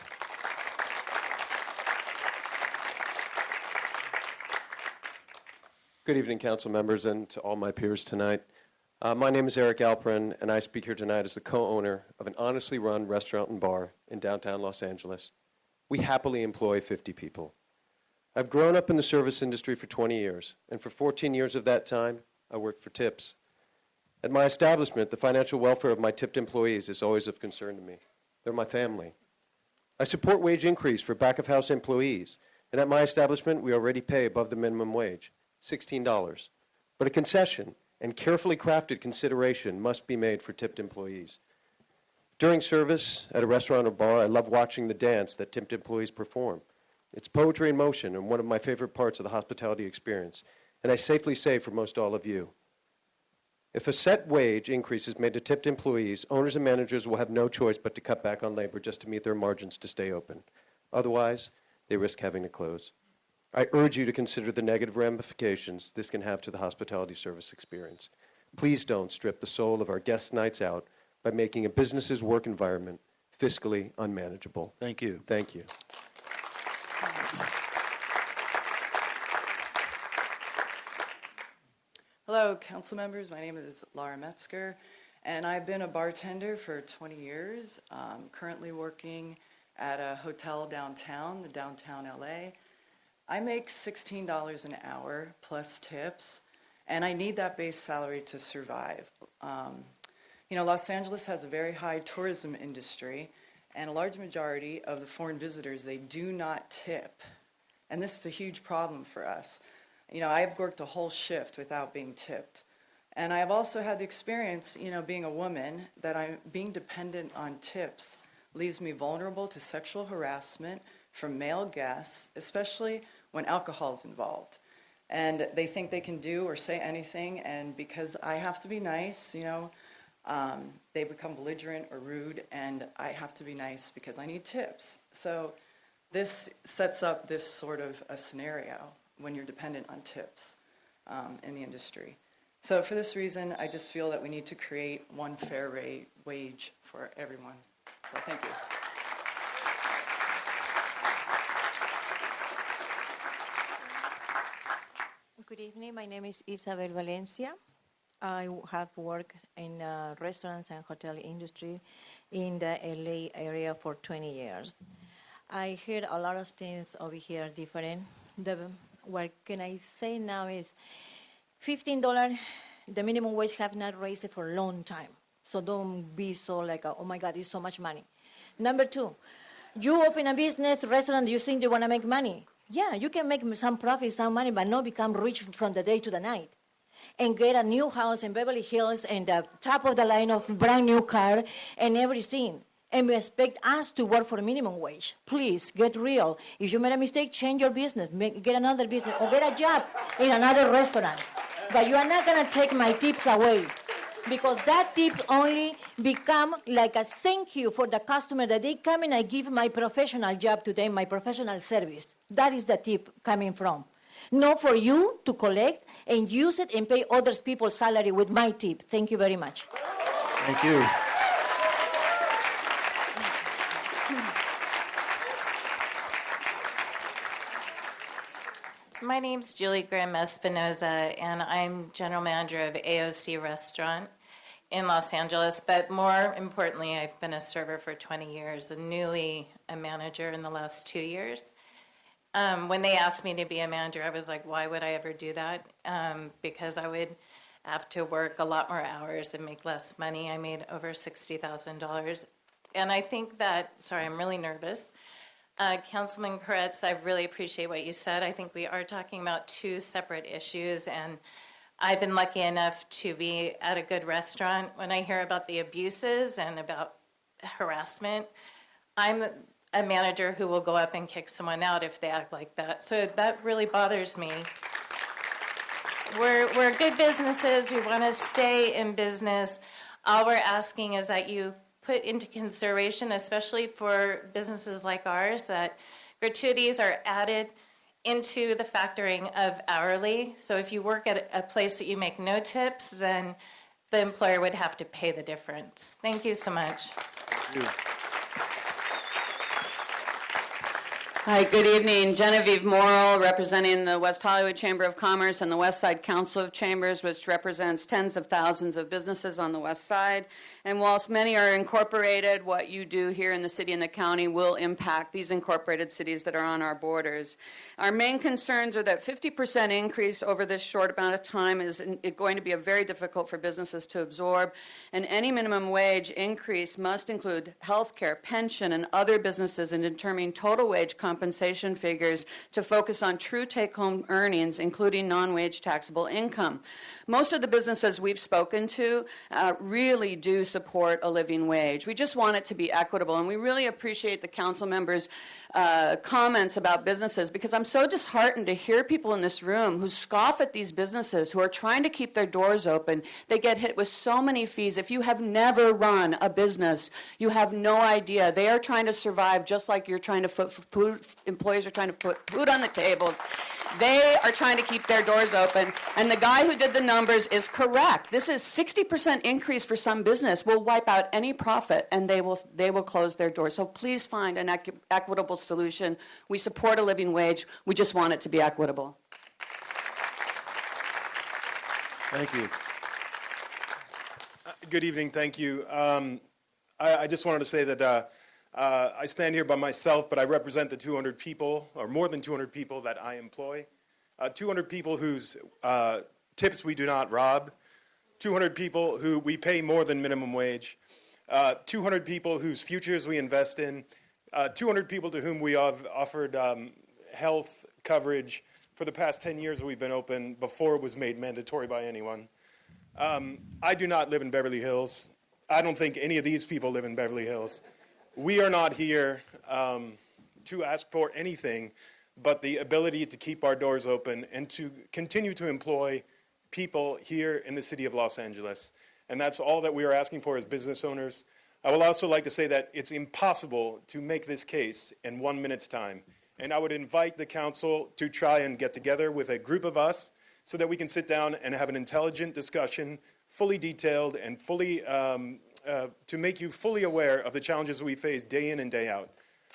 Good evening, council members, and to all my peers tonight. My name is Eric Alprin, and I speak here tonight as the co-owner of an honestly run restaurant and bar in downtown Los Angeles. We happily employ 50 people. I've grown up in the service industry for 20 years, and for 14 years of that time, I worked for tips. At my establishment, the financial welfare of my tipped employees is always of concern to me. They're my family. I support wage increase for back-of-house employees, and at my establishment, we already pay above the minimum wage, $16. But a concession and carefully crafted consideration must be made for tipped employees. During service at a restaurant or bar, I love watching the dance that tipped employees perform. It's poetry in motion and one of my favorite parts of the hospitality experience, and I safely say for most all of you. If a set wage increase is made to tipped employees, owners and managers will have no choice but to cut back on labor just to meet their margins to stay open. Otherwise, they risk having to close. I urge you to consider the negative ramifications this can have to the hospitality service experience. Please don't strip the soul of our guest nights out by making a business's work environment fiscally unmanageable. Thank you. Thank you. Hello, council members. My name is Laura Metzger, and I've been a bartender for 20 years. Currently working at a hotel downtown, the downtown LA. I make $16 an hour plus tips, and I need that base salary to survive. Los Angeles has a very high tourism industry, and a large majority of the foreign visitors, they do not tip. And this is a huge problem for us. I've worked a whole shift without being tipped. And I've also had the experience, being a woman, that I'm being dependent on tips leaves me vulnerable to sexual harassment from male guests, especially when alcohol is involved. And they think they can do or say anything, and because I have to be nice, they become belligerent or rude, and I have to be nice because I need tips. So this sets up this sort of a scenario when you're dependent on tips in the industry. So for this reason, I just feel that we need to create one fair wage for everyone. So thank you. Good evening. My name is Isabel Valencia. I have worked in restaurants and hotel industry in the LA area for 20 years. I heard a lot of things over here different. What can I say now is $15, the minimum wage have not raised it for a long time. So don't be so like, oh my God, it's so much money. Number two, you open a business, restaurant, you think you want to make money. Yeah, you can make some profit, some money, but not become rich from the day to the night. And get a new house in Beverly Hills and the top of the line of brand new car and everything. And we expect us to work for minimum wage. Please, get real. If you made a mistake, change your business. Get another business or get a job in another restaurant. But you are not going to take my tips away. Because that tip only become like a thank you for the customer that they come and I give my professional job to them, my professional service. That is the tip coming from. Not for you to collect and use it and pay other people's salary with my tip. Thank you very much. Thank you. My name's Julie Graham Espinoza, and I'm general manager of AOC Restaurant in Los Angeles. But more importantly, I've been a server for 20 years, and newly a manager in the last 2 years. When they asked me to be a manager, I was like, why would I ever do that? Because I would have to work a lot more hours and make less money. I made over $60,000. And I think that, sorry, I'm really nervous. Councilman Koretz, I really appreciate what you said. I think we are talking about two separate issues, and I've been lucky enough to be at a good restaurant. When I hear about the abuses and about harassment, I'm a manager who will go up and kick someone out if they act like that. So that really bothers me. We're good businesses. We want to stay in business. All we're asking is that you put into consideration, especially for businesses like ours, that gratuities are added into the factoring of hourly. So if you work at a place that you make no tips, then the employer would have to pay the difference. Thank you so much. Thank you. Hi, good evening. Genevieve Morrill, representing the West Hollywood Chamber of Commerce and the West Side Council of Chambers, which represents tens of thousands of businesses on the West Side. And whilst many are incorporated, what you do here in the city and the county will impact these incorporated cities that are on our borders. Our main concerns are that 50% increase over this short amount of time is going to be very difficult for businesses to absorb, and any minimum wage increase must include health care, pension, and other businesses in determining total wage compensation figures to focus on true take-home earnings, including non-wage taxable income. Most of the businesses we've spoken to really do support a living wage. We just want it to be equitable, and we really appreciate the council members' comments about businesses, because I'm so disheartened to hear people in this room who scoff at these businesses who are trying to keep their doors open. They get hit with so many fees. If you have never run a business, you have no idea. They are trying to survive just like you're trying to put food. Employees are trying to put food on the tables. They are trying to keep their doors open. And the guy who did the numbers is correct. This is 60% increase for some business will wipe out any profit, and they will close their doors. So please find an equitable solution. We support a living wage. We just want it to be equitable. Thank you. Good evening. Thank you. I just wanted to say that I stand here by myself, but I represent the 200 people, or more than 200 people that I employ. 200 people whose tips we do not rob. 200 people who we pay more than minimum wage. 200 people whose futures we invest in. 200 people to whom we have offered health coverage for the past 10 years we've been open, before it was made mandatory by anyone. I do not live in Beverly Hills. I don't think any of these people live in Beverly Hills. We are not here to ask for anything but the ability to keep our doors open and to continue to employ people here in the city of Los Angeles. And that's all that we are asking for as business owners. I would also like to say that it's impossible to make this case in 1 minute's time. And I would invite the council to try and get together with a group of us so that we can sit down and have an intelligent discussion, fully detailed and fully to make you fully aware of the challenges we face day in and day out.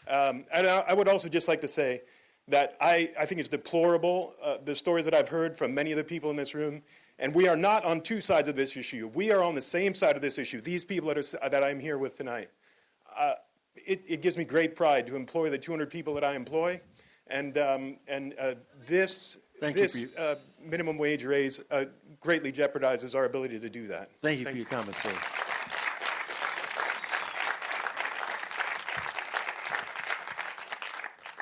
And I would also just like to say that I think it's deplorable, the stories that I've heard from many of the people in this room, and we are not on two sides of this issue. We are on the same side of this issue, these people that I'm here with tonight. It gives me great pride to employ the 200 people that I employ, and this minimum wage raise greatly jeopardizes our ability to do that. Thank you for your comments, sir.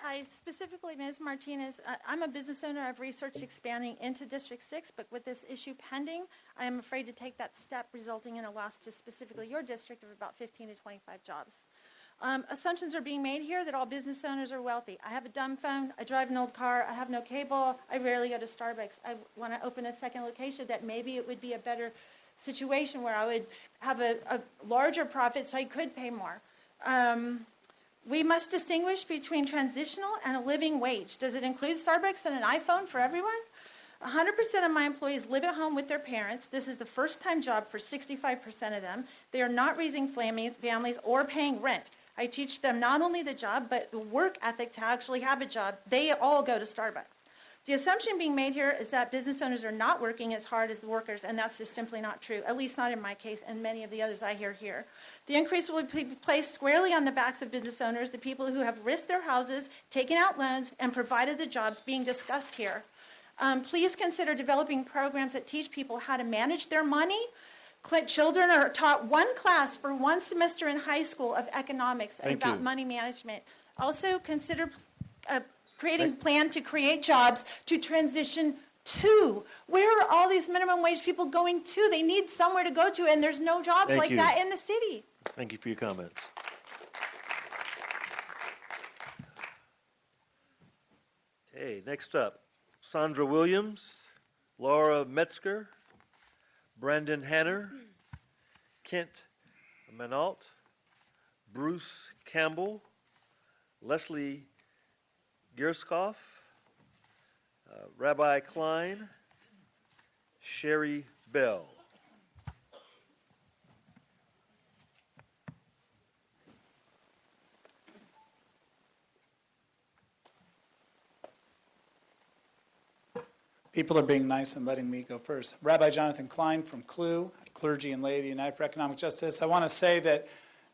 Hi, specifically Ms. Martinez. I'm a business owner. I've researched expanding into District 6, but with this issue pending, I am afraid to take that step, resulting in a loss to specifically your district of about 15 to 25 jobs. Assumptions are being made here that all business owners are wealthy. I have a dumb phone. I drive an old car. I have no cable. I rarely go to Starbucks. I want to open a second location that maybe it would be a better situation where I would have a larger profit so I could pay more. We must distinguish between transitional and a living wage. Does it include Starbucks and an iPhone for everyone? 100% of my employees live at home with their parents. This is the first-time job for 65% of them. They are not raising families or paying rent. I teach them not only the job, but the work ethic to actually have a job. They all go to Starbucks. The assumption being made here is that business owners are not working as hard as the workers, and that's just simply not true, at least not in my case and many of the others I hear here. The increase will be placed squarely on the backs of business owners, the people who have risked their houses, taken out loans, and provided the jobs being discussed here. Please consider developing programs that teach people how to manage their money. Children are taught one class for one semester in high school of economics about money management. Also consider creating a plan to create jobs to transition to. Where are all these minimum wage people going to? They need somewhere to go to, and there's no jobs like that in the city. Thank you for your comment. Okay, next up, Sandra Williams, Laura Metzger, Brandon Hanner, Kent Manault, Bruce Campbell, Leslie Gierskoff, Rabbi Klein, Sherry Bell. People are being nice and letting me go first. Rabbi Jonathan Klein from CLU, Clergy and Laity United for Economic Justice. I want to say that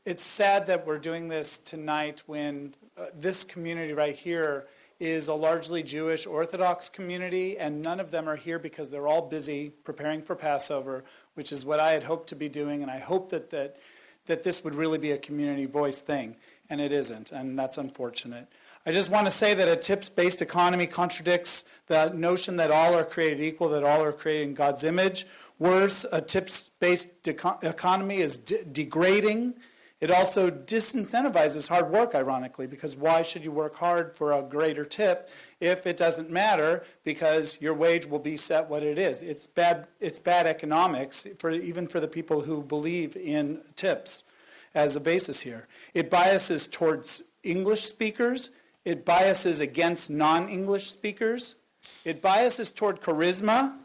it's sad that we're doing this tonight when this community right here is a largely Jewish Orthodox community, and none of them are here because they're all busy preparing for Passover, which is what I had hoped to be doing, and I hope that this would really be a community voice thing, and it isn't, and that's unfortunate. I just want to say that a tips-based economy contradicts the notion that all are created equal, that all are created in God's image. Worse, a tips-based economy is degrading. It also disincentivizes hard work, ironically, because why should you work hard for a greater tip if it doesn't matter because your wage will be set what it is? It's bad economics, even for the people who believe in tips as a basis here. It biases towards English speakers. It biases against non-English speakers. It biases toward charisma,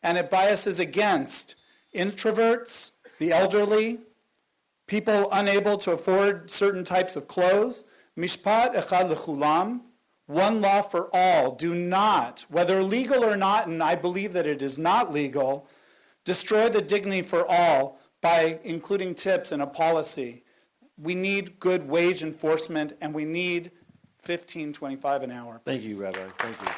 and it biases against introverts, the elderly, people unable to afford certain types of clothes. Mishpat echad lechulam, one law for all. Do not, whether legal or not, and I believe that it is not legal, destroy the dignity for all by including tips in a policy. We need good wage enforcement, and we need $15.25 an hour. Thank you, Rabbi. Thank you.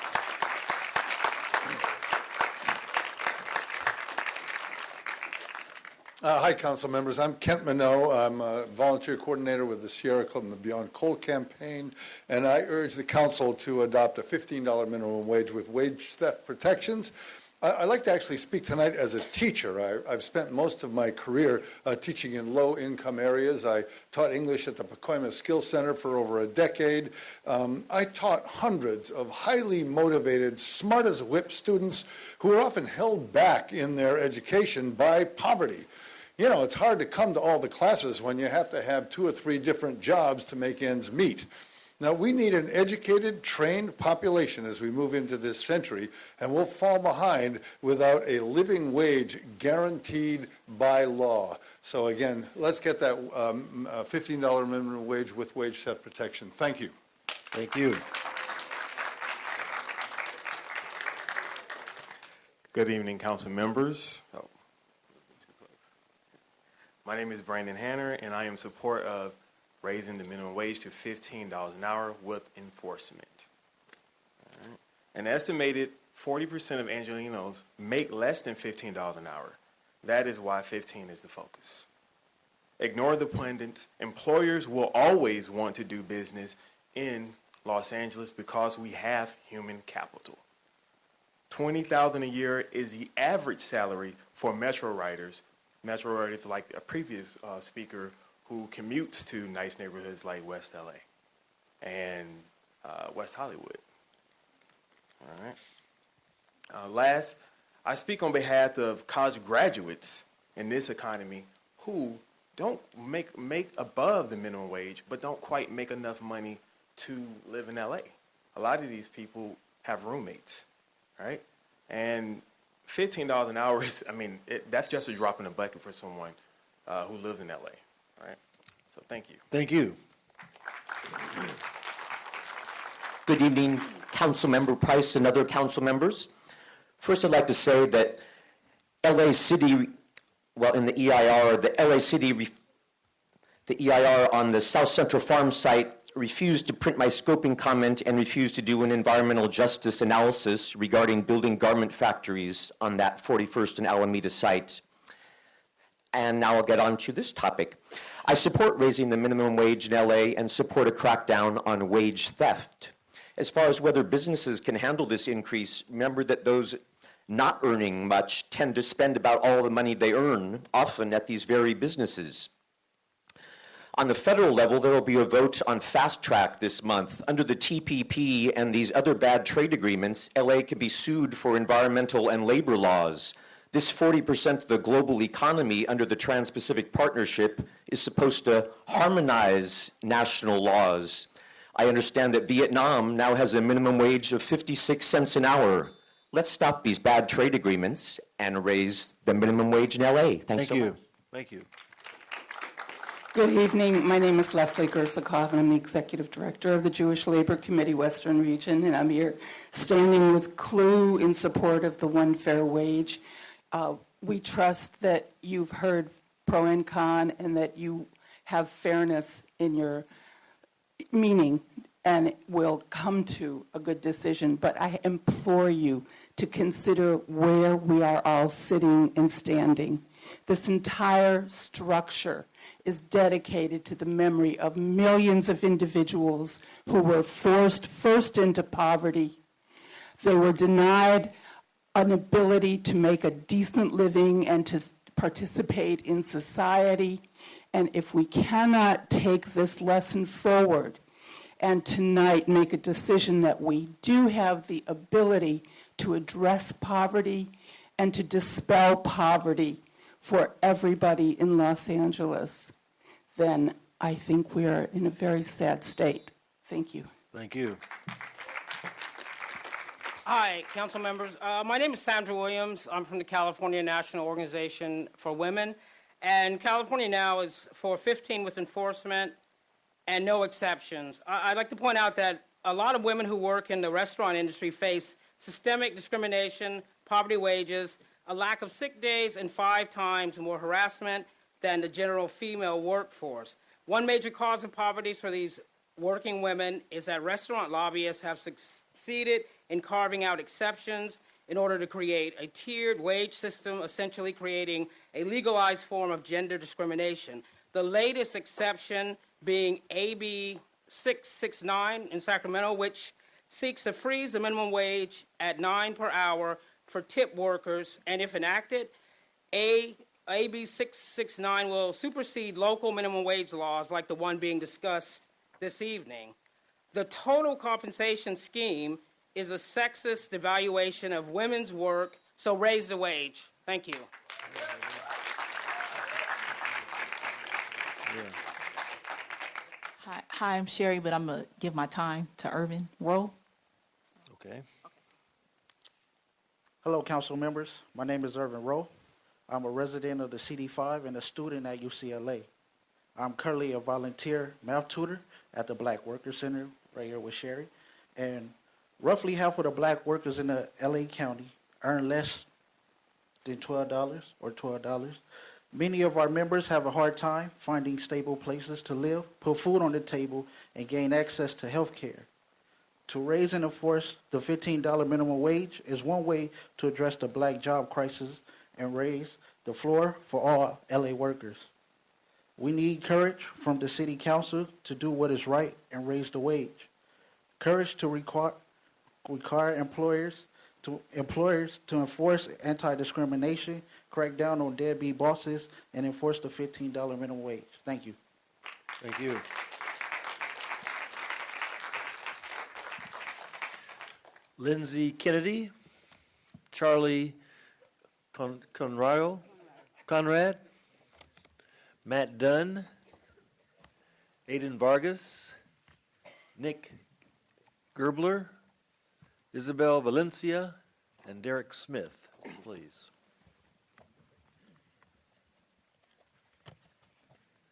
Hi, council members. I'm Kent Manault. I'm a volunteer coordinator with the Sierra Club and the Beyond Coal campaign, and I urge the council to adopt a $15 minimum wage with wage theft protections. I'd like to actually speak tonight as a teacher. I've spent most of my career teaching in low-income areas. I taught English at the Pacoima Skills Center for over a decade. I taught hundreds of highly motivated, smart as a whip students who are often held back in their education by poverty. You know, it's hard to come to all the classes when you have to have 2 or 3 different jobs to make ends meet. Now, we need an educated, trained population as we move into this century, and we'll fall behind without a living wage guaranteed by law. So again, let's get that $15 minimum wage with wage set protection. Thank you. Thank you. Good evening, council members. My name is Brandon Hanner, and I am in support of raising the minimum wage to $15 an hour with enforcement. All right. An estimated 40% of Angelenos make less than $15 an hour. That is why 15 is the focus. Ignore the pundits. Employers will always want to do business in Los Angeles because we have human capital. $20,000 a year is the average salary for Metro riders like a previous speaker who commutes to nice neighborhoods like West LA and West Hollywood. All right. Last, I speak on behalf of college graduates in this economy who don't make above the minimum wage, but don't quite make enough money to live in LA. A lot of these people have roommates, right? And $15 an hour is, that's just a drop in the bucket for someone who lives in LA. Right. So thank you. Thank you. Good evening, Councilmember Price and other council members. First, I'd like to say that LA City, well, in the EIR, the EIR on the South Central Farm site refused to print my scoping comment and refused to do an environmental justice analysis regarding building garment factories on that 41st and Alameda site. And now I'll get on to this topic. I support raising the minimum wage in LA and support a crackdown on wage theft. As far as whether businesses can handle this increase, remember that those not earning much tend to spend about all the money they earn, often at these very businesses. On the federal level, there will be a vote on fast track this month. Under the TPP and these other bad trade agreements, LA can be sued for environmental and labor laws. This 40% of the global economy under the Trans-Pacific Partnership is supposed to harmonize national laws. I understand that Vietnam now has a minimum wage of 56 cents an hour. Let's stop these bad trade agreements and raise the minimum wage in LA. Thanks so much. Thank you. Good evening. My name is Leslie Gersakov, and I'm the Executive Director of the Jewish Labor Committee Western Region, and I'm here standing with CLU in support of the one fair wage. We trust that you've heard pro and con and that you have fairness in your meaning and will come to a good decision. But I implore you to consider where we are all sitting and standing. This entire structure is dedicated to the memory of millions of individuals who were forced first into poverty. They were denied an ability to make a decent living and to participate in society. And if we cannot take this lesson forward and tonight make a decision that we do have the ability to address poverty and to dispel poverty for everybody in Los Angeles, then I think we are in a very sad state. Thank you. Thank you. Hi, council members. My name is Sandra Williams. I'm from the California National Organization for Women. And California now is for 15 with enforcement and no exceptions. I'd like to point out that a lot of women who work in the restaurant industry face systemic discrimination, poverty wages, a lack of sick days, and 5 times more harassment than the general female workforce. One major cause of poverty for these working women is that restaurant lobbyists have succeeded in carving out exceptions in order to create a tiered wage system, essentially creating a legalized form of gender discrimination. The latest exception being AB 669 in Sacramento, which seeks to freeze the minimum wage at $9 per hour for tip workers, and if enacted, AB 669 will supersede local minimum wage laws like the one being discussed this evening. The total compensation scheme is a sexist evaluation of women's work, so raise the wage. Thank you. Hi, I'm Sherry, but I'm going to give my time to Irvin Rowe. Okay. Hello, council members. My name is Irvin Rowe. I'm a resident of the CD5 and a student at UCLA. I'm currently a volunteer math tutor at the Black Workers Center right here with Sherry. And roughly half of the black workers in the LA County earn less than $12 or $12. Many of our members have a hard time finding stable places to live, put food on the table, and gain access to health care. To raise and enforce the $15 minimum wage is one way to address the black job crisis and raise the floor for all LA workers. We need courage from the city council to do what is right and raise the wage. Courage to require employers to enforce anti-discrimination, crack down on deadbeat bosses, and enforce the $15 minimum wage. Thank you. Thank you. Lindsay Kennedy, Charlie Conrad, Matt Dunn, Aiden Vargas, Nick Gerbler, Isabel Valencia, and Derek Smith, please.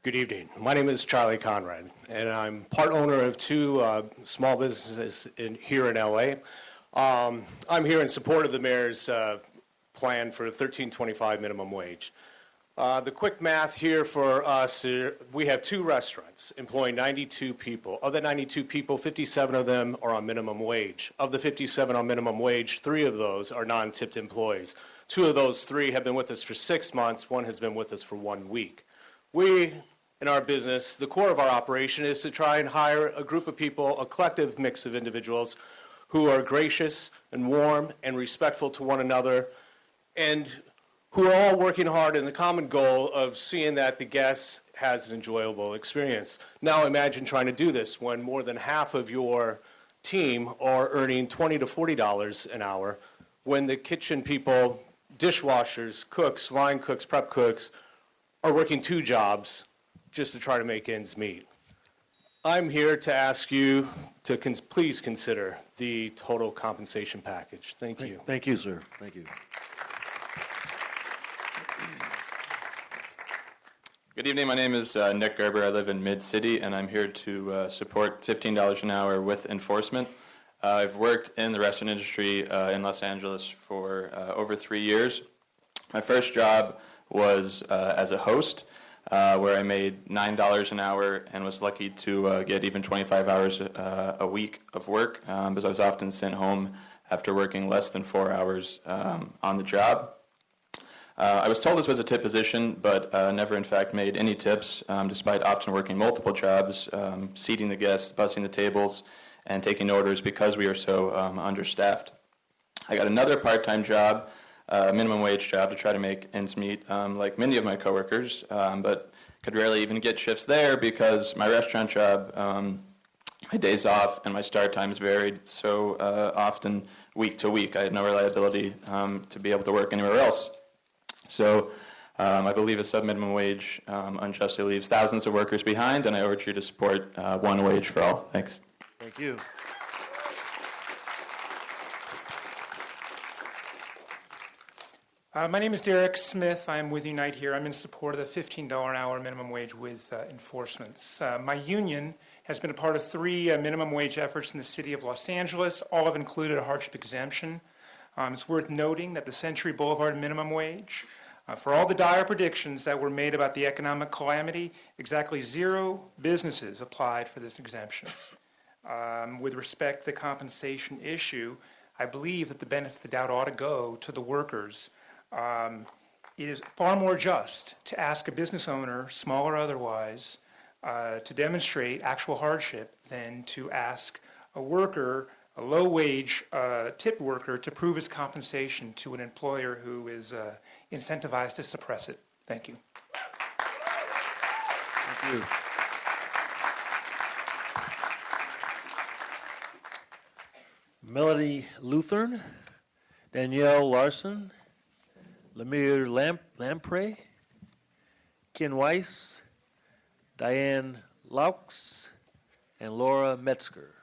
Good evening. My name is Charlie Conrad, and I'm part owner of two small businesses here in LA. I'm here in support of the mayor's plan for $13.25 minimum wage. The quick math here for us, we have two restaurants employing 92 people. Of the 92 people, 57 of them are on minimum wage. Of the 57 on minimum wage, 3 of those are non-tipped employees. 2 of those 3 have been with us for 6 months. 1 has been with us for 1 week. We, in our business, the core of our operation is to try and hire a group of people, a collective mix of individuals who are gracious and warm and respectful to one another, and who are all working hard in the common goal of seeing that the guest has an enjoyable experience. Now imagine trying to do this when more than half of your team are earning $20 to $40 an hour, when the kitchen people, dishwashers, cooks, line cooks, prep cooks, are working 2 jobs just to try to make ends meet. I'm here to ask you to please consider the total compensation package. Thank you. Thank you, sir. Thank you. Good evening. My name is Nick Gerber. I live in Mid-City, and I'm here to support $15 an hour with enforcement. I've worked in the restaurant industry in Los Angeles for over 3 years. My first job was as a host, where I made $9 an hour and was lucky to get even 25 hours a week of work, because I was often sent home after working less than 4 hours on the job. I was told this was a tip position, but never in fact made any tips, despite often working multiple jobs, seating the guests, bussing the tables, and taking orders because we were so understaffed. I got another part-time job, minimum wage job, to try to make ends meet, like many of my coworkers, but could rarely even get shifts there because my restaurant job, my days off and my start times varied so often week to week. I had no reliability to be able to work anywhere else. So I believe a sub-minimum wage unjustly leaves thousands of workers behind, and I urge you to support one wage for all. Thanks. Thank you. My name is Derek Smith. I'm with Unite here. I'm in support of the $15 an hour minimum wage with enforcements. My union has been a part of 3 minimum wage efforts in the city of Los Angeles. All have included a hardship exemption. It's worth noting that the Century Boulevard minimum wage, for all the dire predictions that were made about the economic calamity, exactly 0 businesses applied for this exemption. With respect to the compensation issue, I believe that the benefit of the doubt ought to go to the workers. It is far more just to ask a business owner, small or otherwise, to demonstrate actual hardship than to ask a worker a low-wage tip worker to prove his compensation to an employer who is incentivized to suppress it. Thank you. Thank you. Melody Lutheran, Danielle Larson, Lemire Lamprey, Ken Weiss, Diane Laux, and Laura Metzger.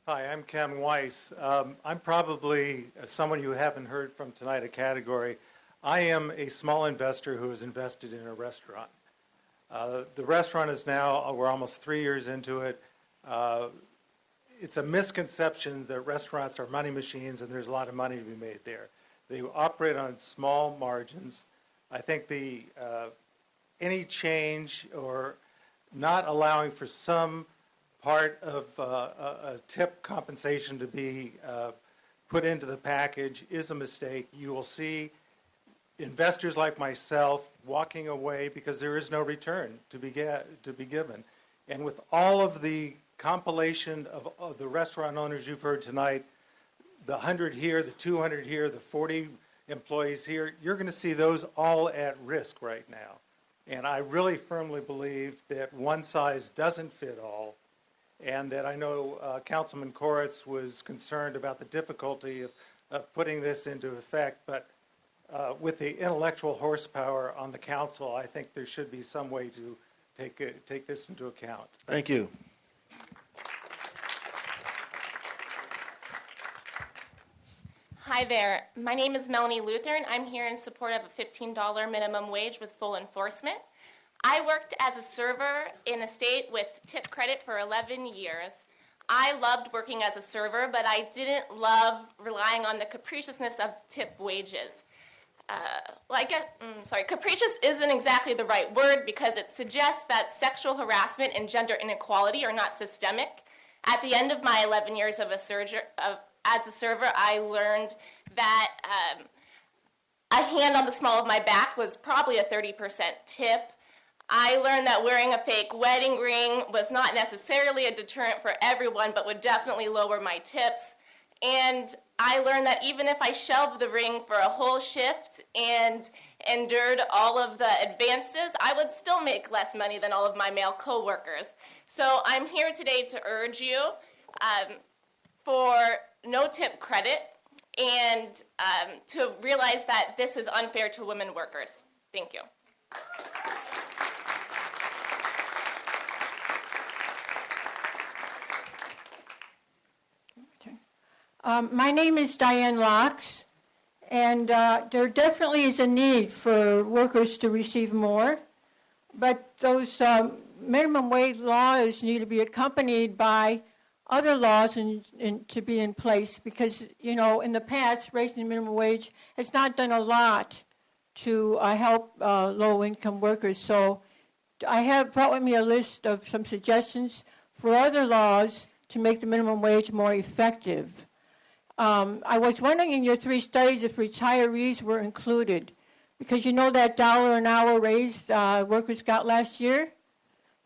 Hi, I'm Ken Weiss. I'm probably someone you haven't heard from tonight, a category. I am a small investor who has invested in a restaurant. The restaurant is now, we're almost 3 years into it. It's a misconception that restaurants are money machines and there's a lot of money to be made there. They operate on small margins. I think any change or not allowing for some part of a tip compensation to be put into the package is a mistake. You will see investors like myself walking away because there is no return to be given. And with all of the compilation of the restaurant owners you've heard tonight, the 100 here, the 200 here, the 40 employees here, you're going to see those all at risk right now. And I really firmly believe that one size doesn't fit all, and that I know Councilman Koretz was concerned about the difficulty of putting this into effect, but with the intellectual horsepower on the council, I think there should be some way to take this into account. Thank you. Hi there. My name is Melanie Lutheran. I'm here in support of a $15 minimum wage with full enforcement. I worked as a server in a state with tip credit for 11 years. I loved working as a server, but I didn't love relying on the capriciousness of tip wages. Capricious isn't exactly the right word because it suggests that sexual harassment and gender inequality are not systemic. At the end of my 11 years as a server, I learned that a hand on the small of my back was probably a 30% tip. I learned that wearing a fake wedding ring was not necessarily a deterrent for everyone, but would definitely lower my tips. And I learned that even if I shelved the ring for a whole shift and endured all of the advances, I would still make less money than all of my male coworkers. So I'm here today to urge you for no tip credit and to realize that this is unfair to women workers. Thank you. My name is Diane Laux, and there definitely is a need for workers to receive more, but those minimum wage laws need to be accompanied by other laws to be in place because, you know, in the past, raising the minimum wage has not done a lot to help low-income workers. So I have brought with me a list of some suggestions for other laws to make the minimum wage more effective. I was wondering in your 3 studies if retirees were included, because you know that $1 an hour raise workers got last year?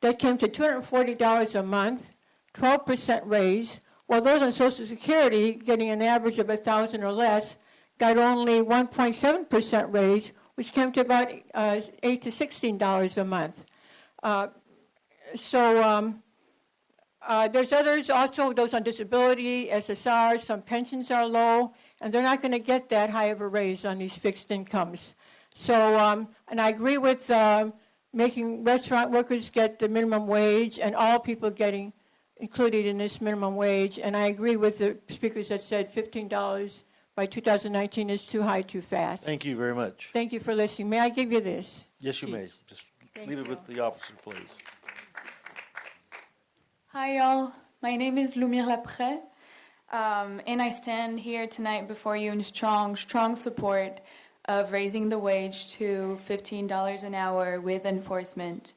That came to $240 a month, 12% raise, while those on Social Security, getting an average of $1,000 or less, got only 1.7% raise, which came to about $8 to $16 a month. There's others also, those on disability, SSR, some pensions are low, and they're not going to get that high of a raise on these fixed incomes. So, and I agree with making restaurant workers get the minimum wage and all people getting included in this minimum wage. And I agree with the speakers that said $15 by 2019 is too high, too fast. Thank you very much. Thank you for listening. May I give you this? Yes, you may. Just leave it with the officer, please. Hi, y'all. My name is Lemire Lamprey, and I stand here tonight before you in strong support of raising the wage to $15 an hour with enforcement.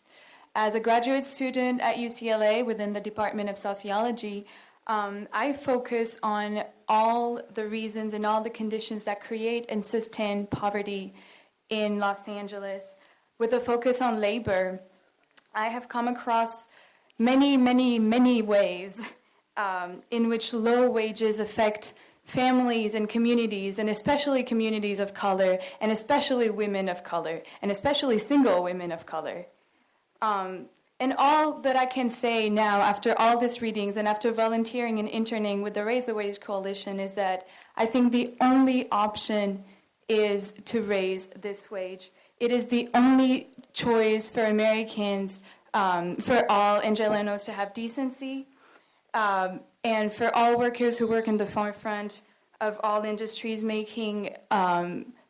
As a graduate student at UCLA within the Department of Sociology, I focus on all the reasons and all the conditions that create and sustain poverty in Los Angeles. With a focus on labor, I have come across many ways in which low wages affect families and communities, and especially communities of color, and especially women of color, and especially single women of color. And all that I can say now, after all these readings and after volunteering and interning with the Raise the Wage Coalition, is that I think the only option is to raise this wage. It is the only choice for Americans, for all Angelenos to have decency, and for all workers who work in the forefront of all industries, making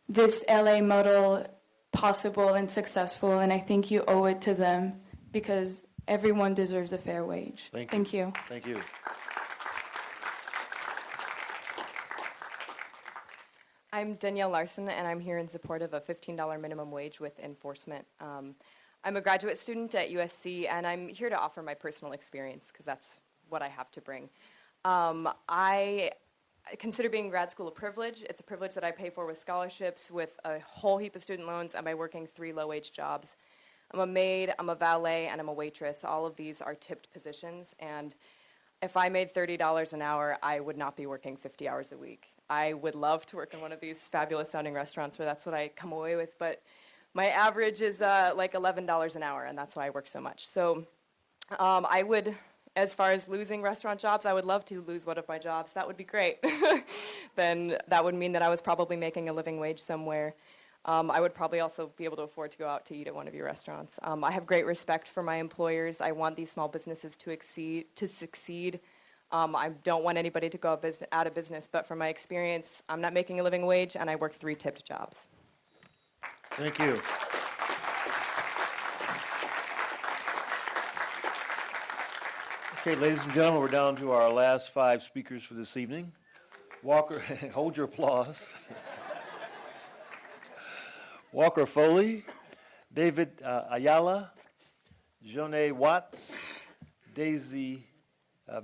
this LA model possible and successful. And I think you owe it to them, because everyone deserves a fair wage. Thank you. Thank you. I'm Danielle Larson, and I'm here in support of a $15 minimum wage with enforcement. I'm a graduate student at USC, and I'm here to offer my personal experience, because that's what I have to bring. I consider being in grad school a privilege. It's a privilege that I pay for with scholarships, with a whole heap of student loans, and by working 3 low-wage jobs. I'm a maid, I'm a valet, and I'm a waitress. All of these are tipped positions, and if I made $30 an hour, I would not be working 50 hours a week. I would love to work in one of these fabulous-sounding restaurants where that's what I come away with, but my average is like $11 an hour, and that's why I work so much. So I would, as far as losing restaurant jobs, I would love to lose one of my jobs. That would be great. Then that would mean that I was probably making a living wage somewhere. I would probably also be able to afford to go out to eat at one of your restaurants. I have great respect for my employers. I want these small businesses to succeed. I don't want anybody to go out of business, but from my experience, I'm not making a living wage, and I work 3 tipped jobs. Thank you. Okay, ladies and gentlemen, we're down to our last 5 speakers for this evening. Walker, hold your applause. Walker Foley, David Ayala, Joné Watts, Daisy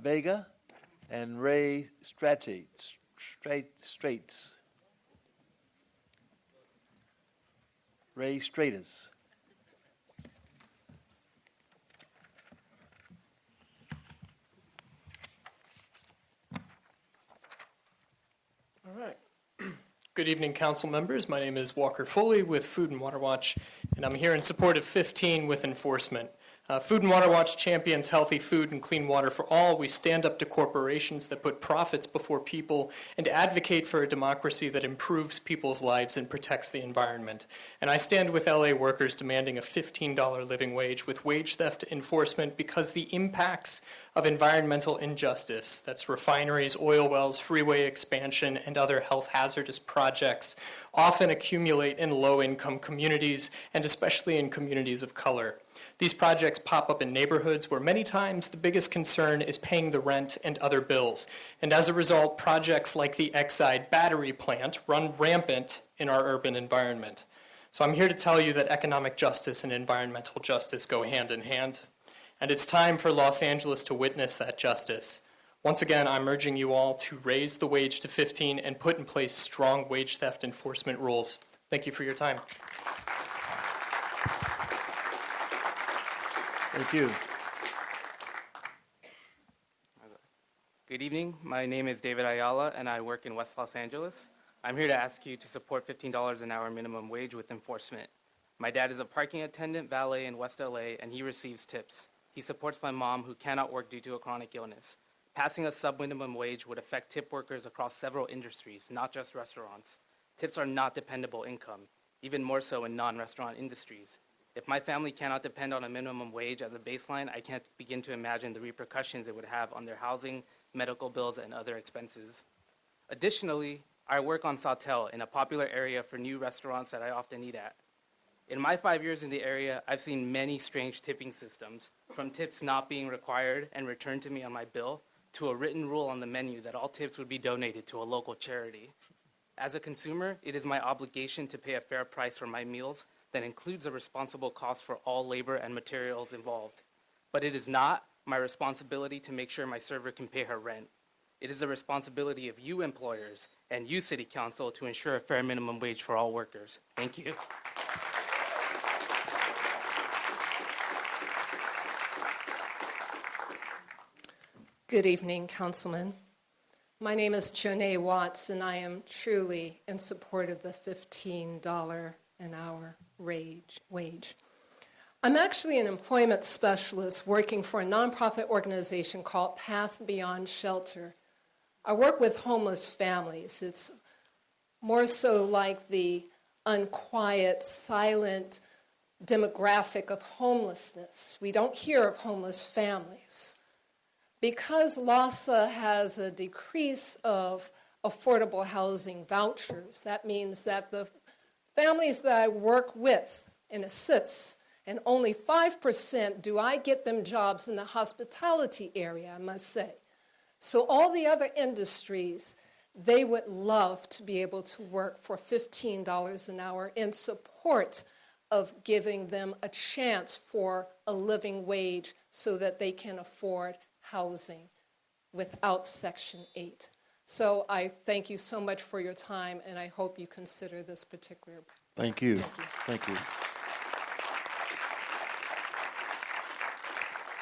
Vega, and Ray Straits. Ray Stratus. All right. Good evening, council members. My name is Walker Foley with Food and Water Watch, and I'm here in support of 15 with enforcement. Food and Water Watch champions healthy food and clean water for all. We stand up to corporations that put profits before people and advocate for a democracy that improves people's lives and protects the environment. And I stand with LA workers demanding a $15 living wage with wage theft enforcement, because the impacts of environmental injustice, that's refineries, oil wells, freeway expansion, and other health hazardous projects, often accumulate in low-income communities, and especially in communities of color. These projects pop up in neighborhoods where many times the biggest concern is paying the rent and other bills. And as a result, projects like the Exide battery plant run rampant in our urban environment. So I'm here to tell you that economic justice and environmental justice go hand in hand. And it's time for Los Angeles to witness that justice. Once again, I'm urging you all to raise the wage to 15 and put in place strong wage theft enforcement rules. Thank you for your time. Thank you. Good evening. My name is David Ayala, and I work in West Los Angeles. I'm here to ask you to support $15 an hour minimum wage with enforcement. My dad is a parking attendant valet in West LA, and he receives tips. He supports my mom, who cannot work due to a chronic illness. Passing a sub-minimum wage would affect tip workers across several industries, not just restaurants. Tips are not dependable income, even more so in non-restaurant industries. If my family cannot depend on a minimum wage as a baseline, I can't begin to imagine the repercussions it would have on their housing, medical bills, and other expenses. Additionally, I work on Sawtelle, in a popular area for new restaurants that I often eat at. In my 5 years in the area, I've seen many strange tipping systems, from tips not being required and returned to me on my bill, to a written rule on the menu that all tips would be donated to a local charity. As a consumer, it is my obligation to pay a fair price for my meals that includes a responsible cost for all labor and materials involved. But it is not my responsibility to make sure my server can pay her rent. It is the responsibility of you employers and you, City Council, to ensure a fair minimum wage for all workers. Thank you. Good evening, Councilman. My name is Jonae Watts, and I am truly in support of the $15 an hour wage. I'm actually an employment specialist working for a nonprofit organization called Path Beyond Shelter. I work with homeless families. It's more so like the unquiet, silent demographic of homelessness. We don't hear of homeless families. Because LAHSA has a decrease of affordable housing vouchers, that means that the families that I work with and assist, and only 5% do I get them jobs in the hospitality area, I must say. So all the other industries, they would love to be able to work for $15 an hour in support of giving them a chance for a living wage so that they can afford housing without Section 8. So I thank you so much for your time, and I hope you consider this particular. Thank you. Thank you.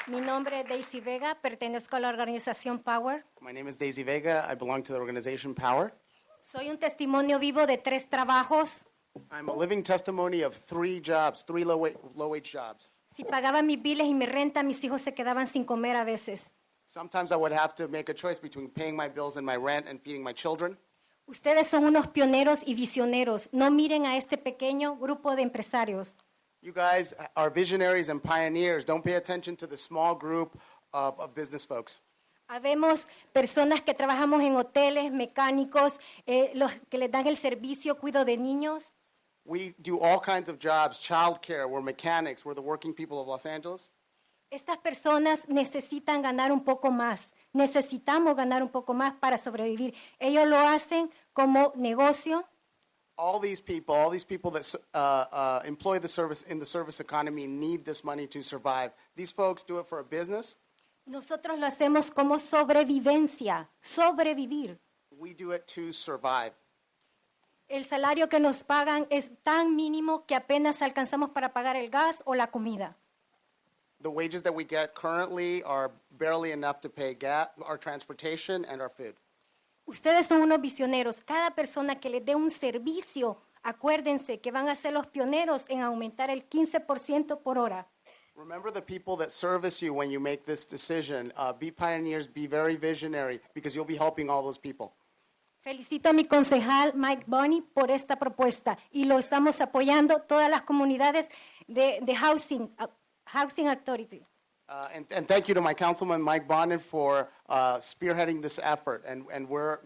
Mi nombre es Daisy Vega, pertenezco a la organización Power. My name is Daisy Vega. I belong to the organization Power. Soy un testimonio vivo de 3 trabajos. I'm a living testimony of 3 jobs, 3 low-wage jobs. Si pagaba mis biles y mi renta, mis hijos se quedaban sin comer a veces. Sometimes I would have to make a choice between paying my bills and my rent and feeding my children. Ustedes son unos pioneros y visioneros. No miren a este pequeño grupo de empresarios. You guys are visionaries and pioneers. Don't pay attention to the small group of business folks. Habemos personas que trabajamos en hoteles, mecánicos, los que les dan el servicio, cuido de niños. We do all kinds of jobs, childcare, we're mechanics, we're the working people of Los Angeles. Estas personas necesitan ganar un poco más. Necesitamos ganar un poco más para sobrevivir. Ellos lo hacen como negocio. All these people that employ the service in the service economy need this money to survive. These folks do it for a business. Nosotros lo hacemos como sobrevivencia, sobrevivir. We do it to survive. El salario que nos pagan es tan mínimo que apenas alcanzamos para pagar el gas o la comida. The wages that we get currently are barely enough to pay gas, our transportation, and our food. Ustedes son unos visioneros. Cada persona que les dé un servicio, acuérdense que van a ser los pioneros en aumentar el 15% por hora. Remember the people that service you when you make this decision. Be pioneers, be very visionary, because you'll be helping all those people. Felicito a mi concejal Mike Bonney por esta propuesta y lo estamos apoyando todas las comunidades de Housing Authority. And thank you to my councilman Mike Bonin for spearheading this effort, and we're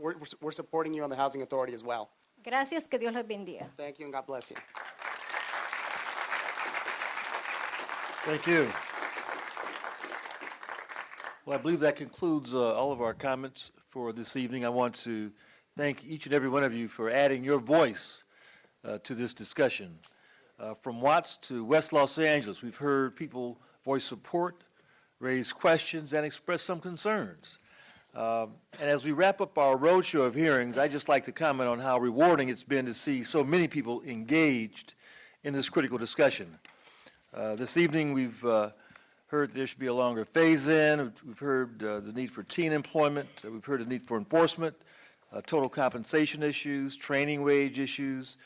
supporting you on the Housing Authority as well. Gracias, que Dios los bendiga. Thank you and God bless you. Thank you. Well, I believe that concludes all of our comments for this evening. I want to thank each and every one of you for adding your voice to this discussion. From Watts to West Los Angeles, we've heard people voice support, raise questions, and express some concerns. And as we wrap up our roadshow of hearings, I'd just like to comment on how rewarding it's been to see so many people engaged in this critical discussion. This evening, we've heard there should be a longer phase-in. We've heard the need for teen employment. We've heard the need for enforcement, total compensation issues, training wage issues,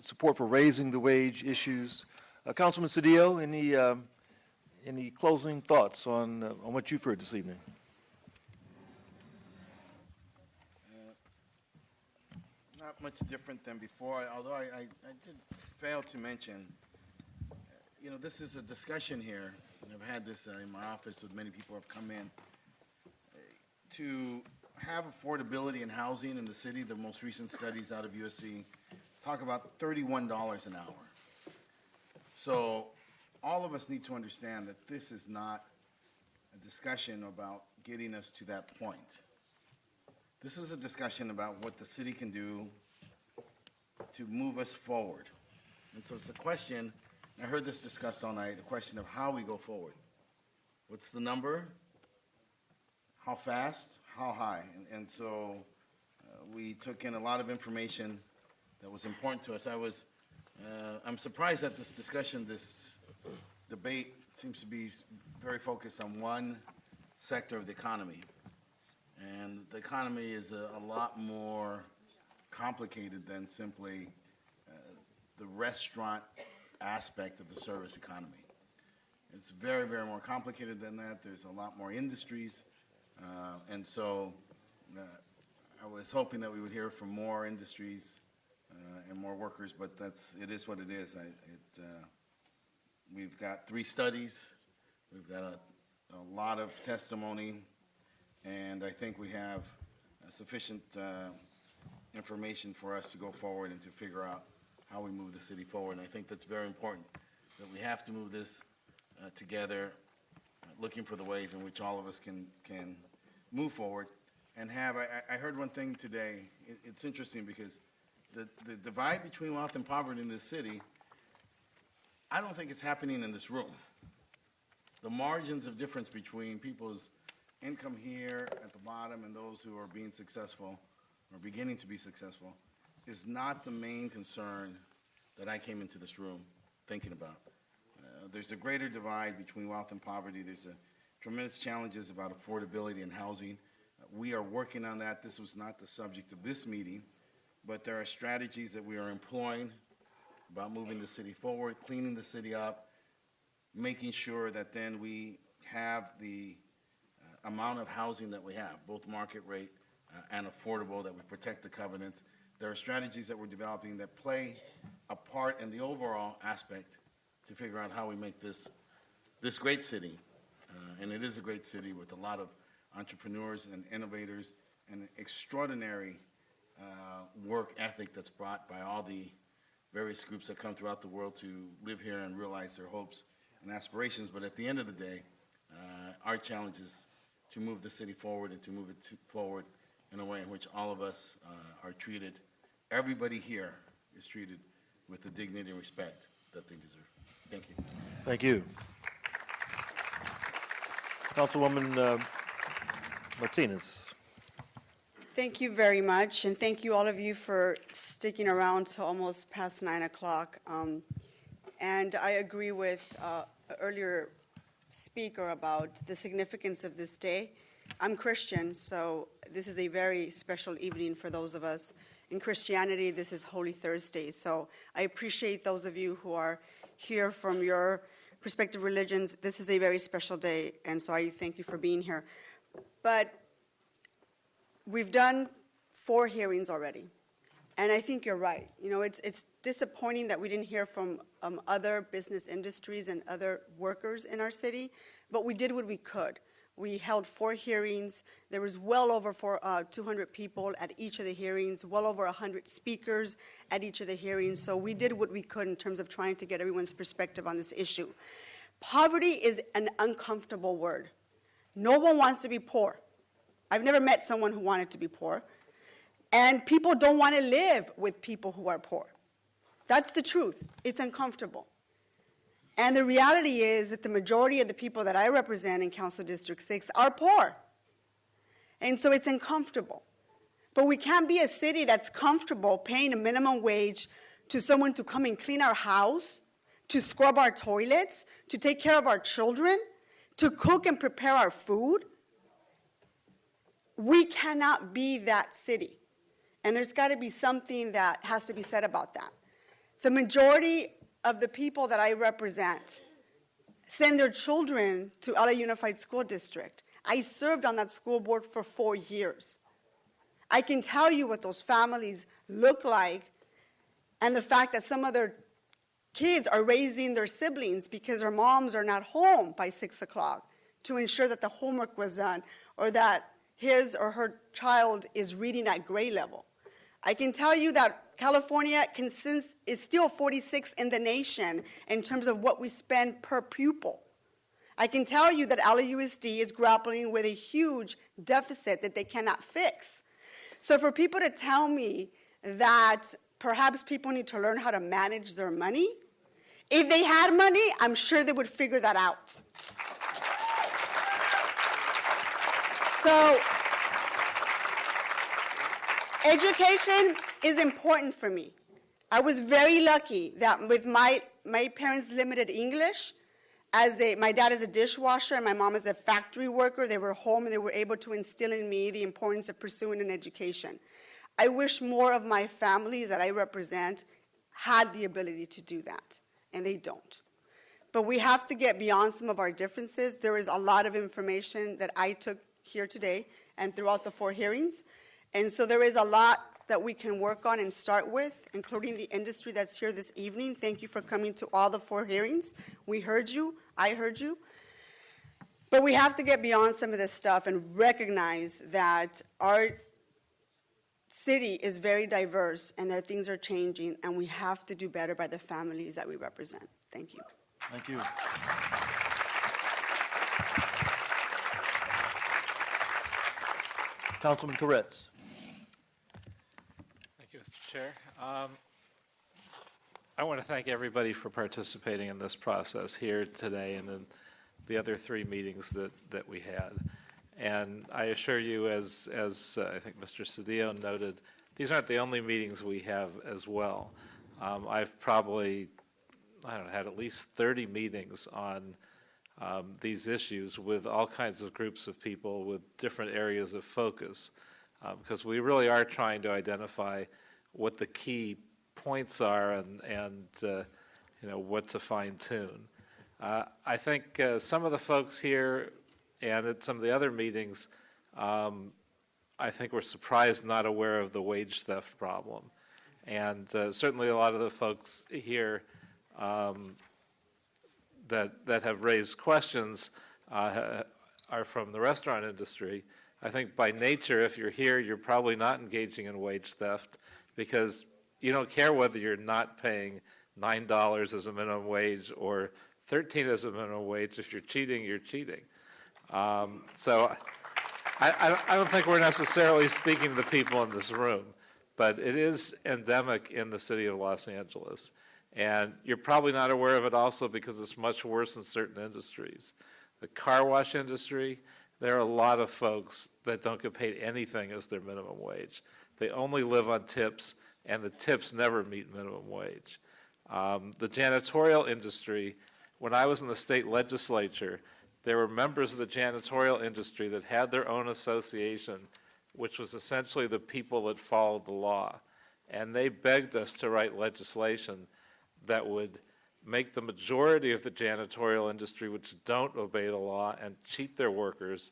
support for raising the wage issues. Councilman Cedillo, any closing thoughts on what you've heard this evening? Not much different than before, although I did fail to mention, this is a discussion here. I've had this in my office with many people who have come in. To have affordability in housing in the city, the most recent studies out of USC talk about $31 an hour. So all of us need to understand that this is not a discussion about getting us to that point. This is a discussion about what the city can do to move us forward. And so it's a question, I heard this discussed all night, a question of how we go forward. What's the number? How fast? How high? And so we took in a lot of information that was important to us. I'm surprised that this discussion, this debate seems to be very focused on one sector of the economy. And the economy is a lot more complicated than simply the restaurant aspect of the service economy. It's very, very more complicated than that. There's a lot more industries. And so I was hoping that we would hear from more industries and more workers, but it is what it is. We've got 3 studies. We've got a lot of testimony, and I think we have sufficient information for us to go forward and to figure out how we move the city forward. And I think that's very important, that we have to move this together, looking for the ways in which all of us can move forward and have. I heard one thing today. It's interesting because the divide between wealth and poverty in this city, I don't think it's happening in this room. The margins of difference between people's income here at the bottom and those who are being successful or beginning to be successful is not the main concern that I came into this room thinking about. There's a greater divide between wealth and poverty. There's tremendous challenges about affordability and housing. We are working on that. This was not the subject of this meeting, but there are strategies that we are employing about moving the city forward, cleaning the city up, making sure that then we have the amount of housing that we have, both market rate and affordable, that we protect the covenants. There are strategies that we're developing that play a part in the overall aspect to figure out how we make this great city, and it is a great city with a lot of entrepreneurs and innovators and an extraordinary work ethic that's brought by all the various groups that come throughout the world to live here and realize their hopes and aspirations. But at the end of the day, our challenge is to move the city forward and to move it forward in a way in which all of us are treated. Everybody here is treated with the dignity and respect that they deserve. Thank you. Thank you. Councilwoman Martinez. Thank you very much, and thank you all of you for sticking around till almost past 9 o'clock. And I agree with an earlier speaker about the significance of this day. I'm Christian, so this is a very special evening for those of us. In Christianity, this is Holy Thursday, so I appreciate those of you who are here from your respective religions. This is a very special day, and so I thank you for being here. But we've done 4 hearings already, and I think you're right. You know, it's disappointing that we didn't hear from other business industries and other workers in our city, but we did what we could. We held 4 hearings. There was well over 200 people at each of the hearings, well over 100 speakers at each of the hearings. So we did what we could in terms of trying to get everyone's perspective on this issue. Poverty is an uncomfortable word. No one wants to be poor. I've never met someone who wanted to be poor. And people don't want to live with people who are poor. That's the truth. It's uncomfortable. And the reality is that the majority of the people that I represent in Council District 6 are poor. And so it's uncomfortable. But we can't be a city that's comfortable paying a minimum wage to someone to come and clean our house, to scrub our toilets, to take care of our children, to cook and prepare our food. We cannot be that city. And there's got to be something that has to be said about that. The majority of the people that I represent send their children to LA Unified School District. I served on that school board for 4 years. I can tell you what those families look like, and the fact that some of their kids are raising their siblings because their moms are not home by 6 o'clock to ensure that the homework was done or that his or her child is reading at grade level. I can tell you that California is still 46th in the nation in terms of what we spend per pupil. I can tell you that LAUSD is grappling with a huge deficit that they cannot fix. So for people to tell me that perhaps people need to learn how to manage their money, if they had money, I'm sure they would figure that out. So education is important for me. I was very lucky that with my parents' limited English my dad is a dishwasher and my mom is a factory worker. They were home and they were able to instill in me the importance of pursuing an education. I wish more of my families that I represent had the ability to do that, and they don't. But we have to get beyond some of our differences. There is a lot of information that I took here today and throughout the 4 hearings, and so there is a lot that we can work on and start with, including the industry that's here this evening. Thank you for coming to all the 4 hearings. We heard you. I heard you. But we have to get beyond some of this stuff and recognize that our city is very diverse and that things are changing, and we have to do better by the families that we represent. Thank you. Thank you. Councilman Koretz. Thank you, Mr. Chair. I want to thank everybody for participating in this process here today and in the other 3 meetings that we had. And I assure you, as I think Mr. Cedillo noted, these aren't the only meetings we have as well. I've probably, had at least 30 meetings on these issues with all kinds of groups of people with different areas of focus, because we really are trying to identify what the key points are and what to fine-tune. I think some of the folks here and at some of the other meetings, I think were surprised not aware of the wage theft problem. And certainly a lot of the folks here that have raised questions are from the restaurant industry. I think by nature, if you're here, you're probably not engaging in wage theft because you don't care whether you're not paying $9 as a minimum wage or $13 as a minimum wage. If you're cheating, you're cheating. So I don't think we're necessarily speaking to the people in this room, but it is endemic in the city of Los Angeles. And you're probably not aware of it also because it's much worse in certain industries. The car wash industry, there are a lot of folks that don't get paid anything as their minimum wage. They only live on tips, and the tips never meet minimum wage. The janitorial industry, when I was in the state legislature, there were members of the janitorial industry that had their own association, which was essentially the people that followed the law. And they begged us to write legislation that would make the majority of the janitorial industry, which don't obey the law and cheat their workers,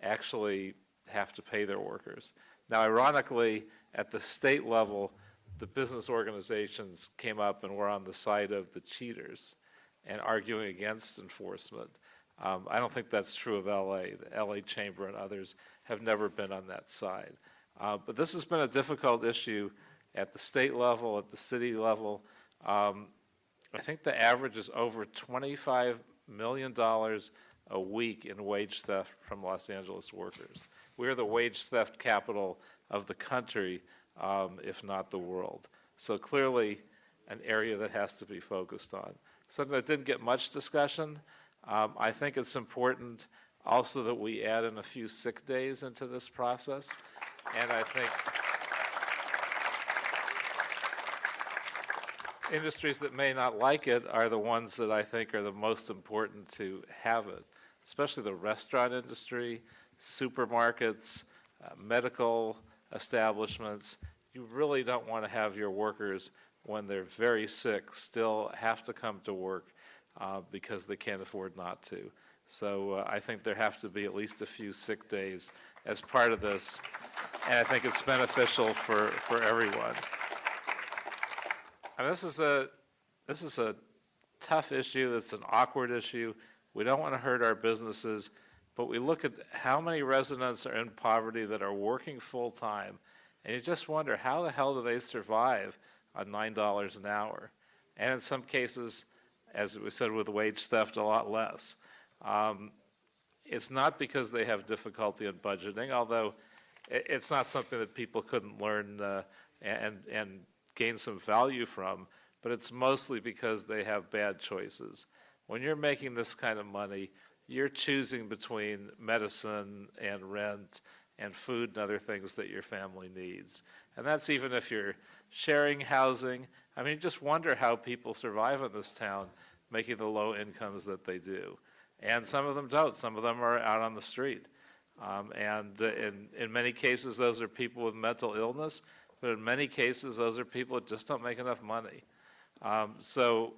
actually have to pay their workers. Now, ironically, at the state level, the business organizations came up and were on the side of the cheaters and arguing against enforcement. I don't think that's true of LA. The LA Chamber and others have never been on that side. But this has been a difficult issue at the state level, at the city level. I think the average is over $25 million a week in wage theft from Los Angeles workers. We're the wage theft capital of the country, if not the world. So clearly an area that has to be focused on. Something that didn't get much discussion. I think it's important also that we add in a few sick days into this process. And I think industries that may not like it are the ones that I think are the most important to have it, especially the restaurant industry, supermarkets, medical establishments. You really don't want to have your workers, when they're very sick, still have to come to work because they can't afford not to. So I think there have to be at least a few sick days as part of this, and I think it's beneficial for everyone. I mean, this is a tough issue. It's an awkward issue. We don't want to hurt our businesses, but we look at how many residents are in poverty that are working full time, and you just wonder, how the hell do they survive on $9 an hour? And in some cases, as we said with wage theft, a lot less. It's not because they have difficulty in budgeting, although it's not something that people couldn't learn and gain some value from, but it's mostly because they have bad choices. When you're making this kind of money, you're choosing between medicine and rent and food and other things that your family needs. And that's even if you're sharing housing. I mean, just wonder how people survive in this town making the low incomes that they do. And some of them don't. Some of them are out on the street. In many cases, those are people with mental illness, but in many cases, those are people that just don't make enough money. So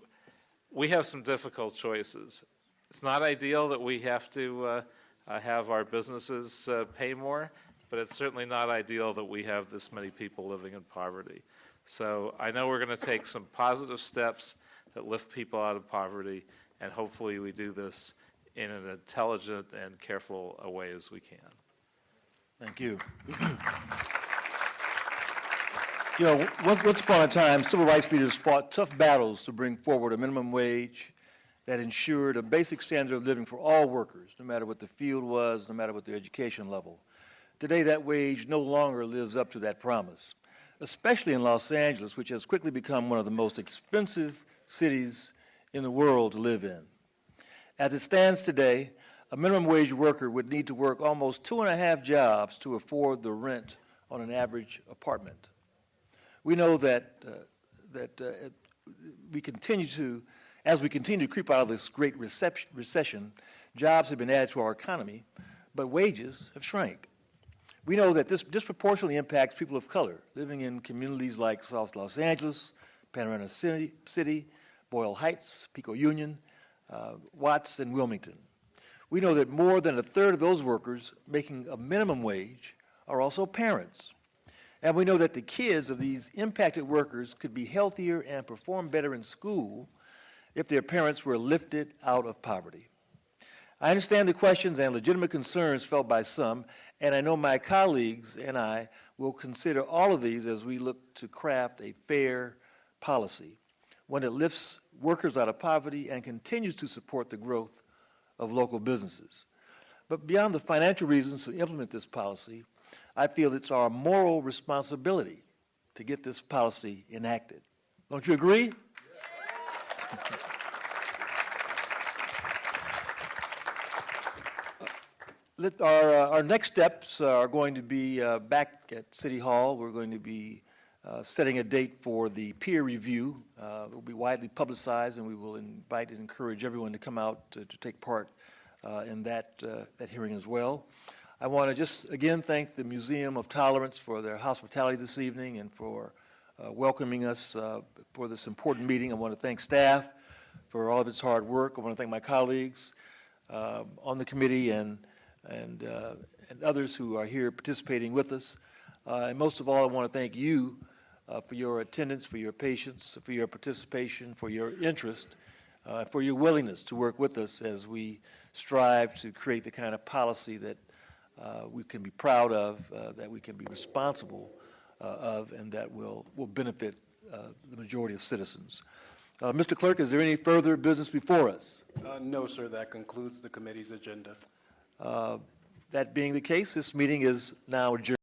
we have some difficult choices. It's not ideal that we have to have our businesses pay more, but it's certainly not ideal that we have this many people living in poverty. So I know we're going to take some positive steps that lift people out of poverty, and hopefully we do this in an intelligent and careful a way as we can. Thank you. You know, once upon a time, civil rights leaders fought tough battles to bring forward a minimum wage that ensured a basic standard of living for all workers, no matter what the field was, no matter what their education level. Today, that wage no longer lives up to that promise, especially in Los Angeles, which has quickly become one of the most expensive cities in the world to live in. As it stands today, a minimum wage worker would need to work almost 2.5 jobs to afford the rent on an average apartment. We know that we continue to, as we continue to creep out of this great recession, jobs have been added to our economy, but wages have shrank. We know that this disproportionately impacts people of color living in communities like South Los Angeles, Panorama City, Boyle Heights, Pico Union, Watts, and Wilmington. We know that more than a third of those workers making a minimum wage are also parents. And we know that the kids of these impacted workers could be healthier and perform better in school if their parents were lifted out of poverty. I understand the questions and legitimate concerns felt by some, and I know my colleagues and I will consider all of these as we look to craft a fair policy, one that lifts workers out of poverty and continues to support the growth of local businesses. But beyond the financial reasons to implement this policy, I feel it's our moral responsibility to get this policy enacted. Don't you agree? Our next steps are going to be back at City Hall. We're going to be setting a date for the peer review. It will be widely publicized, and we will invite and encourage everyone to come out to take part in that hearing as well. I want to just again thank the Museum of Tolerance for their hospitality this evening and for welcoming us for this important meeting. I want to thank staff for all of its hard work. I want to thank my colleagues on the committee and others who are here participating with us. And most of all, I want to thank you for your attendance, for your patience, for your participation, for your interest, for your willingness to work with us as we strive to create the kind of policy that we can be proud of, that we can be responsible of, and that will benefit the majority of citizens. Mr. Clerk, is there any further business before us? No, sir. That concludes the committee's agenda. That being the case, this meeting is now adjourned.